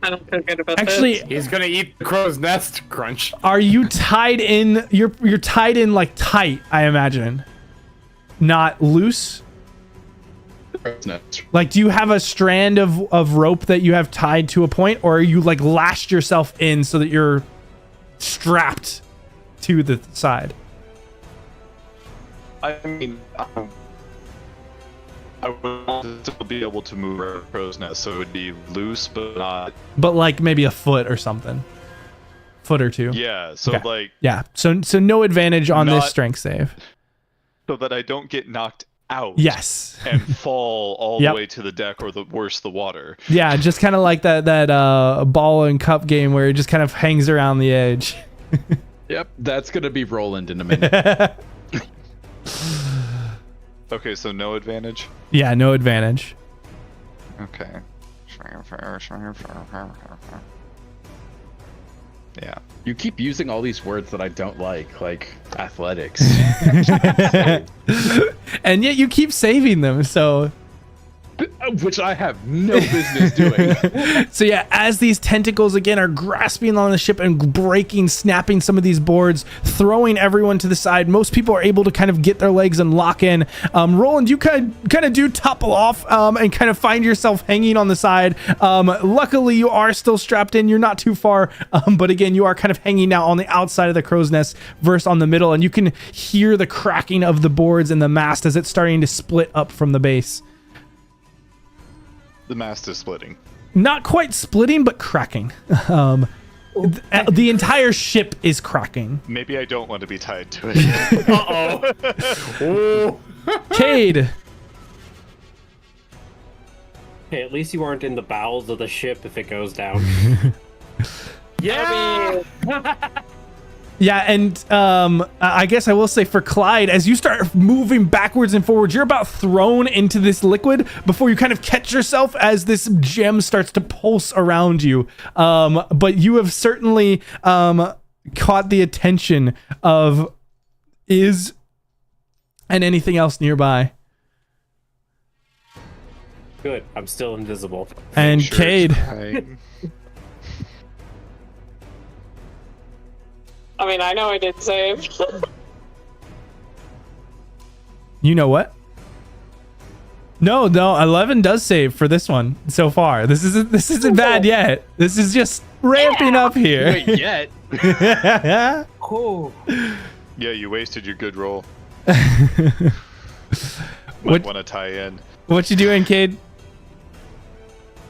I don't feel good about Actually, this. He's gonna eat the crow's nest. Crunch. Are you tied in? You're tied in like tight, I imagine. Not loose. Like, do you have a strand of rope that you have tied to a point, or are you like lashed yourself in so that you're strapped to the side? I mean, I would still be able to move around the crow's nest, so it would be loose, but not. But like maybe a foot or something. Foot or two. Yeah. So okay. like. Yeah. So no advantage on this strength save. So that I don't get knocked out. Yes. And fall all the way to the deck, or the worse, the water. Yeah, just kind of like that ball and cup game where it just kind of hangs around the edge. Yep, that's gonna be Roland in a minute. Okay, so no advantage? Yeah, no advantage. Okay. Yeah. You keep using all these words that I don't like athletics. And yet you keep saving them, so... Which I have no business doing. So yeah, as these tentacles again are grasping on the ship and breaking, snapping some of these boards, throwing everyone to the side, most people are able to kind of get their legs and lock in. Roland, you kind of do topple off and kind of find yourself hanging on the side. Luckily, you are still strapped in. You're not too far, but again, you are kind of hanging now on the outside of the crow's nest versus on the middle, and you can hear the cracking of the boards and the mast as it's starting to split up from the base. The mast is splitting. Not quite splitting, but cracking. The entire ship is cracking. Maybe I don't want to be tied to it. Uh-oh. Cade. Hey, at least you aren't in the bowels of the ship if it goes down. Yeah. Yeah, and I guess I will say for Clyde, as you start moving backwards and forwards, you're about thrown into this liquid before you kind of catch yourself as this gem starts to pulse around you. But you have certainly caught the attention of Yves and anything else nearby. Good, I'm still invisible. And Sure, Cade. I mean, I know I did save. You know what? No, 11 does save for this one so far. This isn't bad yet. This is just ramping up here. Wait, yet? Cool. Yeah, you wasted your good roll. What- Might want to tie in. What you doing, Cade?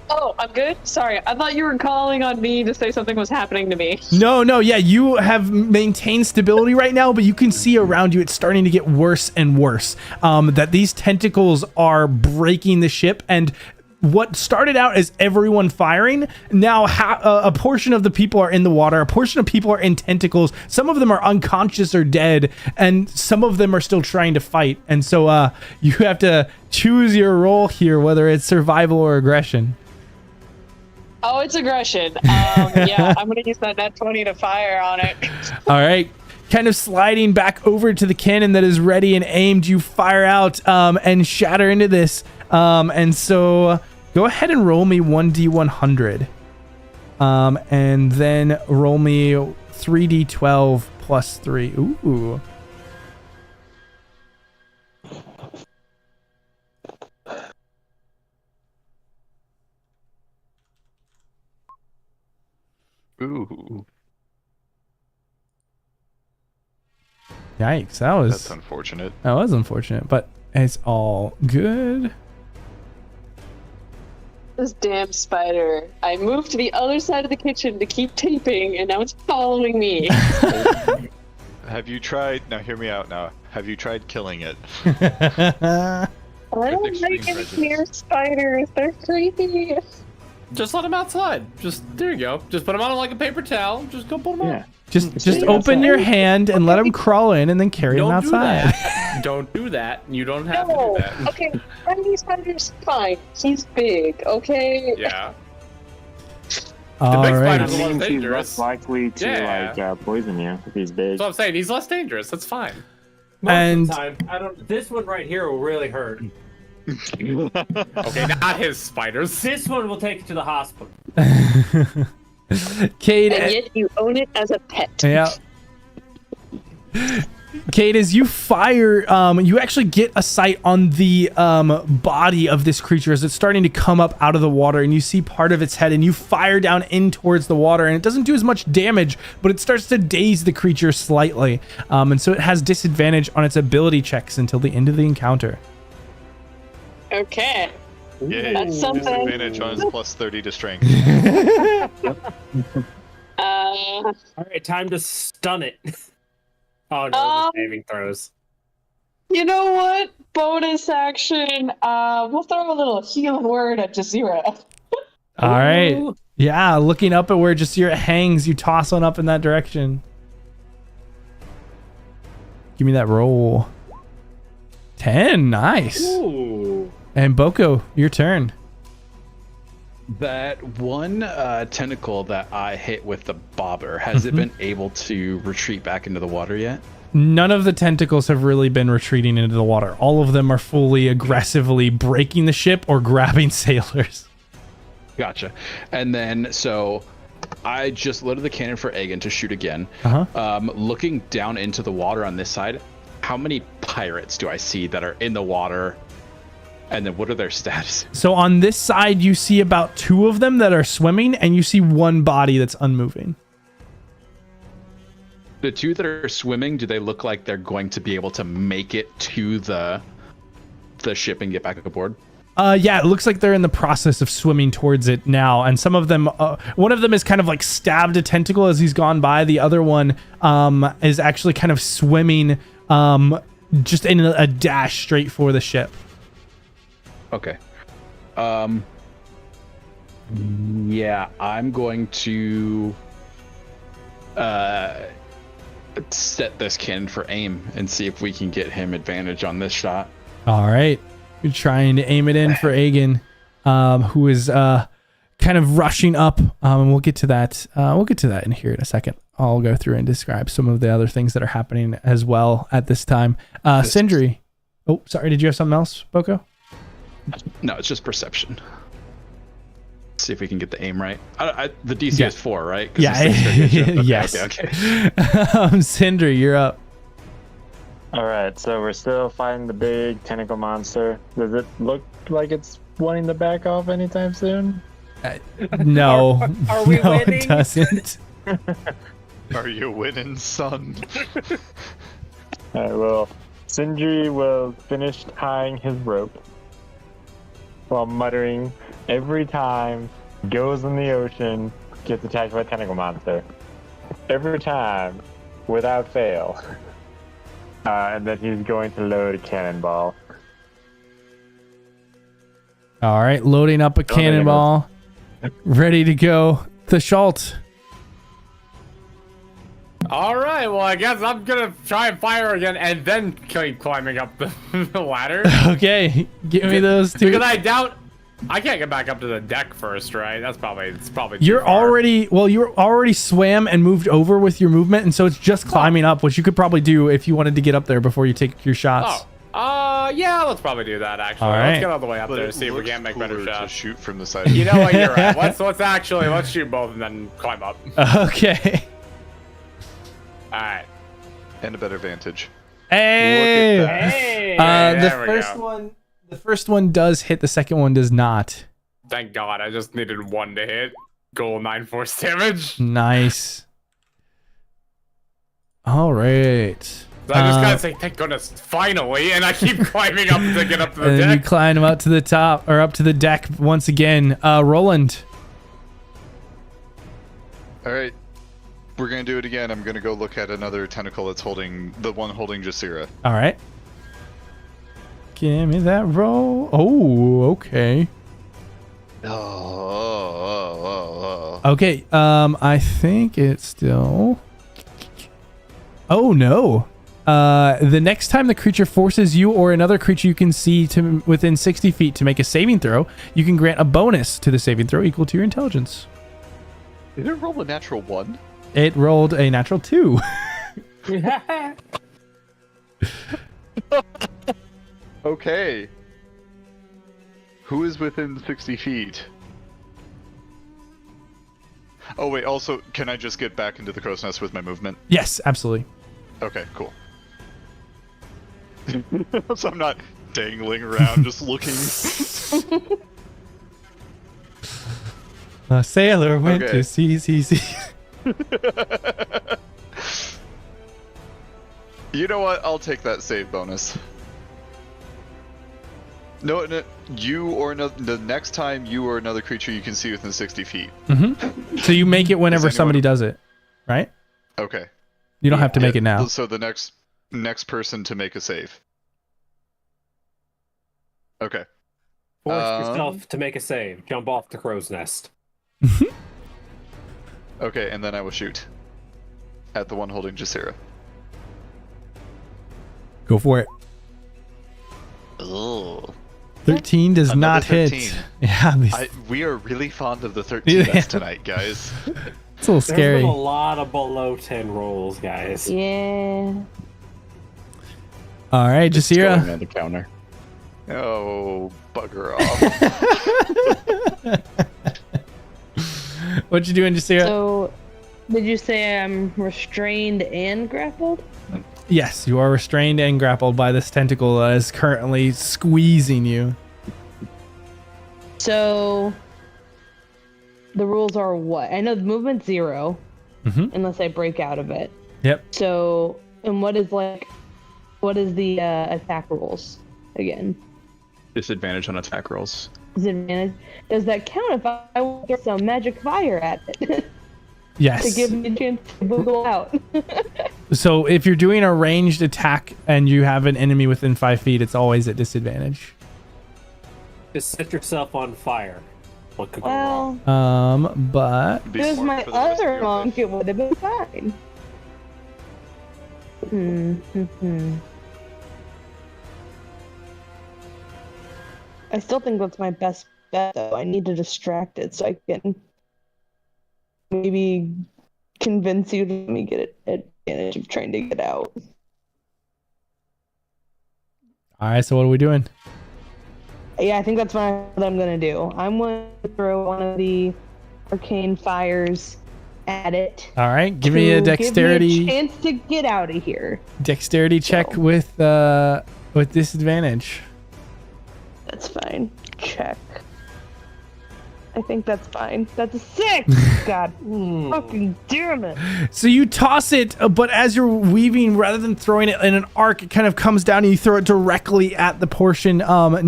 Oh, I'm good? Sorry, I thought you were calling on me to say something was happening to me. No, yeah, you have maintained stability right now, but you can see around you it's starting to get worse and worse. That these tentacles are breaking the ship, and what started out as everyone firing, now a portion of the people are in the water, a portion of people are in tentacles, some of them are unconscious or dead, and some of them are still trying to fight. And so you have to choose your role here, whether it's survival or aggression. Oh, it's aggression. Yeah, I'm gonna use that net 20 to fire on it. All right. Kind of sliding back over to the cannon that is ready and aimed, you fire out and shatter into this. And so go ahead and roll me 1d100. And then roll me 3d12 plus 3. Ooh. Ooh. Yikes, That's unfortunate. That was unfortunate, but it's all good. This damn spider. I moved to the other side of the kitchen to keep taping, and now it's following me. Have you tried... Now, hear me out now. Have you tried killing it? I don't extreme like any prejudice. near spiders. They're creepy. Just let him outside. There you go. Just put him on like a paper towel. Just go put him Yeah. on. Just open your hand and let him crawl in and then carry him Don't do outside. that. Don't do that. You don't have No. to do that. Okay, tiny spider's fine. He's big, okay? Yeah. All big right. spider's That the one means he's dangerous. less likely to Yeah. poison you if he's big. That's what I'm saying. He's less dangerous. That's fine. Most And- of the time, I don't. This one right here will really hurt. Okay, not his spiders. This one will take you to the hospital. Cade, And yet you own it as a pet. yeah. Cade, as you fire, you actually get a sight on the body of this creature as it's starting to come up out of the water, and you see part of its head, and you fire down in towards the water, and it doesn't do as much damage, but it starts to daze the creature slightly, and so it has disadvantage on its ability checks until the end of the encounter. Okay. Yay. That's something. Disadvantage on his plus 30 to strength. All right, time to stun it. Oh no, the saving throws. You know what? Bonus action. We'll throw a little healing word at Jasira. All right. Yeah, looking up at where Jasira hangs, you toss one up in that direction. Give me that roll. 10, nice. Ooh. And Boko, your turn. That one tentacle that I hit with the bobber, has it been able to retreat back into the water yet? None of the tentacles have really been retreating into the water. All of them are fully aggressively breaking the ship or grabbing sailors. Gotcha. And then, so I just loaded the cannon for Aegon to shoot again. Looking down into the water on this side, how many pirates do I see that are in the water? And then what are their status? So on this side, you see about 2 of them that are swimming, and you see 1 body that's unmoving. The 2 that are swimming, do they look like they're going to be able to make it to the ship and get back aboard? Yeah, it looks like they're in the process of swimming towards it now, and some of them, one of them is kind of like stabbed a tentacle as he's gone by. The other one is actually kind of swimming just in a dash straight for the ship. Okay. Yeah, I'm going to set this cannon for aim and see if we can get him advantage on this shot. All right. You're trying to aim it in for Aegon, who is kind of rushing up. And we'll get to that. We'll get to that in here in a second. I'll go through and describe some of the other things that are happening as well at this time. Sindri. Oh, sorry. Did you have something else, Boko? No, it's just perception. See if we can get the aim right. The DC is 4, right? Yeah. Yes. Okay. Sindri, you're up. All right, so we're still fighting the big tentacle monster. Does it look like it's wanting to back off anytime soon? No. Are we no, winning? It doesn't. Are you winning, son? All right, well, Sindri will finish tying his rope while muttering, every time goes in the ocean, gets attacked by a tentacle monster. Every time, without fail. And then he's going to load a cannonball. All right, loading up a cannonball. Ready to go. The Schalt. All right, well, I guess I'm going to try and fire again and then keep climbing up the ladder. Okay, give me those 2. Because I doubt... I can't get back up to the deck first, right? It's probably too You're far. you already swam and moved over with your movement, and so it's just climbing up, which you could probably do if you wanted to get up there before you take your shots. Yeah, let's probably do that, actually. All right. Let's get all the way up there to see if we can't make better To shots. shoot from the side. You know what, you're right. Let's shoot both and then climb up. Okay. All right. And a better vantage. Hey! Look at that. Hey! The first one does hit, the second one does not. Thank God, I just needed 1 to hit. Goal 9 force damage. Nice. All right. So I just gotta say, thank goodness, finally, and I keep climbing up to get up to the And then you deck. climb up to the top, or up to the deck once again. Roland. All right. We're going to do it again. I'm going to go look at another tentacle that's holding the one holding Jasira. All right. Give me that roll. Oh, okay. Okay, I think it's still... Oh, no. The next time the creature forces you or another creature you can see to within 60 feet to make a saving throw, you can grant a bonus to the saving throw equal to your intelligence. Did it roll a natural 1? It rolled a natural 2. Okay. Who is within 60 feet? Oh, wait, also, can I just get back into the crow's nest with my movement? Yes, absolutely. Okay, cool. So I'm not dangling around just looking. A sailor went Okay. to sea. You know what? I'll take that save bonus. No, you or the next time you or another creature you can see within 60 feet. Mm-hmm. So you make it whenever somebody does it, right? Okay. You don't have to make it now. So the next person to make a save. Okay. Force yourself to make a save. Jump off the crow's nest. Okay, and then I will shoot at the one holding Jasira. Go for it. Oh. 13 does Another not 13. hit. Yeah, We are really fond of the 13 dice tonight, guys. it's a little There's scary. been a lot of below 10 rolls, guys. Yeah. All right, It's going Jasira. on the counter. Oh, bugger off. What you doing, Jasira? So, did you say I'm restrained and grappled? Yes, you are restrained and grappled by this tentacle that is currently squeezing you. So, the rules are what? I know the movement's 0, unless I break out of it. Yep. So, and what is the attack rules again? Disadvantage on attack rolls. Disadvantage. Does that count if I throw some magic fire at it Yes. to give me a chance to boogle out? So if you're doing a ranged attack and you have an enemy within 5 feet, it's always at disadvantage. Just set yourself on fire. What could go wrong? Well, But Be there's smart my for the rest of other your monk. life. It would have been fine. I still think that's my best bet, though. I need to distract it so I can maybe convince you to let me get advantage of trying to get out. all right, so what are we doing? Yeah, I think that's what I'm gonna do. I'm going to throw one of the arcane fires at it. All right, give me a dexterity Give me a chance to get out of here. dexterity check So. with disadvantage. That's fine. Check. I think that's fine. That's a 6! God fucking damn it. So you toss it, but as you're weaving, rather than throwing it in an arc, it kind of comes down and you throw it directly at the portion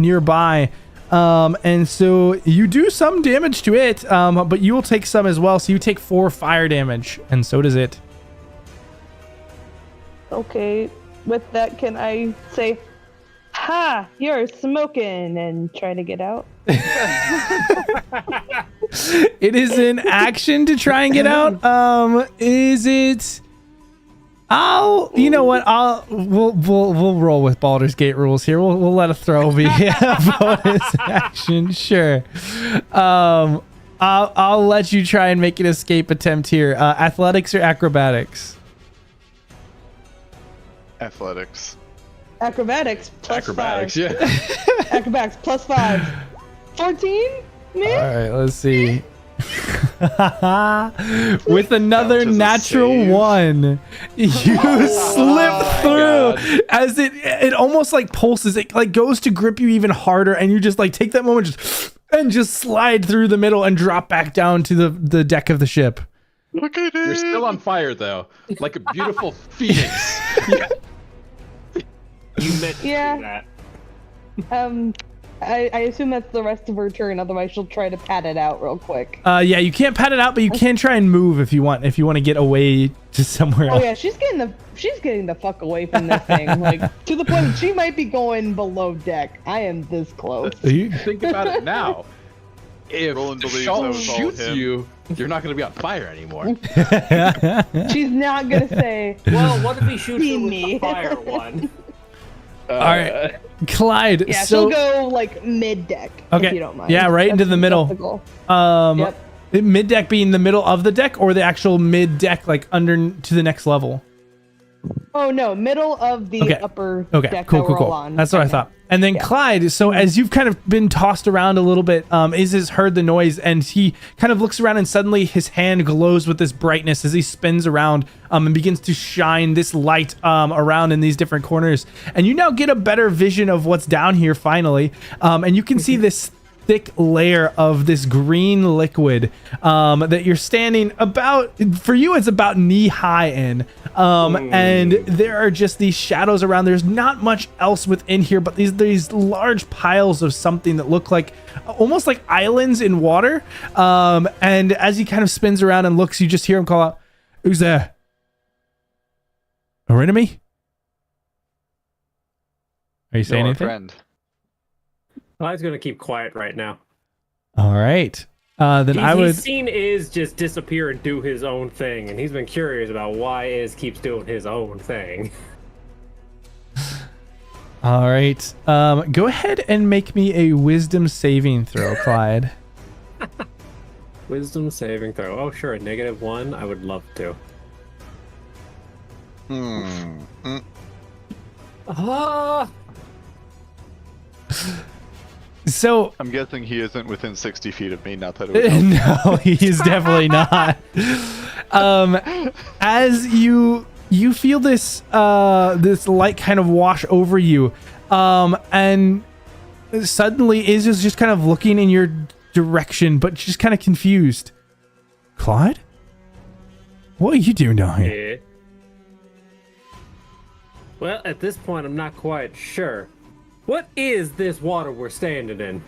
nearby. And so you do some damage to it, but you will take some as well. So you take 4 fire damage, and so does it. Okay, with that, can I say, "Ha! You're smoking," and try to get out? It is an action to try and get out. Is it? You know what? We'll roll with Baldur's Gate rules here. We'll let a throw be a bonus action. Sure. I'll let you try and make an escape attempt here. Athletics or acrobatics? Athletics. Acrobatics plus Acrobatics, 5. yeah. Acrobatics plus 5. 14? All Man? right, let's see. With another Count as a natural save. 1, you slip through as it almost like pulses. It like goes to grip you even harder, and you just like take that moment and just slide through the middle and drop back down to the deck of the ship. Look at it. You're still on fire, though. Like a beautiful phoenix. You meant to Yeah. do that. I assume that's the rest of her turn. Otherwise, she'll try to pat it out real quick. Yeah, you can't pat it out, but you can try and move if you want. If you want to get away to somewhere Oh else. yeah, she's getting the fuck away from this thing, like to the point that she might be going below deck. I am this close. Think about it now. If Roland believes Shaw that was all shoots him. you're not going to be on fire anymore. She's not gonna say, Well, what if he shoots her with Me. the fire one? All right, Clyde. yeah, so she'll go like mid deck. Okay, if you don't mind. yeah, right into the middle. That's the goal. Yep. Yep. Mid deck being the middle of the deck, or the actual mid deck, like under to the next level. Oh no, middle of the Okay. upper Okay, deck cool, that cool, we're cool. all on. That's what I thought. And then Yeah. Clyde, so as you've kind of been tossed around a little bit, Iz has heard the noise, and he kind of looks around, and suddenly his hand glows with this brightness as he spins around and begins to shine this light around in these different corners. And you now get a better vision of what's down here finally, and you can see this thick layer of this green liquid that you're standing about. For you, it's about knee high in. And there are just these shadows around. There's not much else within here, but these large piles of something that look like almost like islands in water. And as he kind of spins around and looks, you just hear him call out, "Who's there? Our enemy? Are you saying No, our anything?" friend. Clyde's gonna keep quiet right now. All right. Then I would. He's seen Iz just disappear and do his own thing, and he's been curious about why Iz keeps doing his own thing. All right. Go ahead and make me a wisdom saving throw, Clyde. Wisdom saving throw. Oh, sure. A -1. I would love to. So I'm guessing he isn't within 60 feet of me. Not that it would help. no, he is definitely not. As you feel this this light kind of wash over you, and suddenly is just kind of looking in your direction, but just kind of confused. Clyde, what are you doing down here? Yeah. Well, at this point, I'm not quite sure. What is this water we're standing in?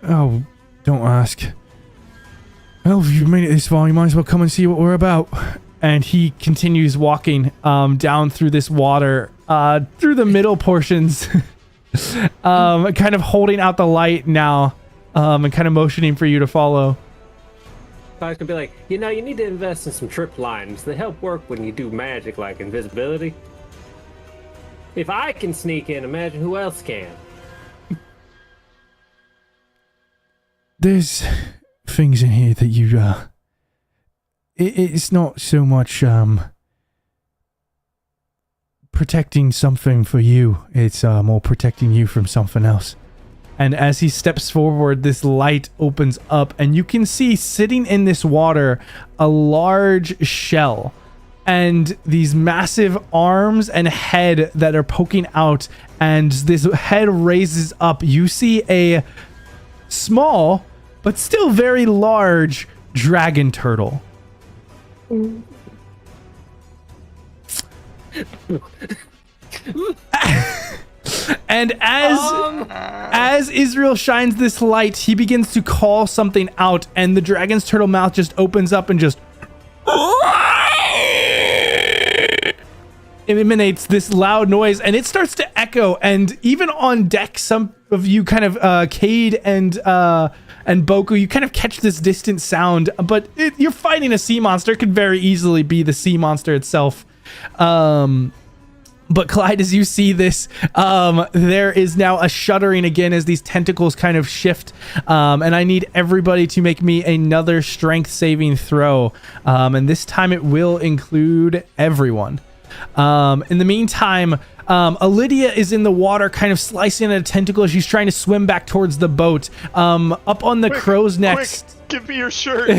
Oh, don't ask. Well, if you've made it this far, you might as well come and see what we're about. And he continues walking down through this water, through the middle portions, kind of holding out the light now, and kind of motioning for you to follow. I was gonna be like, you need to invest in some trip lines. They help work when you do magic like invisibility. If I can sneak in, imagine who else can. There's things in here that you, it's not so much, protecting something for you. It's, more protecting you from something else. And as he steps forward, this light opens up, and you can see sitting in this water a large shell. And these massive arms and head that are poking out, and this head raises up. You see a small, but still very large dragon turtle. And as Israel shines this light, he begins to call something out, and the dragon's turtle mouth just opens up and just it emanates this loud noise, and it starts to echo. And even on deck, some of you kind of Cade and Boko, you kind of catch this distant sound, but you're fighting a sea monster. It could very easily be the sea monster itself. But Clyde, as you see this, there is now a shuddering again as these tentacles kind of shift. And I need everybody to make me another strength saving throw. And this time it will include everyone. In the meantime, Lydia is in the water, kind of slicing at a tentacle as she's trying to swim back towards the boat. Up on the crow's nest. Give me your shirt.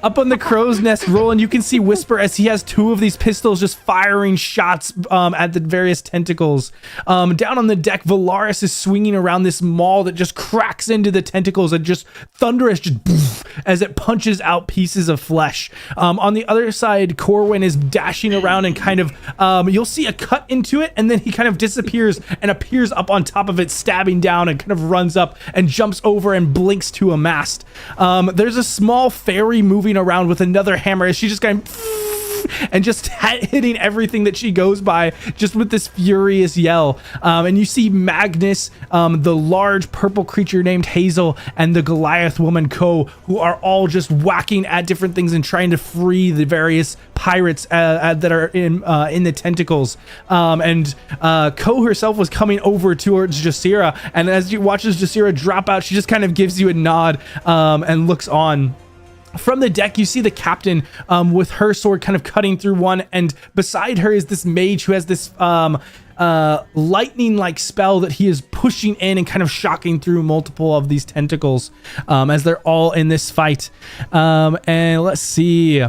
Up on the crow's nest, Roland, you can see Whisper as he has two of these pistols just firing shots at the various tentacles. Down on the deck, Volarus is swinging around this maul that just cracks into the tentacles and just thunderous, just poof, as it punches out pieces of flesh. On the other side, Corwin is dashing around and kind of, you'll see a cut into it, and then he kind of disappears and appears up on top of it, stabbing down, and kind of runs up and jumps over and blinks to a mast. There's a small fairy moving around with another hammer as she's just going and just hitting everything that she goes by just with this furious yell. And you see Magnus, the large purple creature named Hazel, and the Goliath woman Ko, who are all just whacking at different things and trying to free the various pirates that are in the tentacles. And Ko herself was coming over towards Jasira, and as you watch as Jasira drop out, she just kind of gives you a nod and looks on. From the deck, you see the captain with her sword kind of cutting through one, and beside her is this mage who has this lightning-like spell that he is pushing in and kind of shocking through multiple of these tentacles as they're all in this fight. And let's see.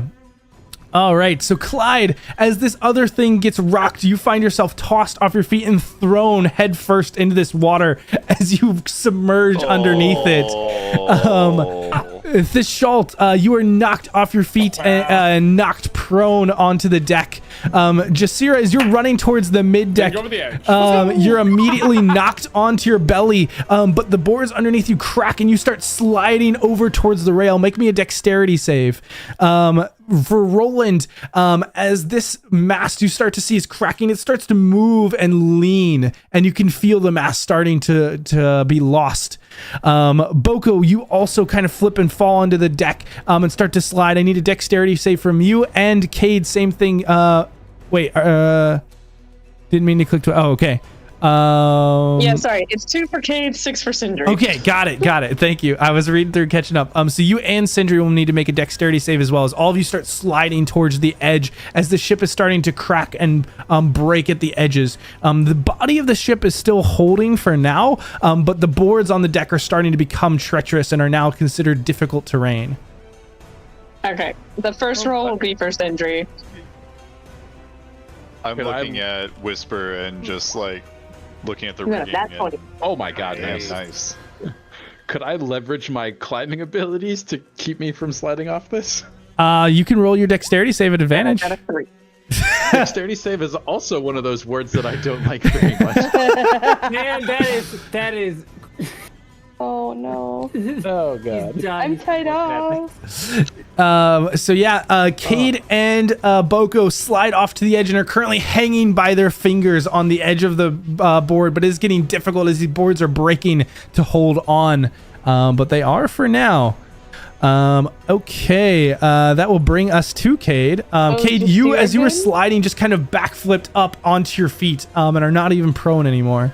All right, so Clyde, as this other thing gets rocked, you find yourself tossed off your feet and thrown headfirst into this water as you submerge underneath it. This Schalt, you are knocked off your feet and knocked prone onto the deck. Jasira, as you're running towards the mid deck, you're immediately knocked onto your belly, but the boards underneath you crack and you start sliding over towards the rail. Make me a dexterity save. For Roland, as this mast you start to see is cracking, it starts to move and lean, and you can feel the mast starting to be lost. Boko, you also kind of flip and fall onto the deck and start to slide. I need a dexterity save from you, and Cade, same thing. Didn't mean to click to. Oh, okay. Yeah, sorry. It's 2 for Cade, 6 for Sindri. Okay, got it. Thank you. I was reading through, catching up. So you and Sindri will need to make a dexterity save as well, as all of you start sliding towards the edge as the ship is starting to crack and break at the edges. The body of the ship is still holding for now, but the boards on the deck are starting to become treacherous and are now considered difficult terrain. Okay. The first roll will be for Sindri. I'm looking at Whisper and just like looking at the rigging. That's funny. Oh my god, Nice. Could I leverage my climbing abilities to keep me from sliding off this? You can roll your dexterity save at advantage. I got a 3. Dexterity save is also one of those words that I don't like very much. Man, that is. Oh no. Oh god. I'm tied off. So yeah, Cade and Boko slide off to the edge and are currently hanging by their fingers on the edge of the board, but it is getting difficult as these boards are breaking to hold on. But they are for now. Okay, that will bring us to Cade. Cade, you, as you were sliding, just kind of backflipped up onto your feet and are not even prone anymore.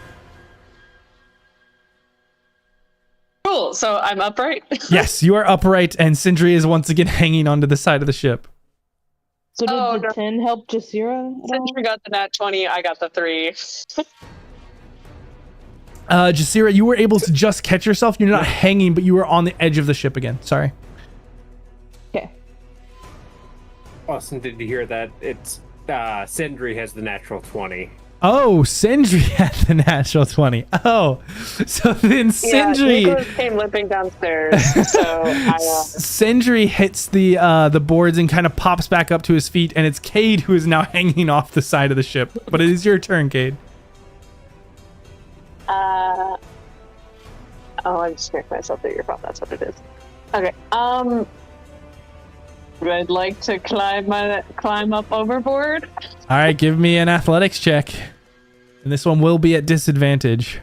Cool. So I'm upright. Yes, you are upright, and Sindri is once again hanging onto the side of the ship. So did the 10 help Jasira? Sindri got the nat 20. I got the 3. Jasira, you were able to just catch yourself. You're not hanging, but you were on the edge of the ship again. Sorry. Okay. Austin, did you hear that? It's Sindri has the natural 20. Oh, Sindri had the natural 20. Oh, so then Sindri... Yeah, Nicholas came limping downstairs, so Sindri hits the boards and kind of pops back up to his feet, and it's Cade who is now hanging off the side of the ship. But it is your turn, Cade. I just smacked myself through your phone. That's what it is. Okay. I'd like to climb up overboard. All right, give me an athletics check. And this one will be at disadvantage.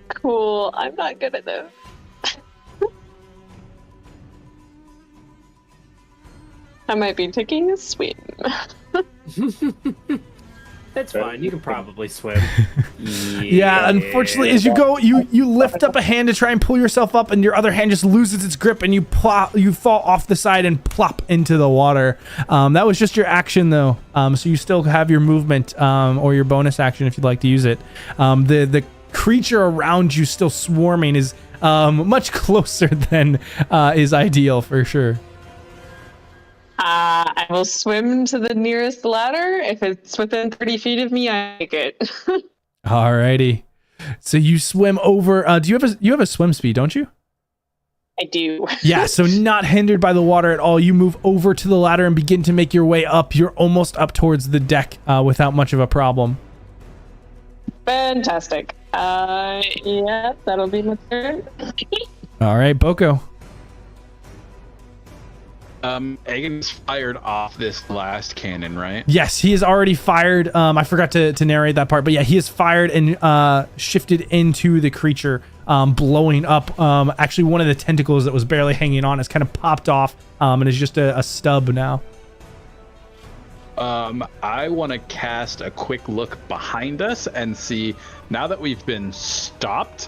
Cool. I'm not good at this. I might be taking a swim. That's fine. You can probably swim. Yeah, unfortunately, as you go, you lift up a hand to try and pull yourself up, and your other hand just loses its grip, and you fall off the side and plop into the water. That was just your action, though. So you still have your movement or your bonus action if you'd like to use it. The creature around you still swarming is much closer than is ideal for sure. I will swim to the nearest ladder. If it's within 30 feet of me, I take it. Alrighty. So you swim over. You have a swim speed, don't you? I do. Yeah, so not hindered by the water at all. You move over to the ladder and begin to make your way up. You're almost up towards the deck without much of a problem. Fantastic. Yeah, that'll be my turn. All right, Boko. Egan's fired off this last cannon, right? Yes, he has already fired. I forgot to narrate that part, but yeah, he has fired and shifted into the creature, blowing up. Actually, one of the tentacles that was barely hanging on has kind of popped off and is just a stub now. I want to cast a quick look behind us and see, now that we've been stopped,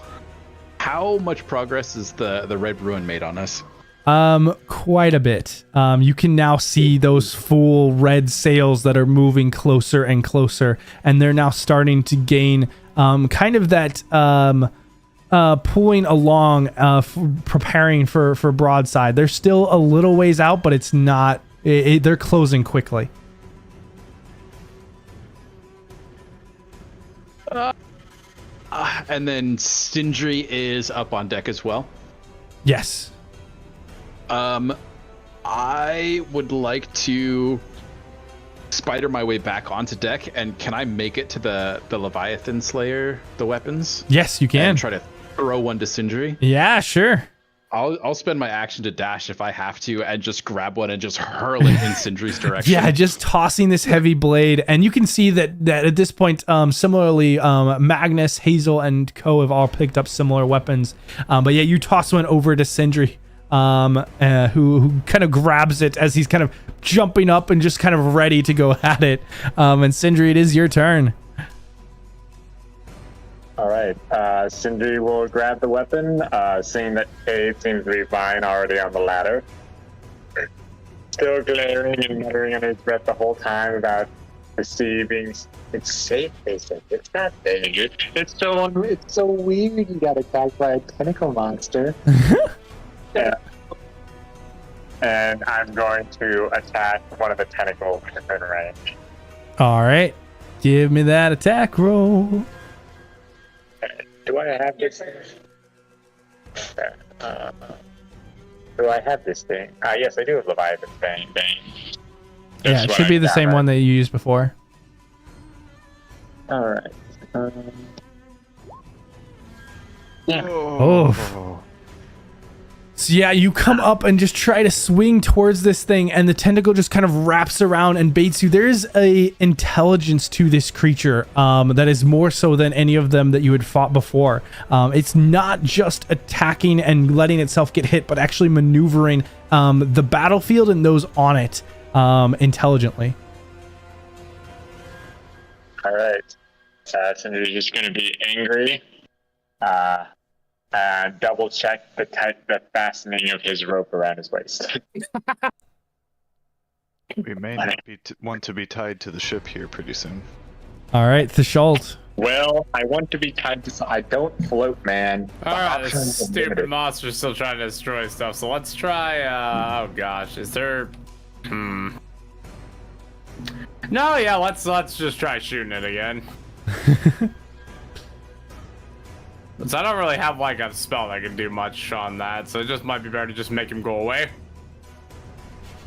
how much progress is the Red Ruin made on us? Quite a bit. You can now see those full red sails that are moving closer and closer, and they're now starting to gain kind of that pulling along, preparing for broadside. They're still a little ways out, but it's not. They're closing quickly. And then Sindri is up on deck as well. Yes. I would like to spider my way back onto deck, and can I make it to the Leviathan Slayer, the weapons? Yes, you can. And try to throw one to Sindri? Yeah, sure. I'll spend my action to dash if I have to, and just grab one and just hurl it in Sindri's direction. Yeah, just tossing this heavy blade, and you can see that at this point, similarly, Magnus, Hazel, and Co have all picked up similar weapons. But yeah, you toss one over to Sindri. who kind of grabs it as he's kind of jumping up and just kind of ready to go at it. And Sindri, it is your turn. All right. Sindri will grab the weapon, seeing that Cade seems to be fine already on the ladder. Still glaring and muttering under his breath the whole time about the sea being... It's safe, they said. It's not dangerous. It's so weird you got attacked by a tentacle monster. Yeah. And I'm going to attack one of the tentacles within range. All right. Give me that attack roll. Do I have this thing? Do I have this thing? Yes, I do have Leviathan thing. Yeah, it should be the same one that you used before. Alright. Yeah. Oh. So yeah, you come up and just try to swing towards this thing, and the tentacle just kind of wraps around and baits you. There's a intelligence to this creature that is more so than any of them that you had fought before. It's not just attacking and letting itself get hit, but actually maneuvering the battlefield and those on it intelligently. All right. Sindri's just going to be angry. Double check the fastening of his rope around his waist. We may not want to be tied to the ship here pretty soon. All right, Thashalt. Well, I want to be tied to... I don't float, man. Alright, this stupid monster's still trying to destroy stuff, so let's try, oh gosh, is there... No, yeah, let's just try shooting it again. So I don't really have like a spell that can do much on that, so it just might be better to just make him go away.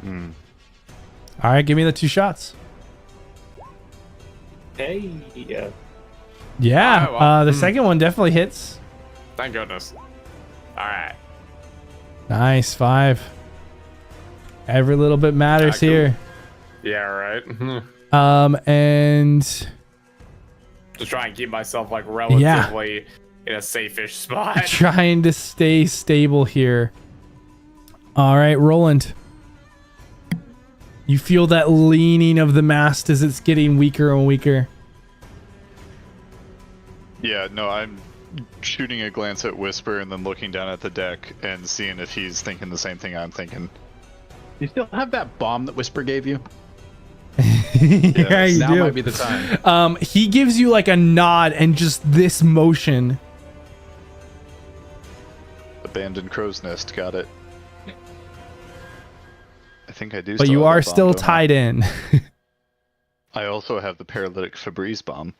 All right, give me the 2 shots. Hey. Yeah, All right, well, the second one definitely hits. Thank goodness. Alright. Nice, 5. Every little bit matters Cool. here. Yeah, right. And Just try and keep myself like relatively in a safe-ish spot. trying to stay stable here. All right, Roland. You feel that leaning of the mast as it's getting weaker and weaker. Yeah, no, I'm shooting a glance at Whisper and then looking down at the deck and seeing if he's thinking the same thing I'm thinking. You still have that bomb that Whisper gave you? Yeah, you Now do. might be the time. He gives you like a nod and just this motion. Abandoned crow's nest, got it. I think I do. But still you have are that bomb, still don't I? tied in. I also have the paralytic Febreze bomb.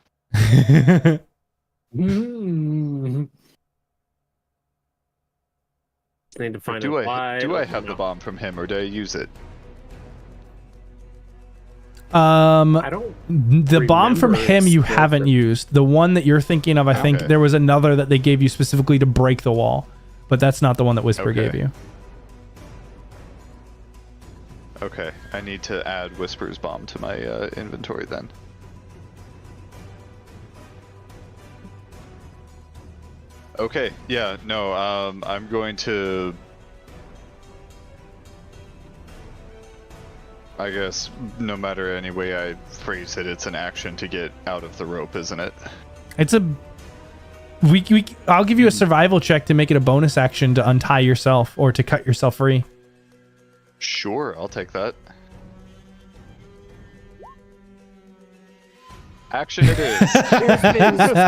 Need to find Do a why. I have the bomb from him, or do I use it? I don't. The bomb from remember him you it's haven't different. used. The one that you're thinking of, I think Okay. there was another that they gave you specifically to break the wall. But that's not the one that Whisper Okay. gave you. Okay, I need to add Whisper's bomb to my inventory then. Okay, yeah, no, I'm going to... I guess no matter any way I phrase it, it's an action to get out of the rope, isn't it? It's a... I'll give you a survival check to make it a bonus action to untie yourself or to cut yourself free. Sure, I'll take that. Action it is.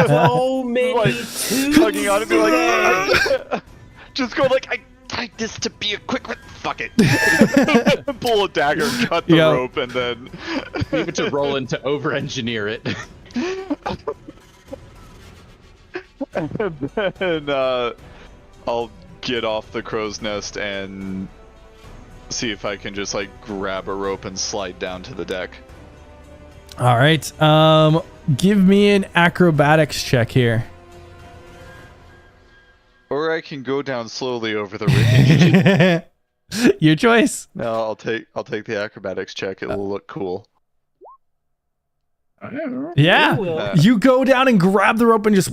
So many Tugging on it, be like, just go like, I tied this to be a quick, fuck it. Pull a dagger, cut the rope, and then Leave it to Roland to over-engineer it. and then I'll get off the crow's nest and see if I can just like grab a rope and slide down to the deck. All right. Give me an acrobatics check here. Or I can go down slowly over the rigging. Your choice. No, I'll take the acrobatics check. It will look cool. Yeah. You go down and grab the rope and just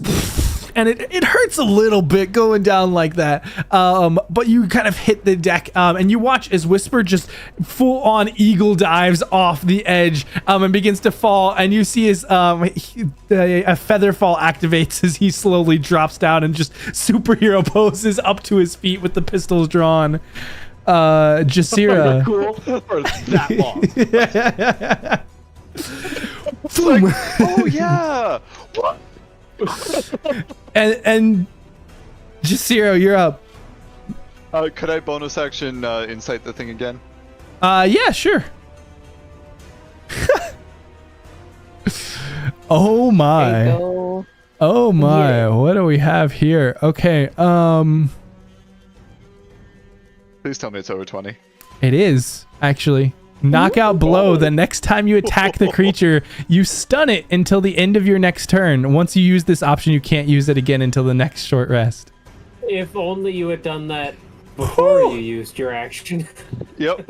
and it hurts a little bit going down like that. But you kind of hit the deck, and you watch as Whisper just full on eagle dives off the edge, and begins to fall. And you see as a feather fall activates as he slowly drops down and just superhero poses up to his feet with the pistols drawn. Jasira. Cool for that long. Boom. Oh yeah. What? and Jasira, you're up. Could I bonus action insight the thing again? Yeah, sure. Oh my. Go. Oh my. Yeah. What do we have here? Okay. Please tell me it's over 20. It is actually. Knockout blow. The next time you attack the creature, you stun it until the end of your next turn. Once you use this option, you can't use it again until the next short rest. If only you had done that before you used your action. Yep.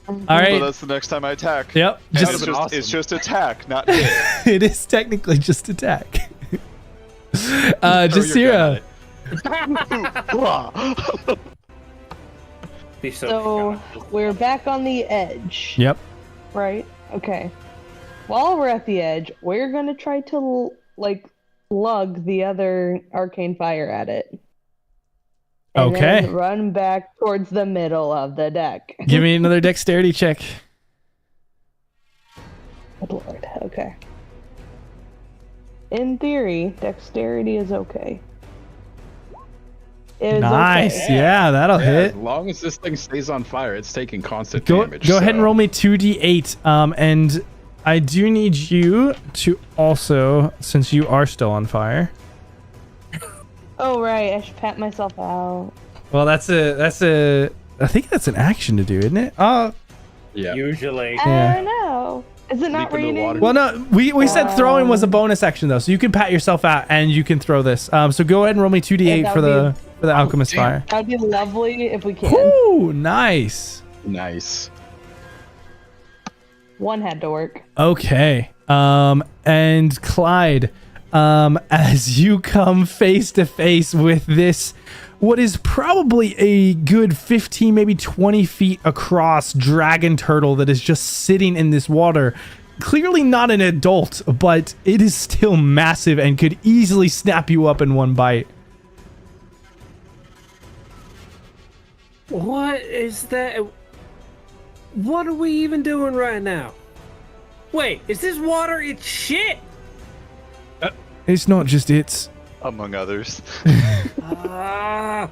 All right. So that's the next time I attack. Yep. And Just it's just attack, not hit. it is technically just attack. Throw your Jasira. gun at it. Be So we're back on the edge. Yep. Right? Okay. While we're at the edge, we're going to try to, like, lug the other arcane fire at it. And Okay. then run back towards the middle of the deck. Give me another dexterity check. Good lord. Okay. In theory, dexterity is okay. It is Nice. okay. Yeah, that'll Yeah, hit. as long as this thing stays on fire, it's taking constant Go damage. ahead and so- roll me 2d8. And I do need you to also, since you are still on fire. Oh, right. I should pat myself out. Well, I think that's an action to do, isn't it? Oh, Yeah. Usually. Yeah. I don't know. Is it not Leap into the raining? water. well, no, we said throwing was a bonus action though, so you can pat yourself out and you can throw this. So go ahead and roll me 2d8 Yeah, for that the alchemist damn. fire. That'd be lovely if we can. Ooh, nice. Nice. One had to work. Okay. And Clyde, as you come face to face with this, what is probably a good 15, maybe 20 feet across dragon turtle that is just sitting in this water. Clearly not an adult, but it is still massive and could easily snap you up in one bite. What is that? What are we even doing right now? Wait, is this water? It's shit! It's not just it's. Among others. Ah.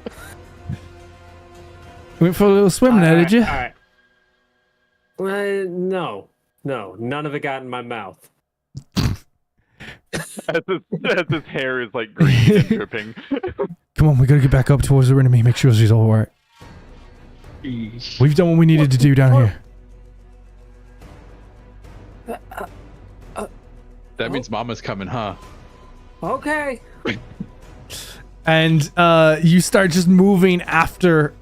Went for a little swim there, did you? Alright. No, none of it got in my mouth. as his hair is like green and dripping. Come on, we gotta get back up towards the enemy, make sure she's alright. We've done what we needed to do down here. That means Mama's coming, huh? Okay. And you start just moving after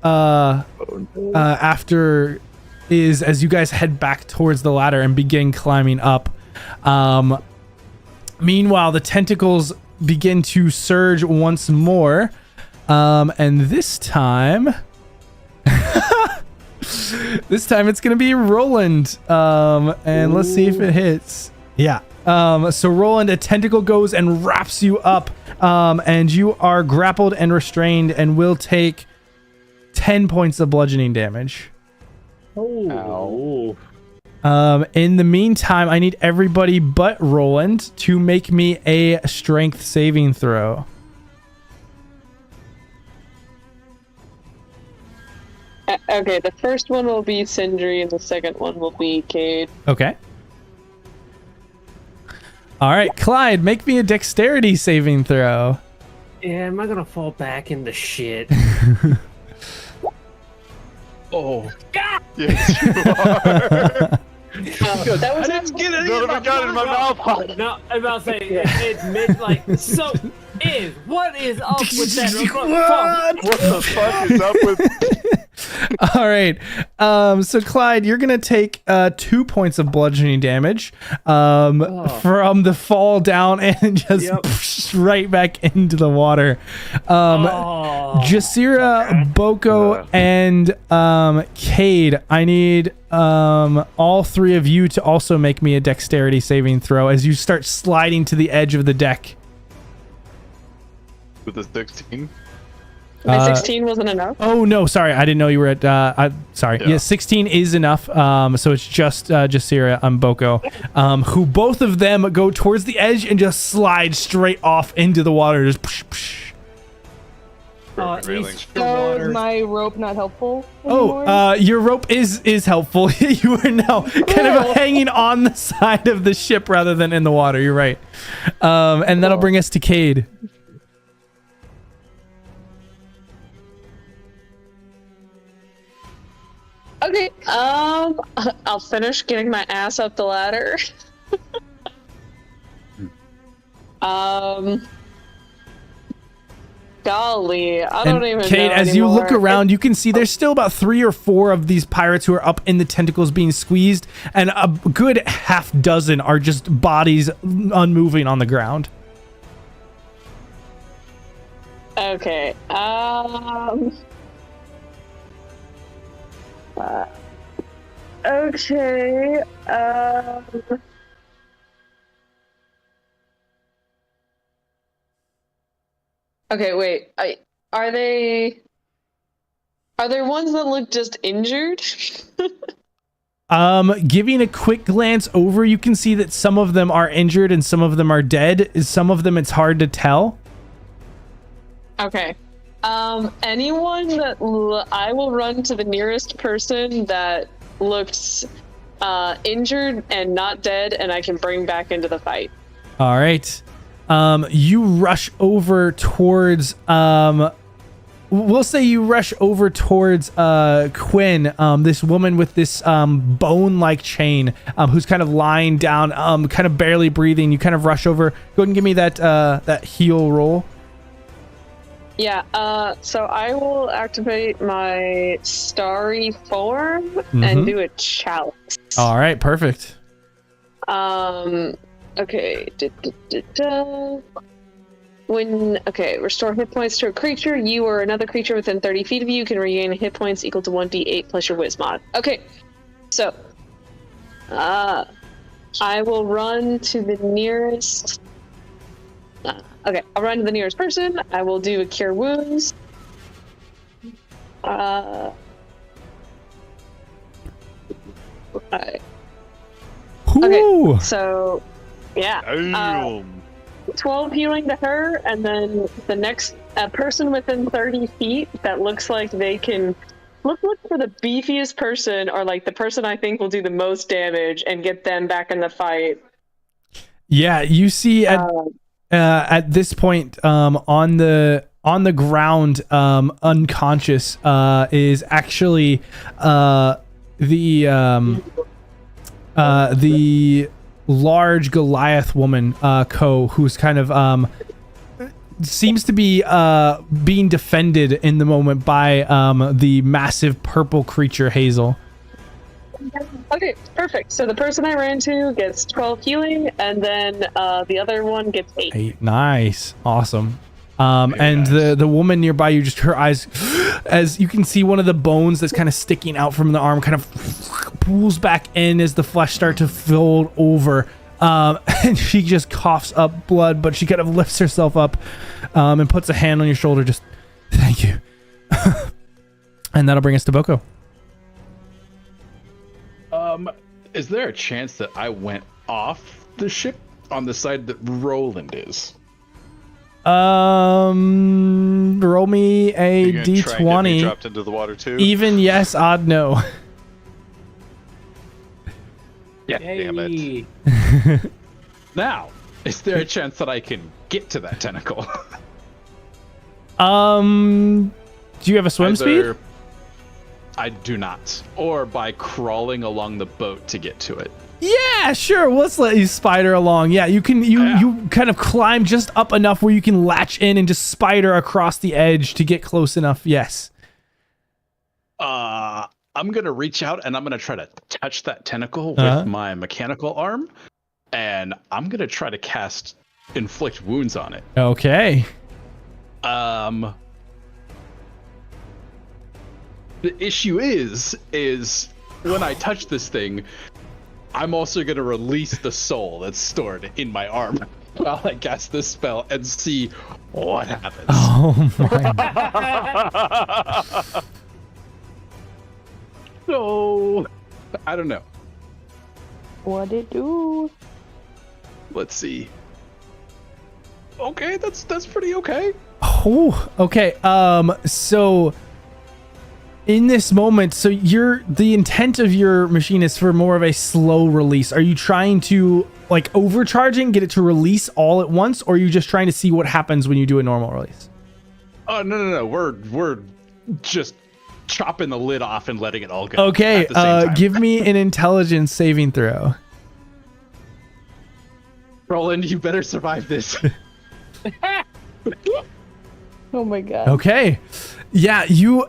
is as you guys head back towards the ladder and begin climbing up. Meanwhile, the tentacles begin to surge once more, and this time it's gonna be Roland. And let's see if it hits. Yeah. So Roland, a tentacle goes and wraps you up, and you are grappled and restrained and will take 10 points of bludgeoning damage. Oh. In the meantime, I need everybody but Roland to make me a strength saving throw. Okay, the first one will be Sindri and the second one will be Cade. Okay. All right, Clyde, make me a dexterity saving throw. Yeah, am I gonna fall back into shit? Oh. Yes, you are. That was I didn't get any None of of it got in my mouth. No, I'm about to say it's mid like so. Is what is up with that? What the fuck is up with? All right. So Clyde, you're gonna take 2 points of bludgeoning damage from the fall down and just right back into the water. Jasira, Boko, and Cade, I need all three of you to also make me a dexterity saving throw as you start sliding to the edge of the deck. With a 16? My 16 wasn't enough. Oh no, sorry, I didn't know you were at. Sorry, yeah, 16 is enough. So it's just Jasira and Boko, who both of them go towards the edge and just slide straight off into the water. Just psh, psh. So is my rope not helpful anymore? Your rope is helpful. You are now kind of hanging on the side of the ship rather than in the water. You're right. And that'll bring us to Cade. Okay, I'll finish getting my ass up the ladder. Golly, I don't even Cade, know as anymore. you look around, you can see there's still about 3 or 4 of these pirates who are up in the tentacles being squeezed, and a good half dozen are just bodies unmoving on the ground. Okay, okay, okay, wait. Are there ones that look just injured? Giving a quick glance over, you can see that some of them are injured and some of them are dead. Some of them it's hard to tell. Okay. Anyone that I will run to the nearest person that looks injured and not dead, and I can bring back into the fight. All right. You rush over towards we'll say you rush over towards Quinn, this woman with this bone-like chain, who's kind of lying down, kind of barely breathing. You kind of rush over. Go ahead and give me that heal roll. Yeah, so I will activate my starry form and do a chalice. All right, perfect. Okay. Restore hit points to a creature. You or another creature within 30 feet of you can regain hit points equal to 1d8 plus your whiz mod. Okay, so I will run to the nearest. I'll run to the nearest person. I will do a cure wounds. Okay, so yeah. 12 healing to her, and then the next person within 30 feet that looks like they can look for the beefiest person, or like the person I think will do the most damage, and get them back in the fight. Yeah, you see at this point on the ground, unconscious, is actually the large Goliath woman, who's kind of seems to be being defended in the moment by the massive purple creature Hazel. Okay, perfect. So the person I ran to gets 12 healing, and then the other one gets 8. Nice. Awesome. And nice. The woman nearby you, just her eyes, as you can see one of the bones that's kind of sticking out from the arm kind of pulls back in as the flesh starts to fold over. And she just coughs up blood, but she kind of lifts herself up and puts a hand on your shoulder. Just, thank you. And that'll bring us to Boko. Is there a chance that I went off the ship on the side that Roland is? Roll me a d20. Dropped into the water too. Even yes, odd no. Yeah, Yay. damn it. Now, is there a chance that I can get to that tentacle? Do you have a swim speed? I do not. Or by crawling along the boat to get to it. Yeah, sure. Let's let you spider along. Yeah, you can. You kind of climb just up enough where you can latch in and just spider across the edge to get close enough. Yes. I'm gonna reach out and I'm gonna try to touch that tentacle with my mechanical arm, and I'm gonna try to cast inflict wounds on it. Okay. The issue is when I touch this thing, I'm also gonna release the soul that's stored in my arm while I cast this spell and see what happens. Oh my. So I don't know. What it do? Let's see. Okay, that's pretty okay. Oh, okay. So in this moment, so the intent of your machine is for more of a slow release. Are you trying to like overcharging, get it to release all at once, or are you just trying to see what happens when you do a normal release? Oh no. We're just chopping the lid off and letting it all go. Okay, at the same time. give me an intelligence saving throw. Roland, you better survive this. Oh my god. Okay. Yeah, you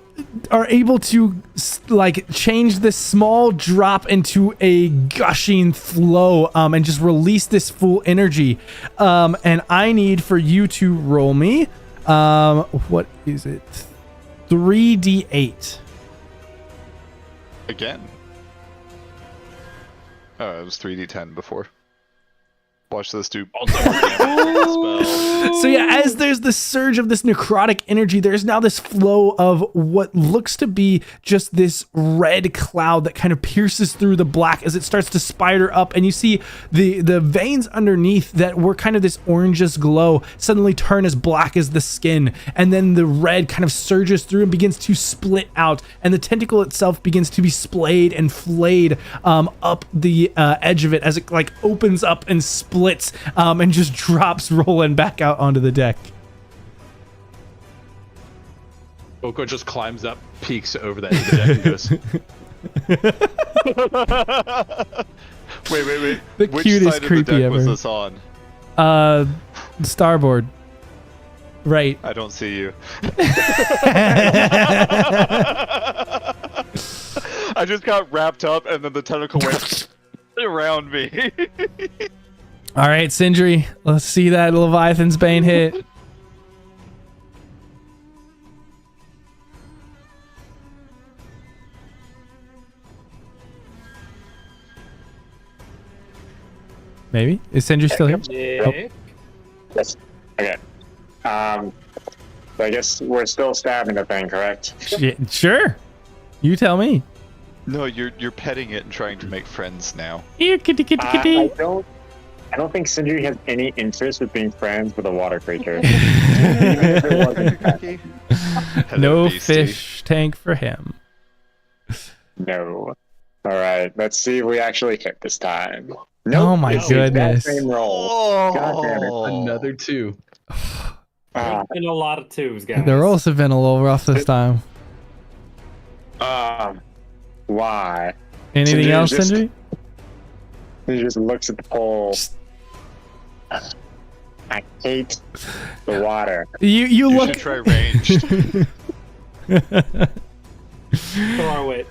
are able to like change this small drop into a gushing flow and just release this full energy. And I need for you to roll me what is it? 3d8. Again. Oh, it was 3d10 before. Watch this dude. So yeah, as there's this surge of this necrotic energy, there's now this flow of what looks to be just this red cloud that kind of pierces through the black as it starts to spider up, and you see the veins underneath that were kind of this orangish glow suddenly turn as black as the skin, and then the red kind of surges through and begins to split out, and the tentacle itself begins to be splayed and flayed up the edge of it as it like opens up and splits and just drops Roland back out onto the deck. Boko just climbs up, peeks over the edge of the deck and goes. Wait. The Which cutest side of creepy the deck was ever. this on? Starboard. Right. I don't see you. I just got wrapped up and then the tentacle went around me. All right, Sindri, let's see that Leviathan's Bane hit. Maybe? Is Sindri still here? Yeah. Yes. Okay. So I guess we're still stabbing the thing, correct? Yeah, sure. You tell me. No, you're petting it and trying to make friends now. Here, kitty, kitty, kitty. I don't think Sindri has any interest with being friends with a water creature. Even if it wasn't No beastie. fish tank for him. No. All right, let's see if we actually hit this time. Nope, Oh my it's the exact goodness. Same roll. Oh, God damn it. Another 2. And a lot of twos, guys. The rolls have been a little rough this time. Why? Anything Sindri else, just- Sindri? He just looks at the pole. I hate the water. You you look. should try ranged. Throw it.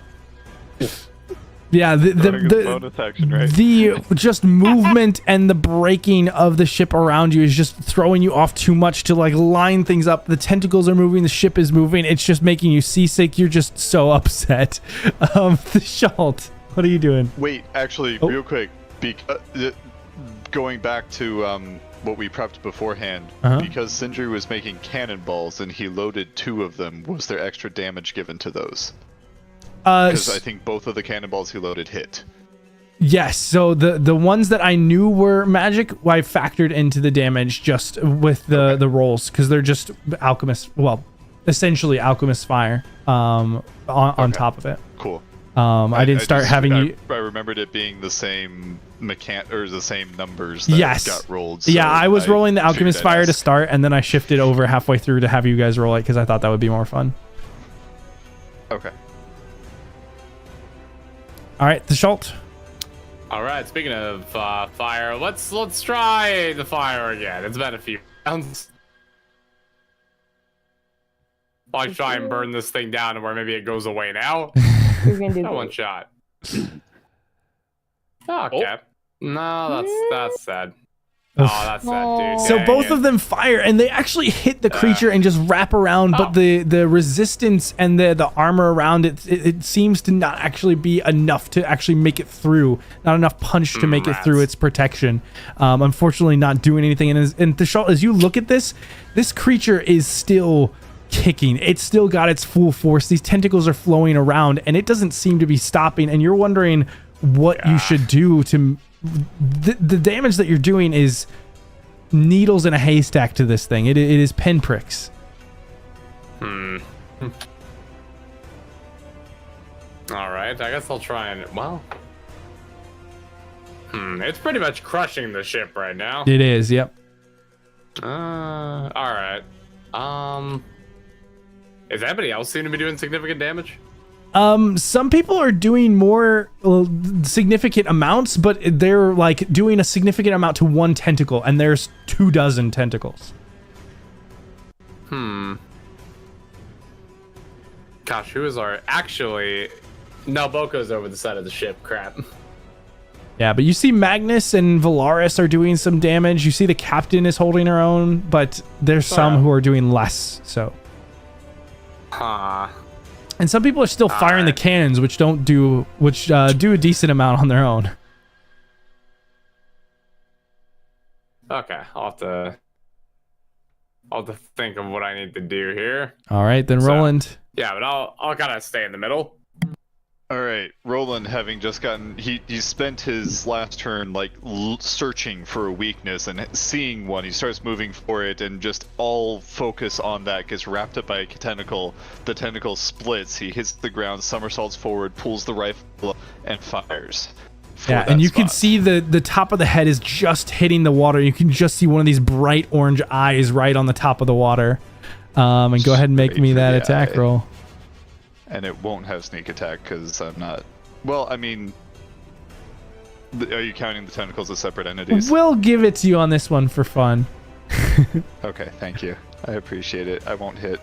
Yeah, Running is a bonus action, right? the just movement and the breaking of the ship around you is just throwing you off too much to like line things up. The tentacles are moving, the ship is moving. It's just making you seasick. You're just so upset. The Schalt, what are you doing? Wait, actually, real quick, going back to what we prepped beforehand, because Sindri was making cannonballs and he loaded 2 of them, was there extra damage given to those? Because I think both of the cannonballs he loaded hit. Yes, so the ones that I knew were magic, I factored into the damage just with the rolls, because they're just alchemist, well, essentially alchemist fire on top of it. Cool. I didn't start having you. I remembered it being the same or the same numbers that Yes. got rolled. So Yeah, I was rolling the figured alchemist I'd fire to ask. start, and then I shifted over halfway through to have you guys roll it because I thought that would be more fun. Okay. All right, the Schalt. All right. Speaking of fire, let's try the fire again. It's been a few rounds. I'll try and burn this thing down to where maybe it goes away now. You're gonna do That one shot. Okay. No, that's sad. Oh, that's sad, dude. So Dang both it. of them fire, and they actually hit the creature and just wrap around. But the resistance and the armor around it seems to not actually be enough to actually make it through. Not enough punch to make it through its protection. Unfortunately, not doing anything. And Thashal, as you look at this creature is still kicking. It's still got its full force. These tentacles are flowing around, and it doesn't seem to be stopping. And you're wondering what you should do to. The damage that you're doing is needles in a haystack to this thing. It is pinpricks. All right, I guess I'll try and it's pretty much crushing the ship right now. It is, yep. All right. Is anybody else seem to be doing significant damage? Some people are doing more significant amounts, but they're like doing a significant amount to one tentacle, and there's 24 tentacles. Gosh, who is our actually? No, Boko's over the side of the ship. Crap. Yeah, but you see Magnus and Volarus are doing some damage. You see the captain is holding her own, but there's some who are doing less. So. And some people are still firing the cannons, which do a decent amount on their own. Okay, I'll have to think of what I need to do here. All right, then Roland. Yeah, but I'll kind of stay in the middle. All right, Roland, having just gotten, he spent his last turn like searching for a weakness and seeing one. He starts moving for it, and just all focus on that gets wrapped up by a tentacle. The tentacle splits. He hits the ground, somersaults forward, pulls the rifle, and fires. Yeah, and you can see the top of the head is just hitting the water. You can just see one of these bright orange eyes right on the top of the water. And go ahead and make me that attack roll. And it won't have sneak attack because I'm not. Well, I mean, are you counting the tentacles as separate entities? We'll give it to you on this one for fun. Okay, thank you. I appreciate it. I won't hit.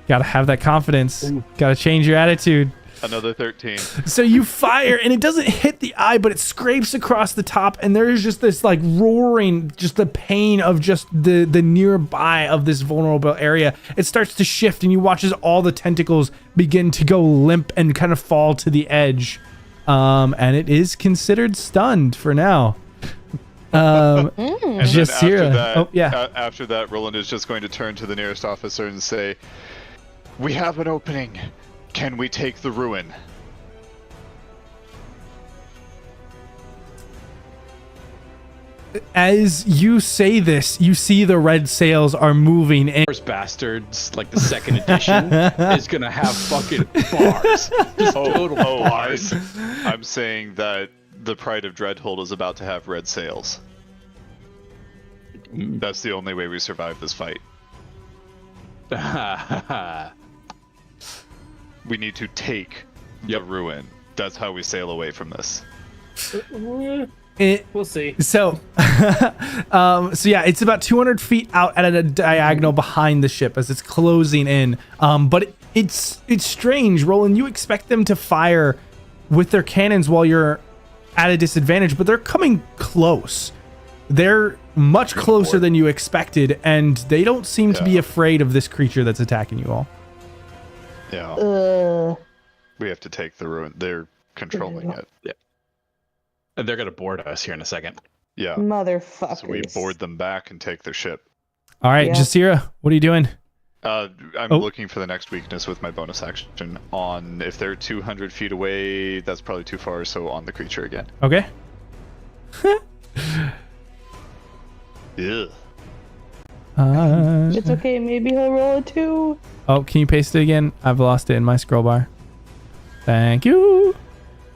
Gotta have that confidence. Gotta change your attitude. Another 13. So you fire, and it doesn't hit the eye, but it scrapes across the top, and there is just this like roaring, just the pain of just the nearby of this vulnerable area. It starts to shift, and you watch as all the tentacles begin to go limp and kind of fall to the edge. And it is considered stunned for now. Jasira. After that, Roland is just going to turn to the nearest officer and say, "We have an opening. Can we take the ruin?" As you say this, you see the red sails are moving. And Bastards, like the second edition, is gonna have fucking bars. Just total bars. I'm saying that the Pride of Dreadhold is about to have red sails. That's the only way we survive this fight. We need to take the ruin. That's how we sail away from this. We'll see. So, yeah, it's about 200 feet out at a diagonal behind the ship as it's closing in. But it's strange, Roland. You expect them to fire with their cannons while you're at a disadvantage, but they're coming close. They're much closer than you expected, and they don't seem to be afraid of this creature that's attacking you all. Yeah. We have to take the ruin. They're controlling it. Yeah. And they're gonna board us here in a second. Yeah. Motherfuckers. So we board them back and take their ship. All right, Jasira, what are you doing? I'm looking for the next weakness with my bonus action on. If they're 200 feet away, that's probably too far. So on the creature again. Okay. Yeah. It's okay. Maybe he'll roll a 2. Oh, can you paste it again? I've lost it in my scroll bar. Thank you.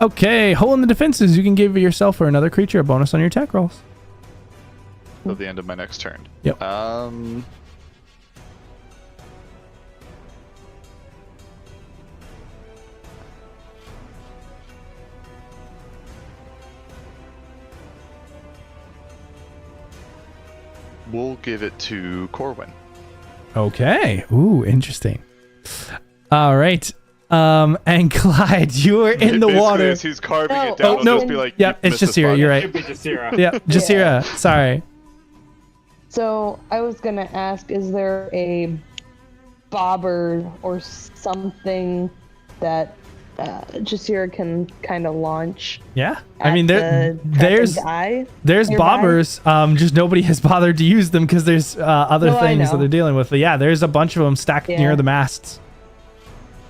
Okay, hole in the defenses. You can give yourself or another creature a bonus on your attack rolls. Till the end of my next turn. Yep. we'll give it to Corwin. Okay. Ooh, interesting. All right. And Clyde, you are in the Basically, water. as he's carving No. it down, Oh, it'll no. just be like, Yeah, "You it's missed a Jasira. spot." You're Should right. be Jasira. Yeah, Jasira. Sorry. So I was gonna ask, is there a bobber or something that Jasira can kind of launch? Yeah. I at mean, the there's Kraken's eye? there's nearby? bobbers. Just nobody has bothered to use them because there's other No, I things that know. they're dealing with. But yeah, there's a bunch of them stacked Yeah. near the masts.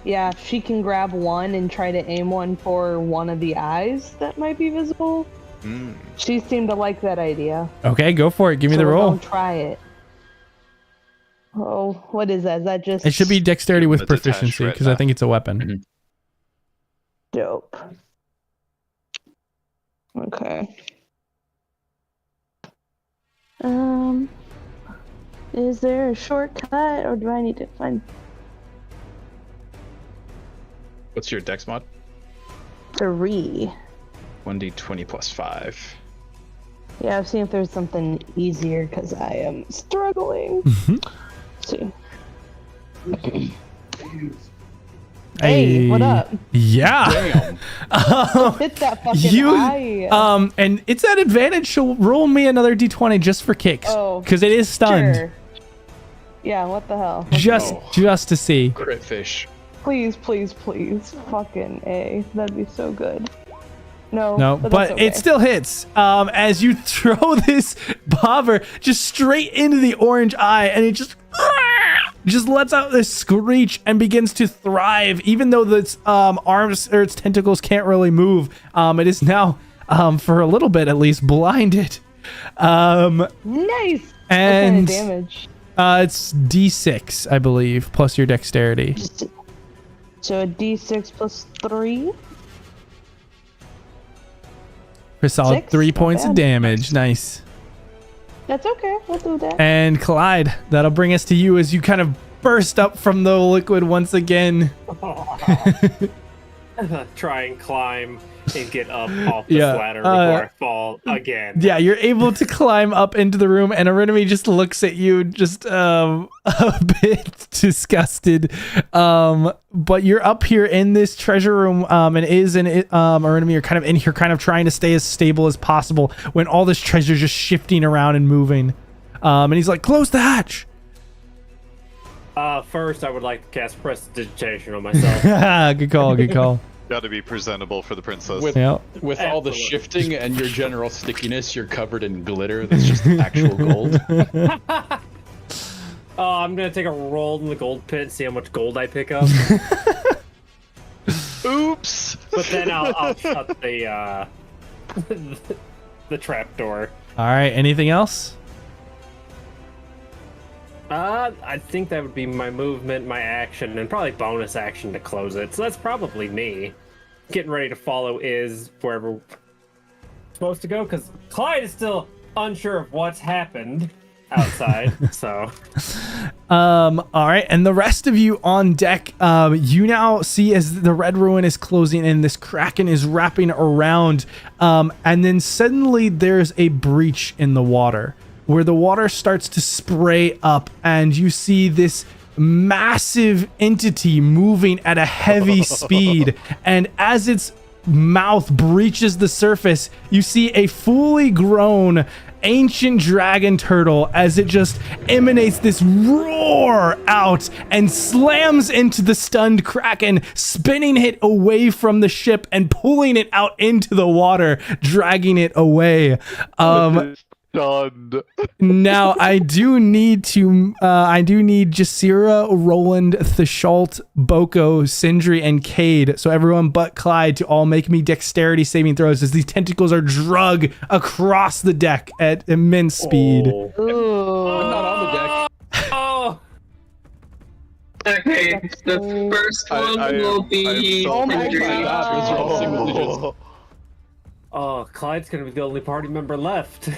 Yeah, she can grab one and try to aim one for one of the eyes that might be visible. Mm. She seemed to like that idea. Okay, go for it. Give me so the we're roll. gonna try it. Oh, what is that? Is that just It should be dexterity with It's attached proficiency right because I now. think it's a weapon. Mhm. dope? Okay. Is there a shortcut, or do I need to find What's your dex mod? 3? 1d20 plus 5. Yeah, I'll see if there's something easier because I am struggling. Let's see. Hey, what up? Yeah. Damn. Hit that fucking You eye. and it's at advantage. So roll me another d20 just for kicks, Oh, because it is stunned. Sure. Yeah, what the hell? Just to see. Crit fish. Please, please, please. Fucking A. That'd be so good. No, No, but, but that's okay. it still hits. As you throw this bobber just straight into the orange eye, and it just lets out this screech and begins to thrive, even though its arms or its tentacles can't really move. It is now, for a little bit at least, blinded. Nice. And what kind of damage? It's D6, I believe, plus your dexterity. So a D6 plus 3. For a solid 6? 3 Not points of bad. damage. Nice. That's okay. We'll do that. And Clyde, that'll bring us to you as you kind of burst up from the liquid once again. Try and climb and get up off the Yeah, ladder before I fall again. Yeah, you're able to climb up into the room, and Arinami just looks at you, just a bit disgusted. But you're up here in this treasure room, and Arinami, you're kind of in here, kind of trying to stay as stable as possible when all this treasure is just shifting around and moving. And he's like, "Close the hatch." First, I would like to cast prestidigitation on myself. Good call. Good call. Got to be presentable for the princess. With, Yeah. with all the Absolutely. shifting and your general stickiness, you're covered in glitter that's just actual gold. I'm gonna take a roll in the gold pit and see how much gold I pick up. Oops. But then I'll shut the the trap door. All right. Anything else? I think that would be my movement, my action, and probably bonus action to close it. So that's probably me. Getting ready to follow is wherever we're supposed to go, because Clyde is still unsure of what's happened outside. So All right, and the rest of you on deck, you now see as the red ruin is closing in, this kraken is wrapping around, and then suddenly there's a breach in the water where the water starts to spray up, and you see this massive entity moving at a heavy speed, and as its mouth breaches the surface, you see a fully grown ancient dragon turtle as it just emanates this roar out and slams into the stunned kraken, spinning it away from the ship and pulling it out into the water, dragging it away. Done. Now I do need Jasira, Roland, Thashalt, Boko, Sindri, and Cade. So everyone but Clyde to all make me dexterity saving throws as these tentacles are dragged across the deck at immense speed. Oh. Ooh. I'm not on the deck. Oh. Okay, the first one will be. so Oh my confused. God. Those are all single digits. Oh, Clyde's gonna be the only party member left.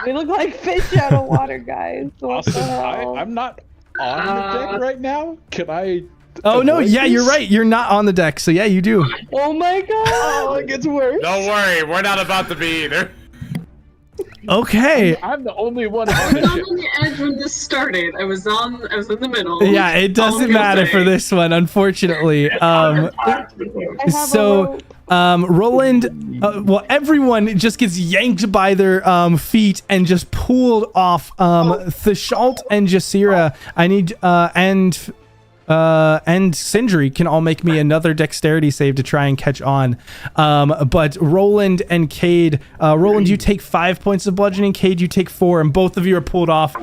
We look like fish out of water, guys. What the Austin, hell? I'm not on the deck right now. Can I? Oh no, avoid yeah, this? you're right. You're not on the deck. So yeah, you do. Oh my god! Oh, it gets worse. Don't worry, we're not about to be either. Okay. I'm the only one I on was the not ship. on the edge when this started. I was in the middle. Yeah, it doesn't matter for this one, unfortunately. So, Roland, well, everyone just gets yanked by their feet and just pulled off. Thashalt and Jasira, I need and Sindri can all make me another dexterity save to try and catch on. But Roland and Cade, Roland, you take 5 points of bludgeoning. Cade, you take 4, and both of you are pulled off.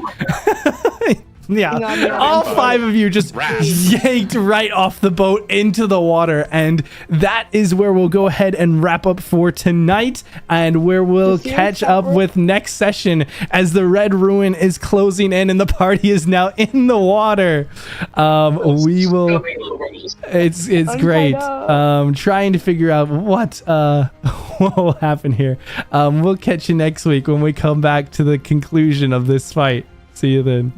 Yeah, all 5 of you just yanked right off the boat into the water, and that is where we'll go ahead and wrap up for tonight, and where we'll catch up with next session as the Red Ruin is closing in and the party is now in the water. We will. It's great. Trying to figure out what will happen here. We'll catch you next week when we come back to the conclusion of this fight. See you then.